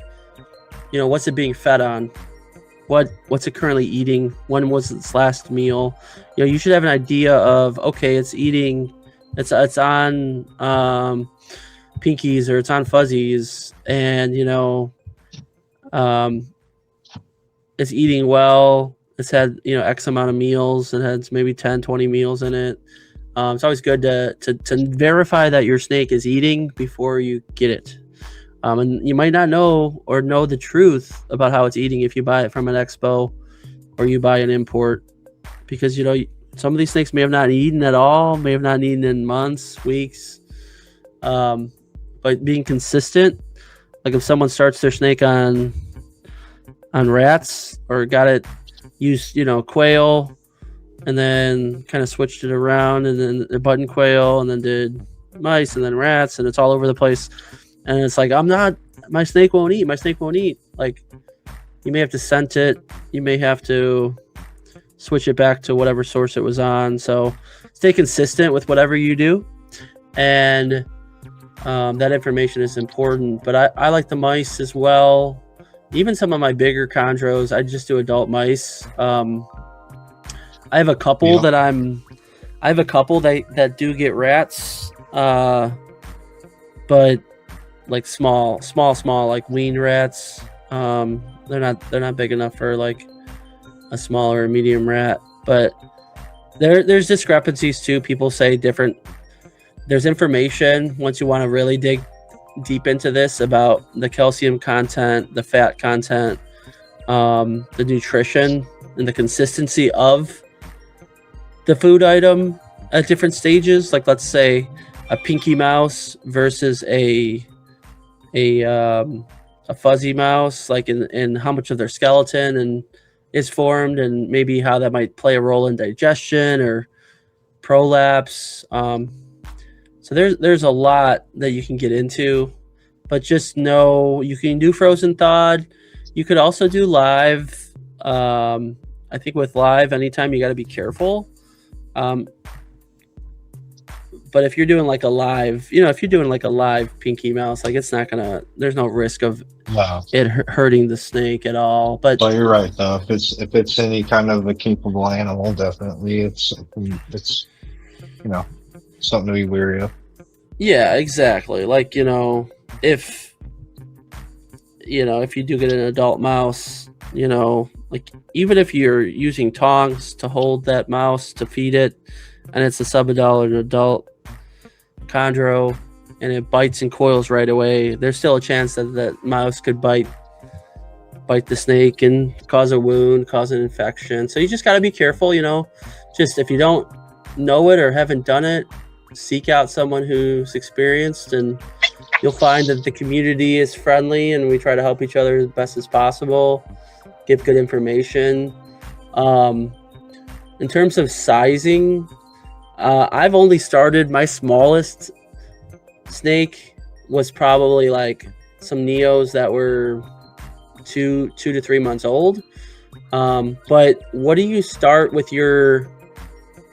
what's it being fed on? What's it currently eating? When was its last meal? You should have an idea of, okay, it's eating It's on pinkies, or it's on fuzzies, and um, it's eating well. It's had X amount of meals. It has maybe 10, 20 meals in it. It's always good to verify that your snake is eating before you get it. And you might not know the truth about how it's eating if you buy it from an expo or you buy an import, because some of these snakes may have not eaten at all, may have not eaten in months, weeks. But being consistent, like if someone starts their snake on rats, or got it used quail, and then kind of switched it around, and then the button quail, and then did mice, and then rats, and it's all over the place. And it's like, my snake won't eat. Like, you may have to scent it. You may have to switch it back to whatever source it was on. So stay consistent with whatever you do. And that information is important. But I like the mice as well. Even some of my bigger chondros, I just do adult mice. I have a couple that that do get rats. But like small, like weaned rats. They're not big enough for like a small or a medium rat. But there's discrepancies too. People say different. There's information once you want to really dig deep into this about the calcium content, the fat content, the nutrition, and the consistency of the food item at different stages. Like, let's say a pinky mouse versus a fuzzy mouse, like in how much of their skeleton and is formed, and maybe how that might play a role in digestion or prolapse. So there's a lot that you can get into, but just know you can do frozen thawed. You could also do live. I think with live, anytime you got to be careful. But if you're doing like a live, if you're doing like a live pinky mouse, like there's no risk of it hurting the snake at all. But you're right though. If it's any kind of a capable animal, definitely it's something to be wary of. Yeah, exactly. Like, if you do get an adult mouse, like even if you're using tongs to hold that mouse to feed it, and it's a subadult or an adult chondro, and it bites and coils right away, there's still a chance that that mouse could bite the snake and cause a wound, cause an infection. So you just got to be careful, just if you don't know it or haven't done it, seek out someone who's experienced, and you'll find that the community is friendly, and we try to help each other as best as possible, give good information. In terms of sizing, I've only started, my smallest snake was probably like some neos that were 2 to 3 months old. But what do you start with your,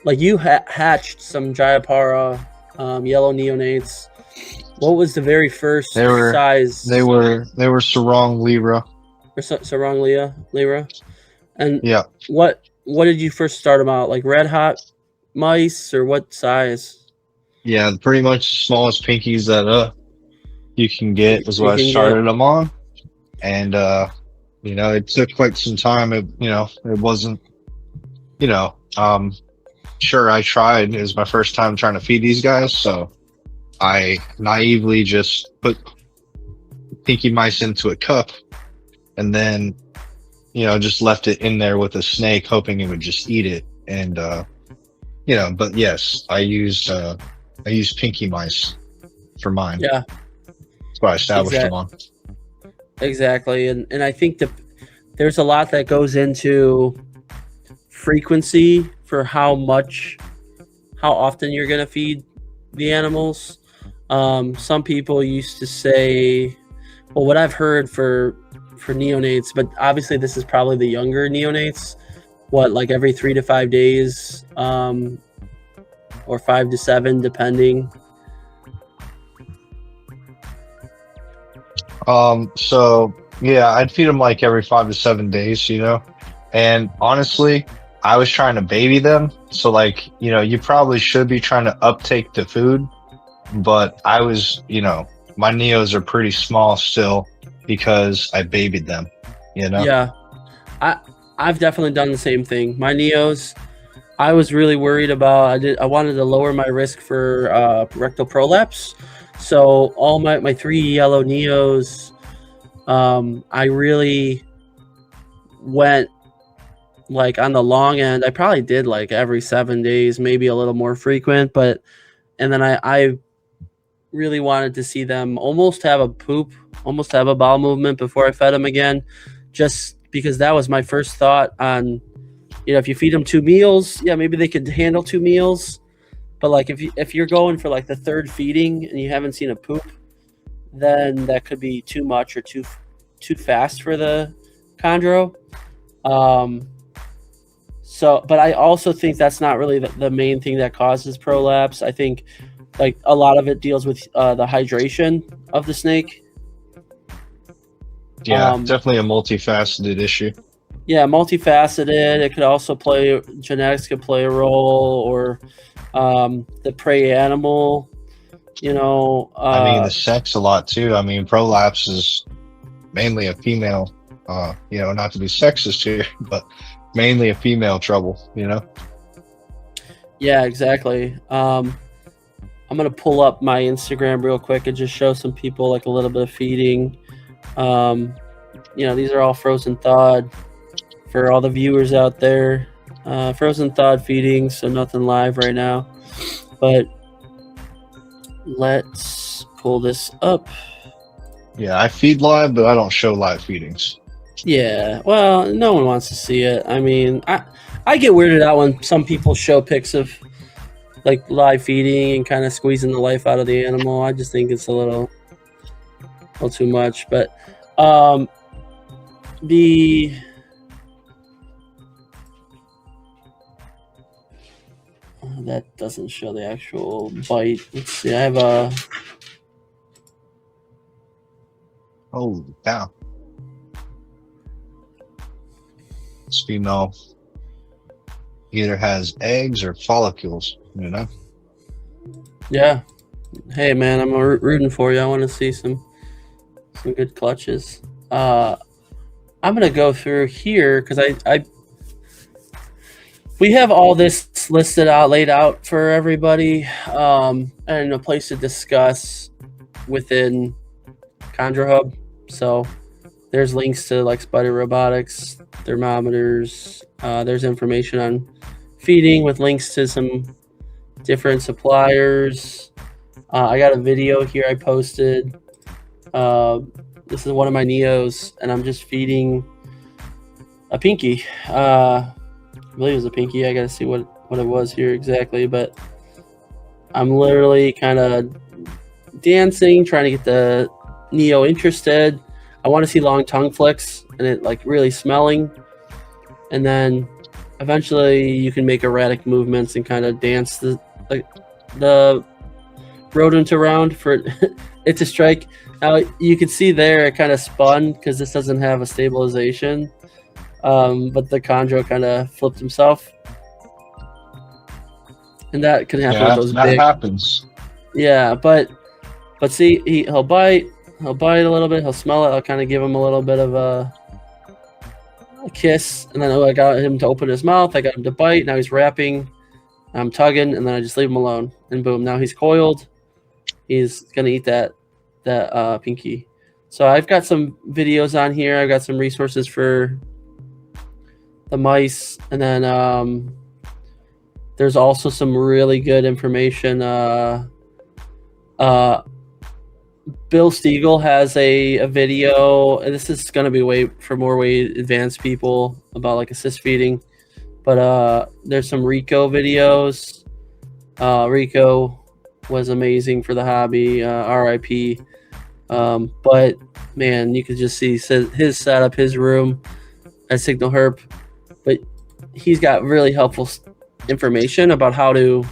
like you hatched some Jayapara yellow neonates. What was the very first size? They were Sarong Lira. Or Sarong Lira. And yeah. What did you first start them out? Like red hot mice, or what size? Yeah, pretty much the smallest pinkies that you can get was what I started them on. And it took quite some time. It wasn't, sure, I tried. It was my first time trying to feed these guys, so I naively just put pinky mice into a cup, and then just left it in there with a snake, hoping it would just eat it. And but yes, I used pinky mice for mine. Yeah, that's what I established them on. Exactly. And I think there's a lot that goes into frequency for how often you're going to feed the animals. Some people used to say, well, what I've heard for neonates, but obviously this is probably the younger neonates, like every 3 to 5 days, or 5 to 7, depending. So yeah, I'd feed them like every 5 to 7 days, and honestly, I was trying to baby them. So like, you probably should be trying to uptake the food, but I was, my neos are pretty small still because I babied them, you know? Yeah, I I've definitely done the same thing. My neos, I was really worried about. I wanted to lower my risk for rectal prolapse. So all my three yellow neos, I really went like on the long end. I probably did like every 7 days, maybe a little more frequent. But and then I really wanted to see them almost have a poop, almost have a bowel movement before I fed them again, just because that was my first thought on, if you feed them 2 meals, yeah, maybe they could handle 2 meals. But like if you're going for like the third feeding and you haven't seen a poop, then that could be too much or too fast for the chondro. Um, but I also think that's not really the main thing that causes prolapse. I think like a lot of it deals with the hydration of the snake. Yeah, definitely a multifaceted issue. Yeah, multifaceted. It could also genetics could play a role, or the prey animal. I mean, the sex a lot too. I mean, prolapse is mainly a female. Not to be sexist here, but mainly a female trouble. Yeah, exactly. I'm gonna pull up my Instagram real quick and just show some people like a little bit of feeding. These are all frozen thawed for all the viewers out there. Frozen thawed feeding, so nothing live right now. But let's pull this up. Yeah, I feed live, but I don't show live feedings. Yeah, well, no one wants to see it. I mean, I get weirded out when some people show pics of like live feeding and kind of squeezing the life out of the animal. I just think it's a little too much. But that doesn't show the actual bite. Let's see. I have a. Oh, yeah. This female either has eggs or follicles, Yeah. Hey, man, I'm rooting for you. I want to see some good clutches. I'm gonna go through here because we have all this laid out for everybody, and a place to discuss within Chondro Hub. So there's links to like Spider Robotics, thermometers. There's information on feeding with links to some different suppliers. I got a video here I posted. This is one of my neos, and I'm just feeding a pinky. I believe it was a pinky. I gotta see what it was here exactly, but I'm literally kind of dancing, trying to get the neo interested. I want to see long tongue flicks and it like really smelling, and then eventually you can make erratic movements and kind of dance the rodent around for it to strike. Now you can see there it kind of spun because this doesn't have a stabilization, but the chondro kind of flipped himself, and that can happen with those that happens. Yeah, but see, he'll bite a little bit, he'll smell it, I'll kind of give him a little bit of a kiss, and then I got him to open his mouth, I got him to bite, now he's wrapping, I'm tugging, and then I just leave him alone, and boom, now he's coiled. He's gonna eat that pinky. So I've got some videos on here. I've got some resources for the mice, and then there's also some really good information. Bill Stiegel has a video, and this is gonna be way advanced people about like assist feeding, but there's some Rico videos. Rico was amazing for the hobby, RIP. But man, you could just see his setup, his room at Signal Herp, but he's got really helpful information about how to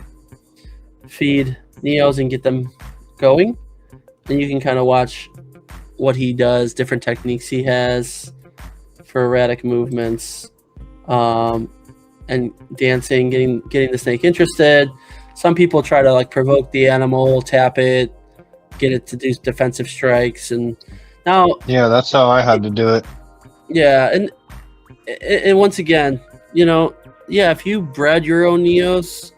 feed neos and get them going, and you can kind of watch what he does, different techniques he has for erratic movements. and dancing, getting the snake interested. Some people try to like provoke the animal, tap it, get it to do defensive strikes, and now Yeah, that's how I had to do it. yeah, and once again, you know, yeah, if you bred your own neos,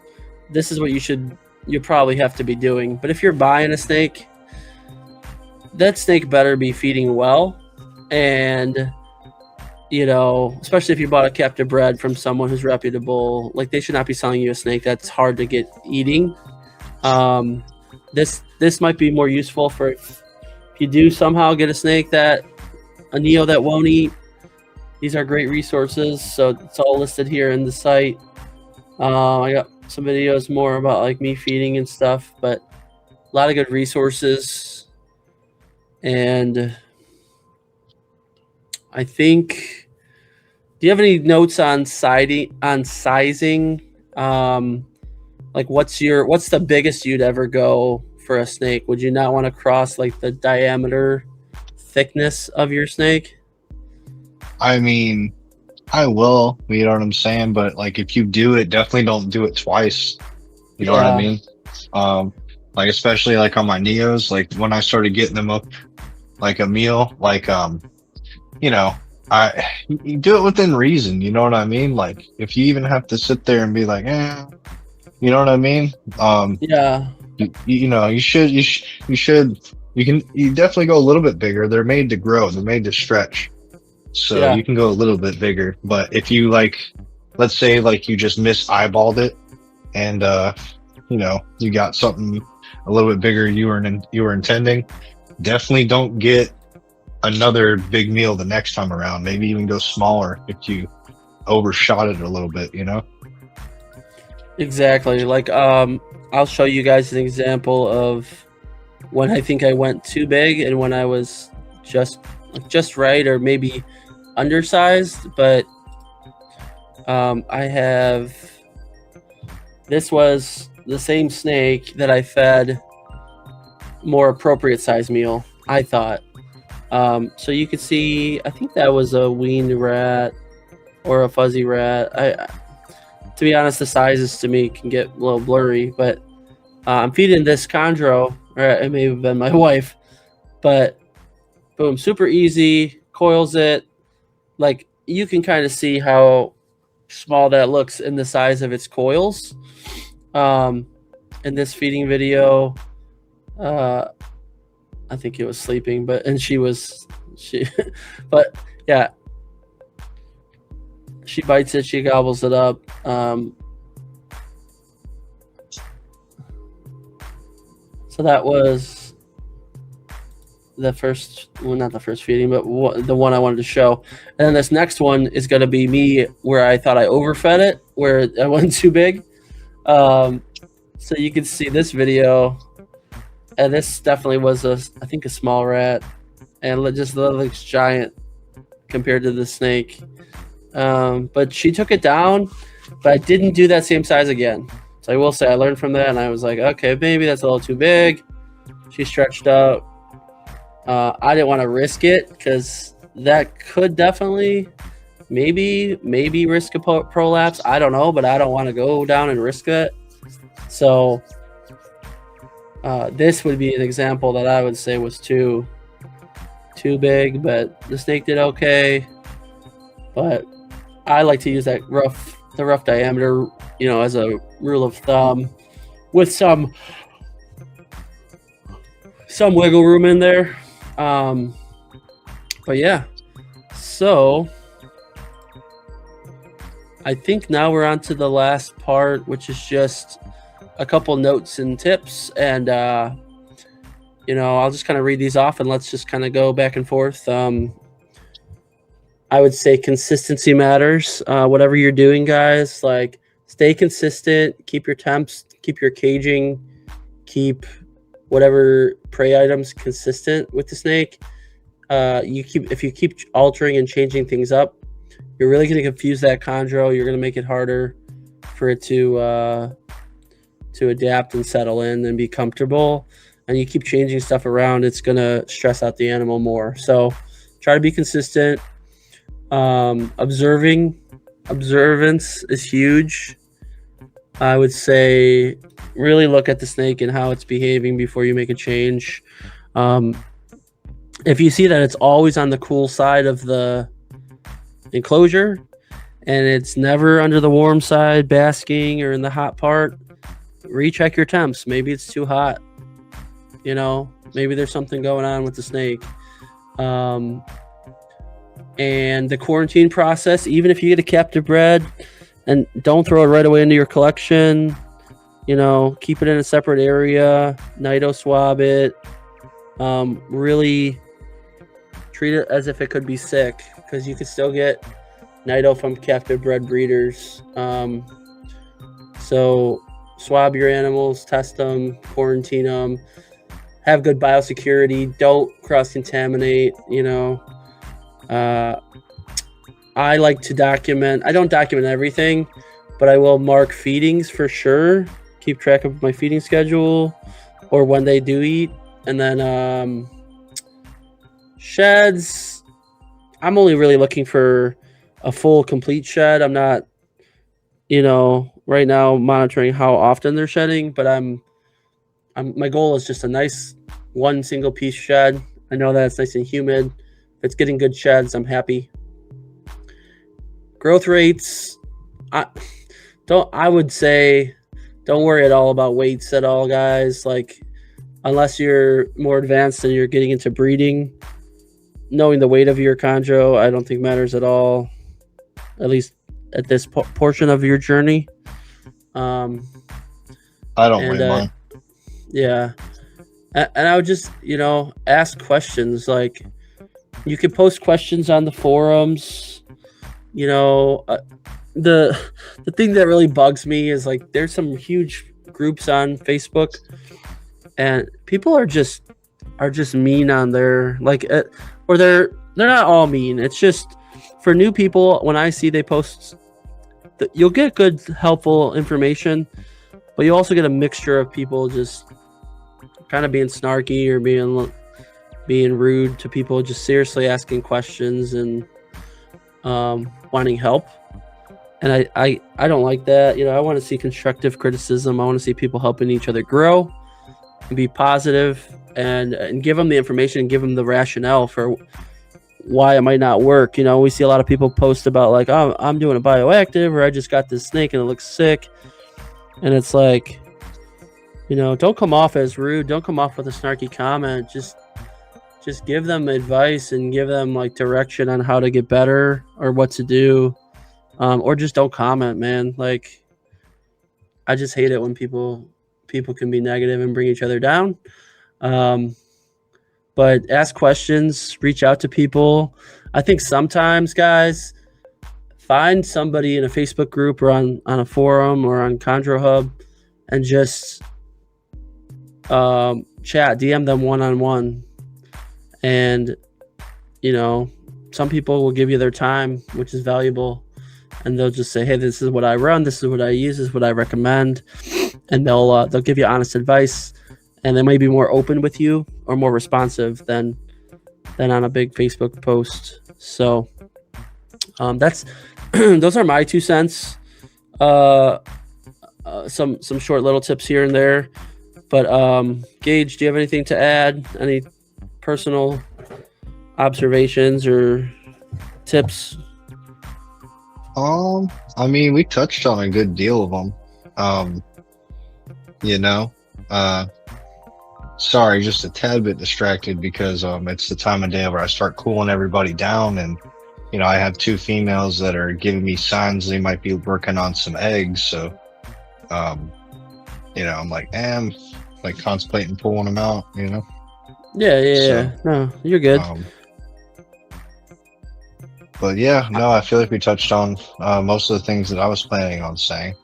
this is what you probably have to be doing. But if you're buying a snake, that snake better be feeding well, and you know, especially if you bought a captive bred from someone who's reputable, like they should not be selling you a snake that's hard to get eating. Um, this might be more useful for if you do somehow get a neo that won't eat. These are great resources, so it's all listed here in the site. I got some videos more about like me feeding and stuff, but a lot of good resources. And I think, do you have any notes on sizing? Like what's the biggest you'd ever go for a snake? Would you not want to cross like the diameter thickness of your snake? I mean, I will, you know what I'm saying? But like if you do it, definitely don't do it twice. You know what I Yeah. mean? Um, like especially like on my Neos, like when I started getting them up like a meal, like you know, I you do it within reason, you know what I mean? Like if you even have to sit there and be like, you know what I mean? Yeah. You know, you definitely go a little bit bigger. They're made to grow, they're made to stretch. So Yeah. you can go a little bit bigger. But if you like, let's say like you just miss eyeballed it and you know, you got something a little bit bigger you were intending, definitely don't get another big meal the next time around. Maybe even go smaller if you overshot it a little bit, you know? Exactly. Like I'll show you guys an example of when I think I went too big and when I was just right or maybe undersized, but I have this was the same snake that I fed more appropriate size meal, I thought. So you could see, I think that was a weaned rat or a fuzzy rat. To be honest, the sizes to me can get a little blurry, but I'm feeding this chondro, or it may have been my wife, but boom, super easy, coils it. Like you can kind of see how small that looks in the size of its coils. Um, in this feeding video, uh, I think it was sleeping, and she, but yeah, she bites it, she gobbles it up. So that was the first, well, not the first feeding, but the one I wanted to show. And then this next one is going to be me where I thought I overfed it, where I went too big. So you can see this video, and this definitely was I think a small rat, and it just looks giant compared to the snake. But she took it down, but I didn't do that same size again. So I will say I learned from that, and I was like, okay, maybe that's a little too big. She stretched out. I didn't want to risk it because that could definitely maybe risk a prolapse. I don't know, but I don't want to go down and risk it. So this would be an example that I would say was too big, but the snake did okay. But I like to use the rough diameter, you know, as a rule of thumb, with some wiggle room in there. But yeah, so I think now we're on to the last part, which is just a couple notes and tips, and you know, I'll just kind of read these off and let's just kind of go back and forth. I would say consistency matters. Whatever you're doing, guys, like stay consistent, keep your temps, keep your caging, keep whatever prey items consistent with the snake. If you keep altering and changing things up, you're really going to confuse that chondro. You're going to make it harder for it to adapt and settle in and be comfortable. And you keep changing stuff around, it's going to stress out the animal more. So try to be consistent. Observing observance is huge. I would say really look at the snake and how it's behaving before you make a change. Um, if you see that it's always on the cool side of the enclosure and it's never under the warm side basking or in the hot part, recheck your temps. Maybe it's too hot. Maybe there's something going on with the snake. And the quarantine process, even if you get a captive bred, and don't throw it right away into your collection. Keep it in a separate area, nito swab it, really treat it as if it could be sick, because you could still get nito from captive bred breeders. So swab your animals, test them, quarantine them, have good biosecurity, don't cross-contaminate. I like to document. I don't document everything, but I will mark feedings for sure. Keep track of my feeding schedule or when they do eat. And then sheds, I'm only really looking for a full, complete shed. I'm not, right now monitoring how often they're shedding, but my goal is just a nice one single piece shed. I know that it's nice and humid. If it's getting good sheds, I'm happy. Growth rates, I would say don't worry at all about weights at all, guys. Like, unless you're more advanced and you're getting into breeding, knowing the weight of your chondro, I don't think matters at all, at least at this portion of your journey. I don't weigh mine. Yeah. And I would just, ask questions. Like, you can post questions on the forums. The thing that really bugs me is, like, there's some huge groups on Facebook, and people are just mean on there, like, or they're not all mean. It's just for new people. When I see they post, you'll get good, helpful information, but you also get a mixture of people just kind of being snarky or being rude to people, just seriously asking questions and wanting help. And I don't like that. I want to see constructive criticism. I want to see people helping each other grow and be positive, and give them the information and give them the rationale for why it might not work. We see a lot of people post about, like, oh, I'm doing a bioactive, or I just got this snake and it looks sick. And it's like, don't come off as rude. Don't come off with a snarky comment. Just give them advice and give them, like, direction on how to get better or what to do. Or just don't comment, man. Like, I just hate it when people can be negative and bring each other down. But ask questions, reach out to people. I think sometimes, guys, find somebody in a Facebook group or on a forum or on Chondro Hub and just chat, DM them one-on-one. And, some people will give you their time, which is valuable. And they'll just say, hey, this is what I run, this is what I use, this is what I recommend. And they'll give you honest advice, and they may be more open with you or more responsive than on a big Facebook post. So that's those are my 2 cents. Some short little tips here and there. But Gage, do you have anything to add? Any personal observations or tips? I mean, we touched on a good deal of them. Sorry, just a tad bit distracted because it's the time of day where I start cooling everybody down, and I have 2 females that are giving me signs they might be working on some eggs. So I'm like, I'm like contemplating pulling them out. Yeah. No, you're good. But yeah, no, I feel like we touched on most of the things that I was planning on saying.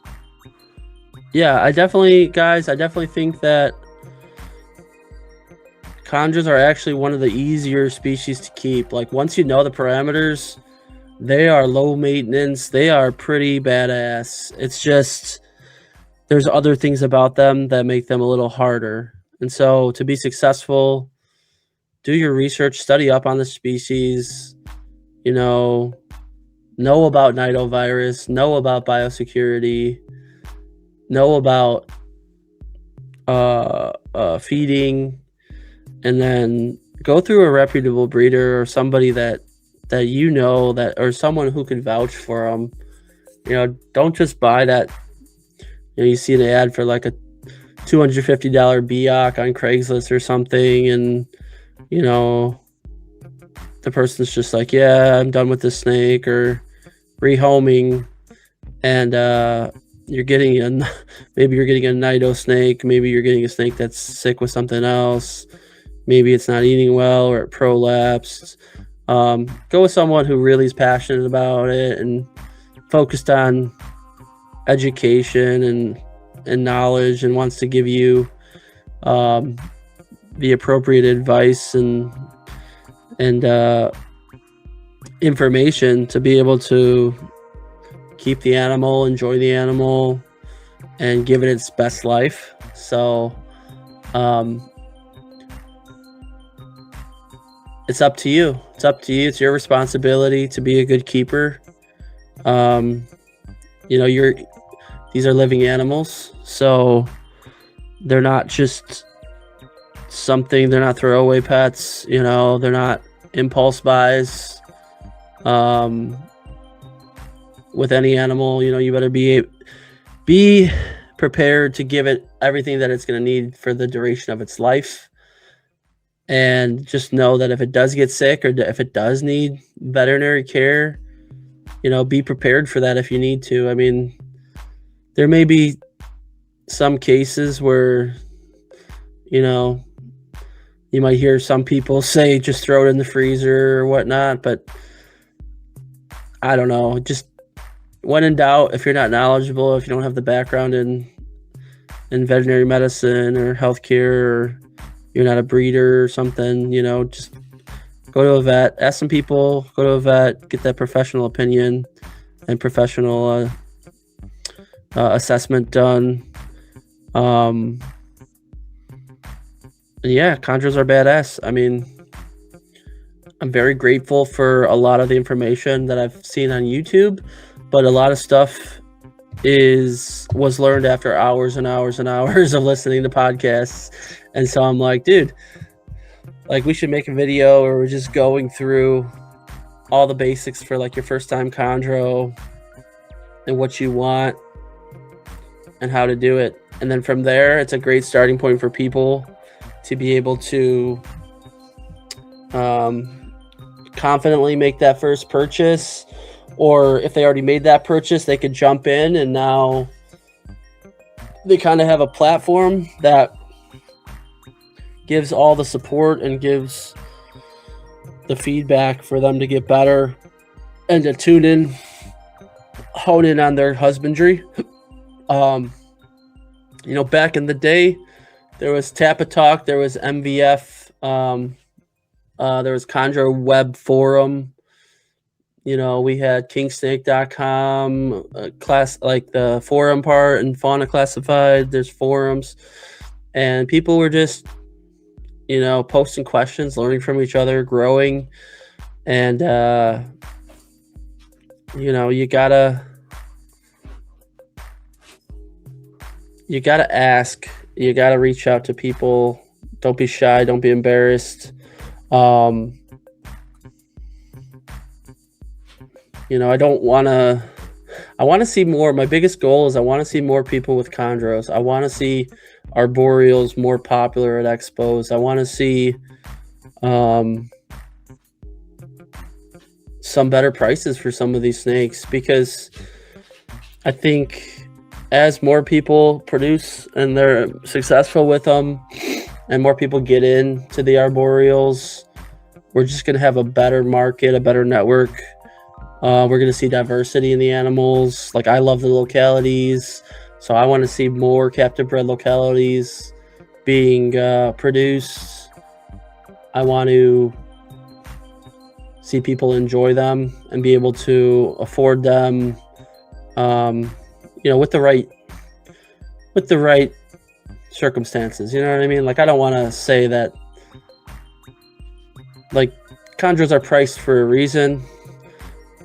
Yeah, I definitely think that chondros are actually one of the easier species to keep. Like, once you know the parameters, they are low maintenance. They are pretty badass. It's just there's other things about them that make them a little harder. And so to be successful, do your research, study up on the species, know know about nidovirus, know about biosecurity, know about feeding, and then go through a reputable breeder or somebody that that or someone who can vouch for them. Don't just buy that. You see an ad for like a $250 Biak on Craigslist or something, and the person's just like, yeah, I'm done with this snake, or rehoming, and maybe you're getting a nido snake, maybe you're getting a snake that's sick with something else, maybe it's not eating well or it prolapsed. Go with someone who really is passionate about it and focused on education and knowledge, and wants to give you the appropriate advice and information to be able to keep the animal, enjoy the animal, and give it its best life. So it's up to you. It's your responsibility to be a good keeper. These are living animals, so they're not just something. They're not throwaway pets. They're not impulse buys. With any animal, you better be prepared to give it everything that it's going to need for the duration of its life. And just know that if it does get sick, or if it does need veterinary care, be prepared for that if you need to. I mean, there may be some cases where, you might hear some people say just throw it in the freezer or whatnot, but I don't know. Just when in doubt, if you're not knowledgeable, if you don't have the background in veterinary medicine or healthcare, or you're not a breeder or something, just go to a vet, ask some people, go to a vet, get that professional opinion and professional assessment done. Yeah, chondros are badass. I mean, I'm very grateful for a lot of the information that I've seen on YouTube, but a lot of stuff was learned after hours and hours and hours of listening to podcasts. And so I'm like, dude, like, we should make a video where we're just going through all the basics for like your first time chondro and what you want and how to do it. And then from there, it's a great starting point for people to be able to confidently make that first purchase, or if they already made that purchase, they could jump in, and now they kind of have a platform that gives all the support and gives the feedback for them to get better and to tune in, hone in on their husbandry. Back in the day, there was Tappa Talk, there was MVF, there was Chondro Web Forum. We had kingsnake.com, class, like the forum part, and Fauna Classified. There's forums, and people were just, posting questions, learning from each other, growing. And, you gotta ask, you gotta reach out to people. Don't be shy. Don't be embarrassed. I want to see more. My biggest goal is I want to see more people with chondros. I want to see arboreals more popular at expos. I want to see some better prices for some of these snakes, because I think as more people produce and they're successful with them, and more people get into the arboreals, we're just going to have a better market, a better network. We're going to see diversity in the animals. Like, I love the localities, so I want to see more captive bred localities being produced. I want to see people enjoy them and be able to afford them, with the right circumstances. You know what I mean? Like, I don't want to say that, like, chondros are priced for a reason,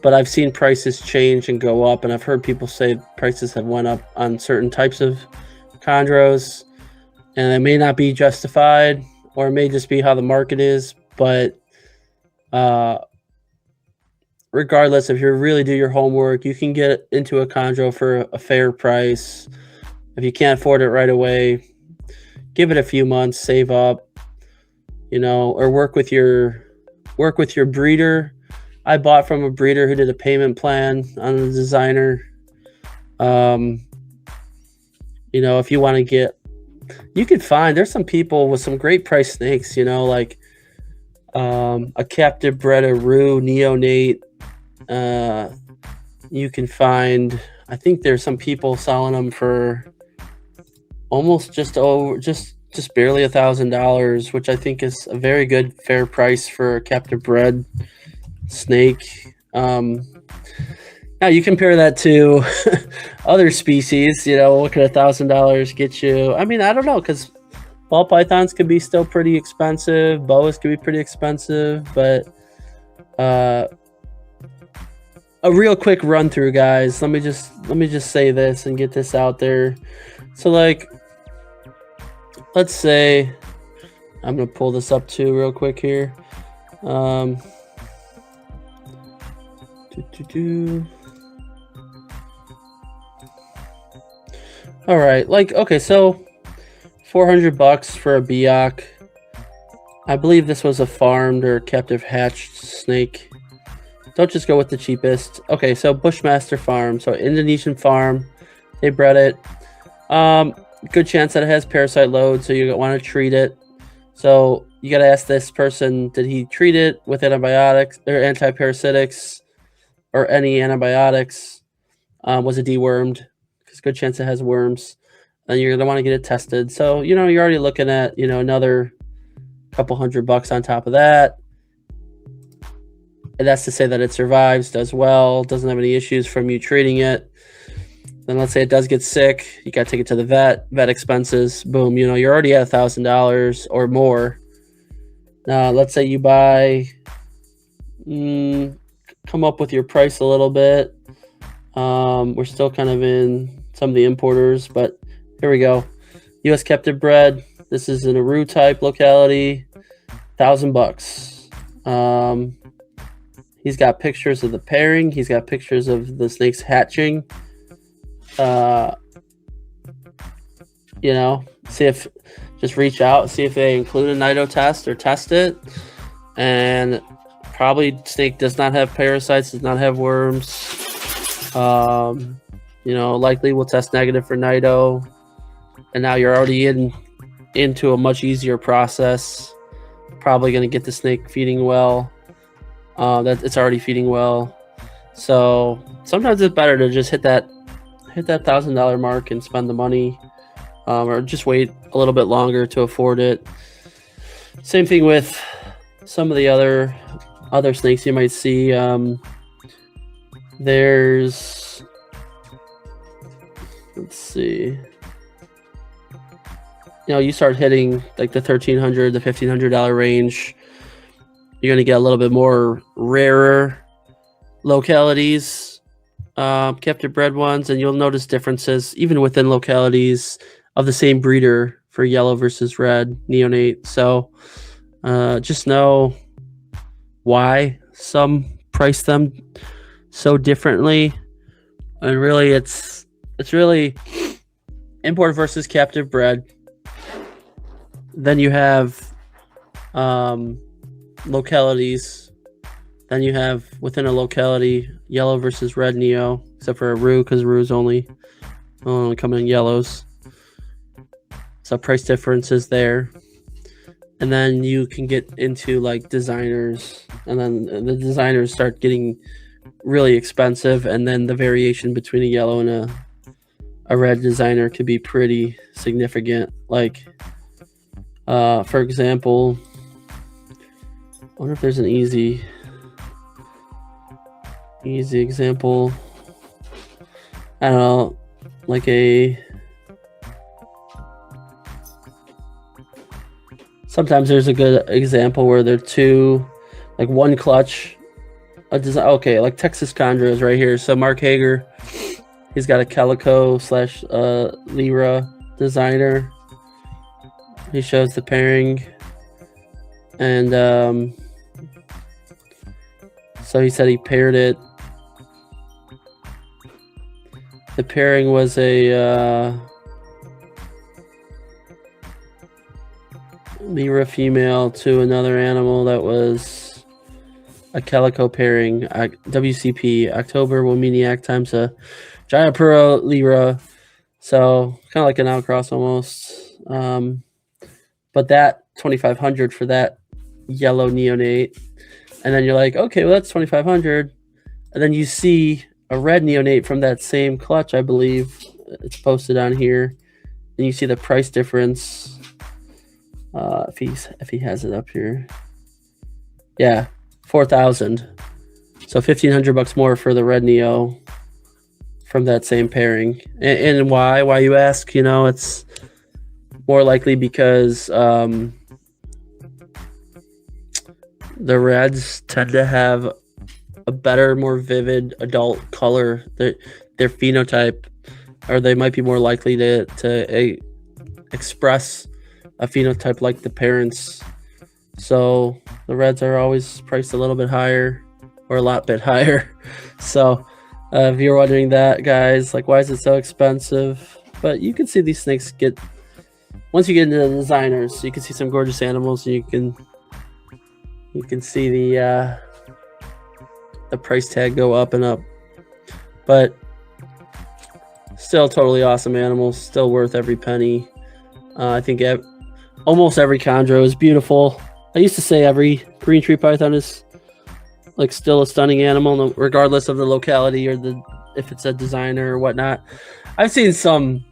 but I've seen prices change and go up, and I've heard people say prices have went up on certain types of chondros, and it may not be justified, or it may just be how the market is. But regardless, if you really do your homework, you can get into a chondro for a fair price. If you can't afford it right away, give it a few months, save up, or work with your breeder. I bought from a breeder who did a payment plan on the designer. If you want to you could find, there's some people with some great price snakes, like a captive bred Aru neonate. You can find, I think there's some people selling them for almost just barely $1,000, which I think is a very good fair price for a captive bred snake. Now you compare that to other species, what could $1,000 get you? I mean, I don't know, because ball pythons could be still pretty expensive, boas could be pretty expensive, but a real quick run through, guys. Let me just say this and get this out there. So, like, let's say I'm gonna pull this up too real quick here. All right, okay, so $400 for a Biak. I believe this was a farmed or captive hatched snake. Don't just go with the cheapest. Okay, so Bushmaster Farm, so Indonesian farm, they bred it. Good chance that it has parasite load, so you want to treat it. So you got to ask this person, did he treat it with antibiotics or antiparasitics or any antibiotics? Was it dewormed? Because good chance it has worms. And you're going to want to get it tested. So, you're already looking at, another couple $100 on top of that. And that's to say that it survives, does well, doesn't have any issues from you treating it. Then let's say it does get sick. You got to take it to the vet expenses. Boom, you're already at $1,000 or more. Now, let's say you buy, come up with your price a little bit. We're still kind of in some of the importers, but here we go. U.S. captive bred. This is an Aru type locality. $1,000. He's got pictures of the pairing. He's got pictures of the snakes hatching. Just reach out, see if they include a nido test or test it. And probably snake does not have parasites, does not have worms. Likely will test negative for nido. And now you're already into a much easier process. Probably going to get the snake feeding well. That it's already feeding well. So sometimes it's better to just hit that $1,000 mark and spend the money, or just wait a little bit longer to afford it. Same thing with some of the other snakes you might see. Let's see. You start hitting like the $1,300, the $1,500 range. You're going to get a little bit more rarer localities, captive bred ones, and you'll notice differences even within localities of the same breeder for yellow versus red neonate. So just know why some price them so differently, and really it's really import versus captive bred. Then you have localities. Then you have within a locality yellow versus red neo, except for Aru, because Aru's only coming in yellows. So price differences there. And then you can get into like designers, and then the designers start getting really expensive, and then the variation between a yellow and a red designer could be pretty significant. Like for example, I wonder if there's an easy example. I don't know, like sometimes there's a good example where they're two, like one clutch a design. Okay, like Texas chondros right here. So Mark Hager, he's got a calico slash Lyra designer. He shows the pairing, and so he said he paired it. The pairing was a Lyra female to another animal that was a calico pairing. WCP, October Womaniac times a Jayapura Lyra. So kind of like an outcross almost. But that 2,500 for that yellow neonate. And then you're like, okay, well, that's 2,500. And then you see a red neonate from that same clutch, I believe. It's posted on here. And you see the price difference. If he has it up here. Yeah, 4,000. So $1,500 more for the red neo from that same pairing. And why? Why, you ask? You know, it's more likely because the reds tend to have a better, more vivid adult color. Their phenotype, or they might be more likely to express a phenotype like the parents. So the reds are always priced a little bit higher, or a lot bit higher. So if you're wondering that, guys, like, why is it so expensive? But you can see these snakes get, once you get into the designers, you can see some gorgeous animals. You can see the price tag go up and up. But still totally awesome animals, still worth every penny. I think almost every chondro is beautiful. I used to say every green tree python is like still a stunning animal, regardless of the locality or if it's a designer or whatnot. I've seen some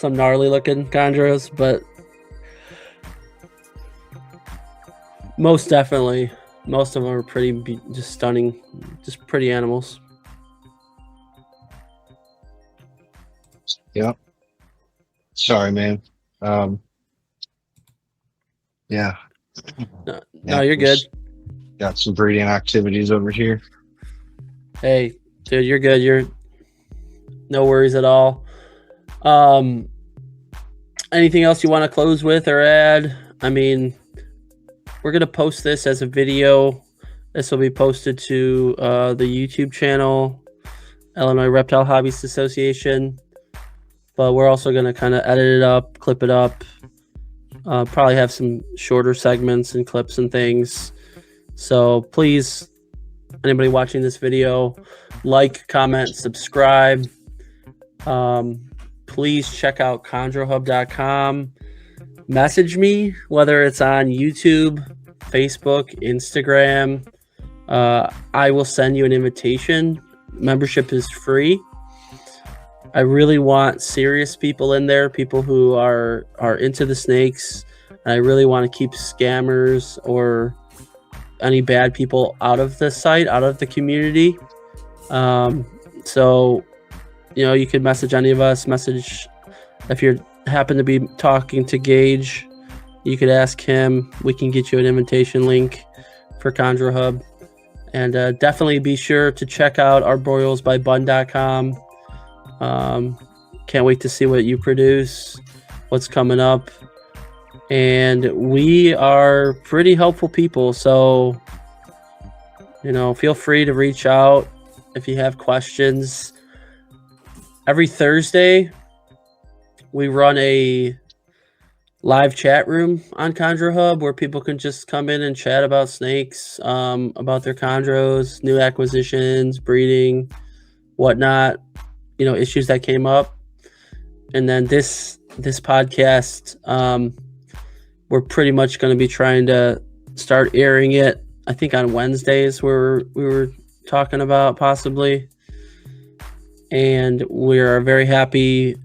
gnarly looking chondros, but most definitely, most of them are pretty, just stunning, just pretty animals. Yep. Sorry, man. Yeah. No, you're good. Got some breeding activities over here. Hey, dude, you're good. You're no worries at all. Anything else you want to close with or add? I mean, we're going to post this as a video. This will be posted to the YouTube channel, Illinois Reptile Hobbyists Association. But we're also going to kind of edit it up, clip it up, probably have some shorter segments and clips and things. So please, anybody watching this video, like, comment, subscribe. Please check out chondrohub.com. Message me, whether it's on YouTube, Facebook, Instagram. I will send you an invitation. Membership is free. I really want serious people in there, people who are into the snakes. And I really want to keep scammers or any bad people out of the site, out of the community. So, you know, you could message any of us. Message if you happen to be talking to Gage, you could ask him. We can get you an invitation link for Chondro Hub. And definitely be sure to check out arborealsbybun.com. Can't wait to see what you produce, what's coming up. And we are pretty helpful people, so, you know, feel free to reach out if you have questions. Every Thursday, we run a live chat room on Chondro Hub where people can just come in and chat about snakes, about their chondros, new acquisitions, breeding, whatnot, you know, issues that came up. And then this podcast, we're pretty much going to be trying to start airing it, I think, on Wednesdays, where we were talking about possibly. And we're very happy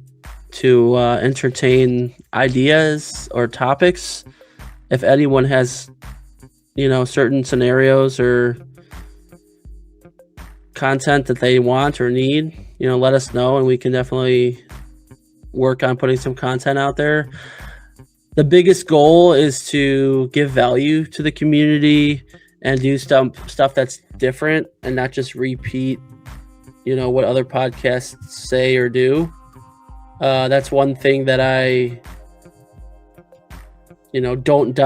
to entertain ideas or topics. If anyone has, you know, certain scenarios or content that they want or need, you know, let us know, and we can definitely work on putting some content out there. The biggest goal is to give value to the community and do stuff that's different and not just repeat, what other podcasts say or do. That's one thing that I, don't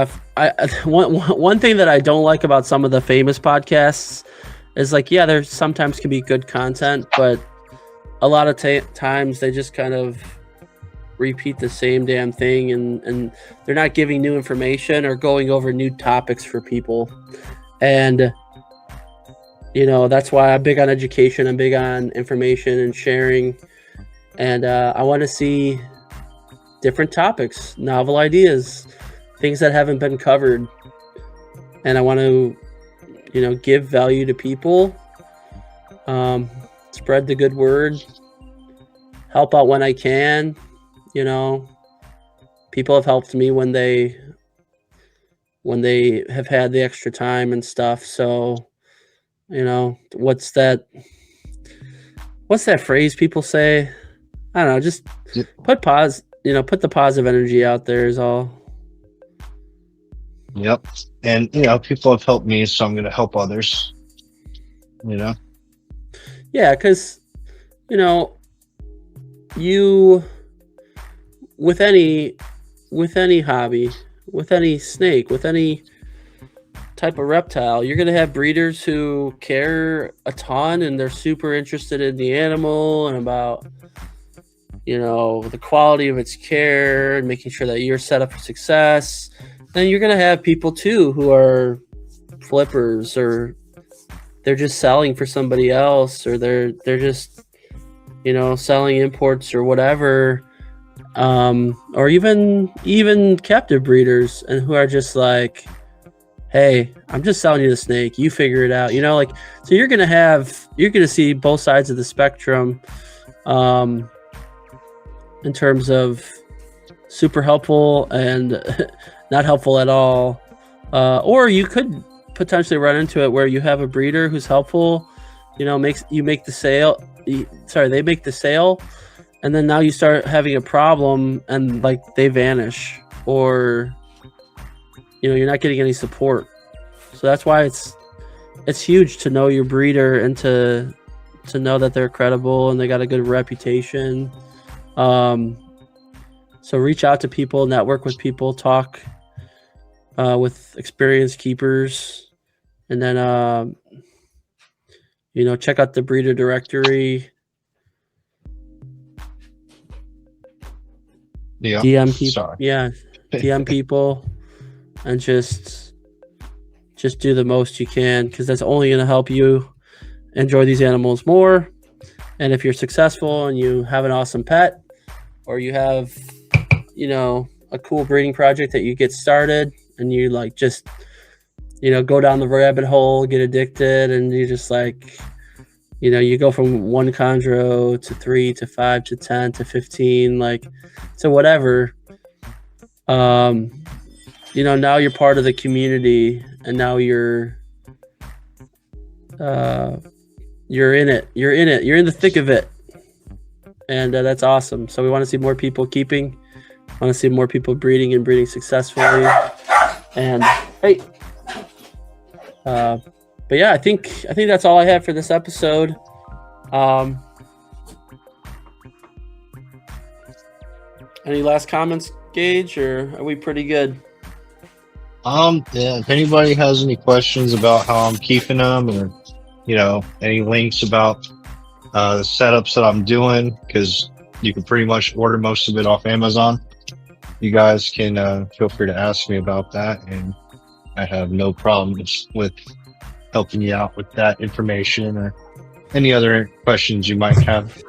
one thing that I don't like about some of the famous podcasts is like, yeah, there sometimes can be good content, but a lot of times they just kind of repeat the same damn thing, and they're not giving new information or going over new topics for people. And that's why I'm big on education. I'm big on information and sharing, and I want to see different topics, novel ideas, things that haven't been covered, and I want to give value to people, spread the good word, help out when I can. People have helped me when they have had the extra time and stuff. So, what's that phrase people say? I don't know, just put the positive energy out there is all. Yep. And, people have helped me, so I'm going to help others, Yeah, because, you, with any hobby, with any snake, with any type of reptile, you're going to have breeders who care a ton and they're super interested in the animal and about, the quality of its care and making sure that you're set up for success. Then you're going to have people too who are flippers, or they're just selling for somebody else, or they're just selling imports or whatever, or even captive breeders, and who are just like, hey, I'm just selling you the snake, you figure it out, so you're gonna see both sides of the spectrum, in terms of super helpful and not helpful at all, or you could potentially run into it where you have a breeder who's helpful, they make the sale, and then now you start having a problem and like they vanish, or you're not getting any support. So that's why it's huge to know your breeder and to know that they're credible and they got a good reputation. So reach out to people, network with people, talk with experienced keepers, and then check out the breeder directory. Yeah. DM people. Yeah. DM people, and just do the most you can, because that's only going to help you enjoy these animals more. And if you're successful and you have an awesome pet, or you have a cool breeding project that you get started, and you like just go down the rabbit hole, get addicted, and you just like you go from 1 chondro to 3 to 5 to 10 to 15, like to whatever. Now you're part of the community, and now you're in it. You're in the thick of it, and that's awesome. So we want to see more people keeping, want to see more people breeding and breeding successfully. And hey, but yeah, I think that's all I have for this episode. Any last comments, Gage, or are we pretty good? Yeah, if anybody has any questions about how I'm keeping them, or any links about the setups that I'm doing, because you can pretty much order most of it off Amazon, you guys can feel free to ask me about that, and I have no problems with helping you out with that information or any other questions you might have.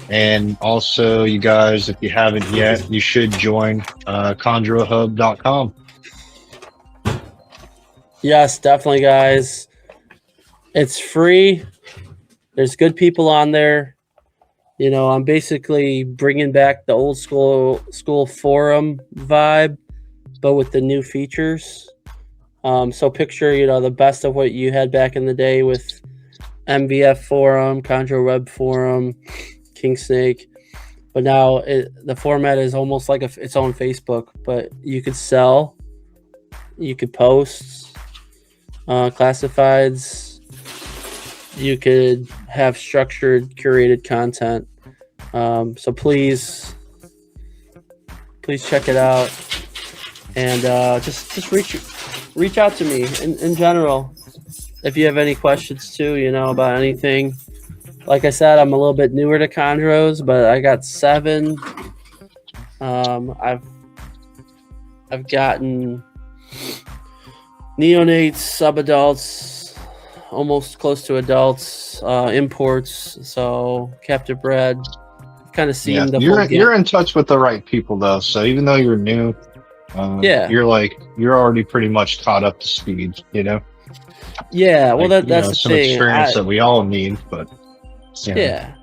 And also, you guys, if you haven't yet, you should join chondrohub.com. Yes, definitely, guys. It's free. There's good people on there. I'm basically bringing back the old school forum vibe, but with the new features. So picture, the best of what you had back in the day with MVF forum, Chondro Web forum, King Snake. But now the format is almost like its own Facebook, but you could sell, you could post, classifieds. You could have structured, curated content. So please check it out, and just reach out to me in general if you have any questions too. About anything. Like I said, I'm a little bit newer to chondros, but I got 7. I've gotten neonates, subadults, almost close to adults, imports, so captive bred. Kind of seen the you're in touch with the right people though. So even though you're new, you're already pretty much caught up to speed. Yeah, well, that's some the thing. Experience that we all need, but yeah,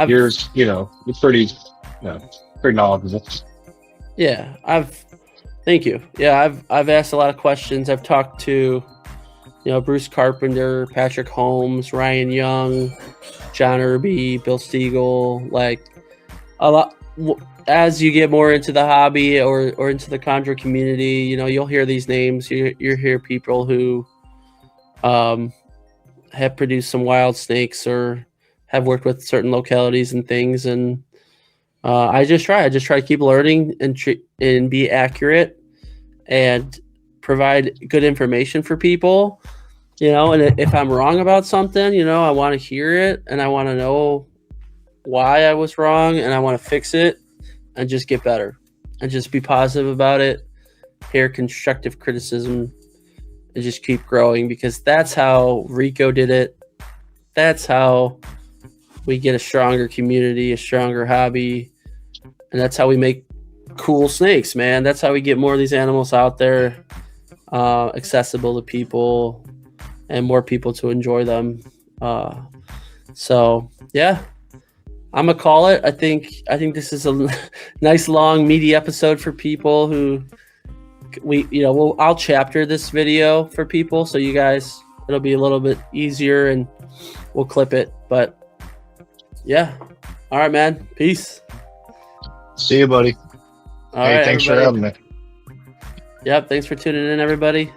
you're pretty knowledgeable. Yeah, thank you. Yeah, I've asked a lot of questions. I've talked to, Bruce Carpenter, Patrick Holmes, Ryan Young, John Irby, Bill Stiegel, like a lot. As you get more into the hobby or into the chondro community, you'll hear these names. You hear people who have produced some wild snakes or have worked with certain localities and things, and I just try to keep learning and be accurate and provide good information for people, and if I'm wrong about something, I want to hear it and I want to know why I was wrong, and I want to fix it and just get better and just be positive about it, hear constructive criticism, and just keep growing, because that's how Rico did it. That's how we get a stronger community, a stronger hobby, and that's how we make cool snakes, man. That's how we get more of these animals out there, accessible to people, and more people to enjoy them. So yeah, I'm gonna call it. I think this is a nice, long, meaty episode for people who I'll chapter this video for people, so you guys, it'll be a little bit easier, and we'll clip it. But yeah, all right, man. Peace. See you, buddy. All right, thanks everybody. for having me. Yep, thanks for tuning in, everybody.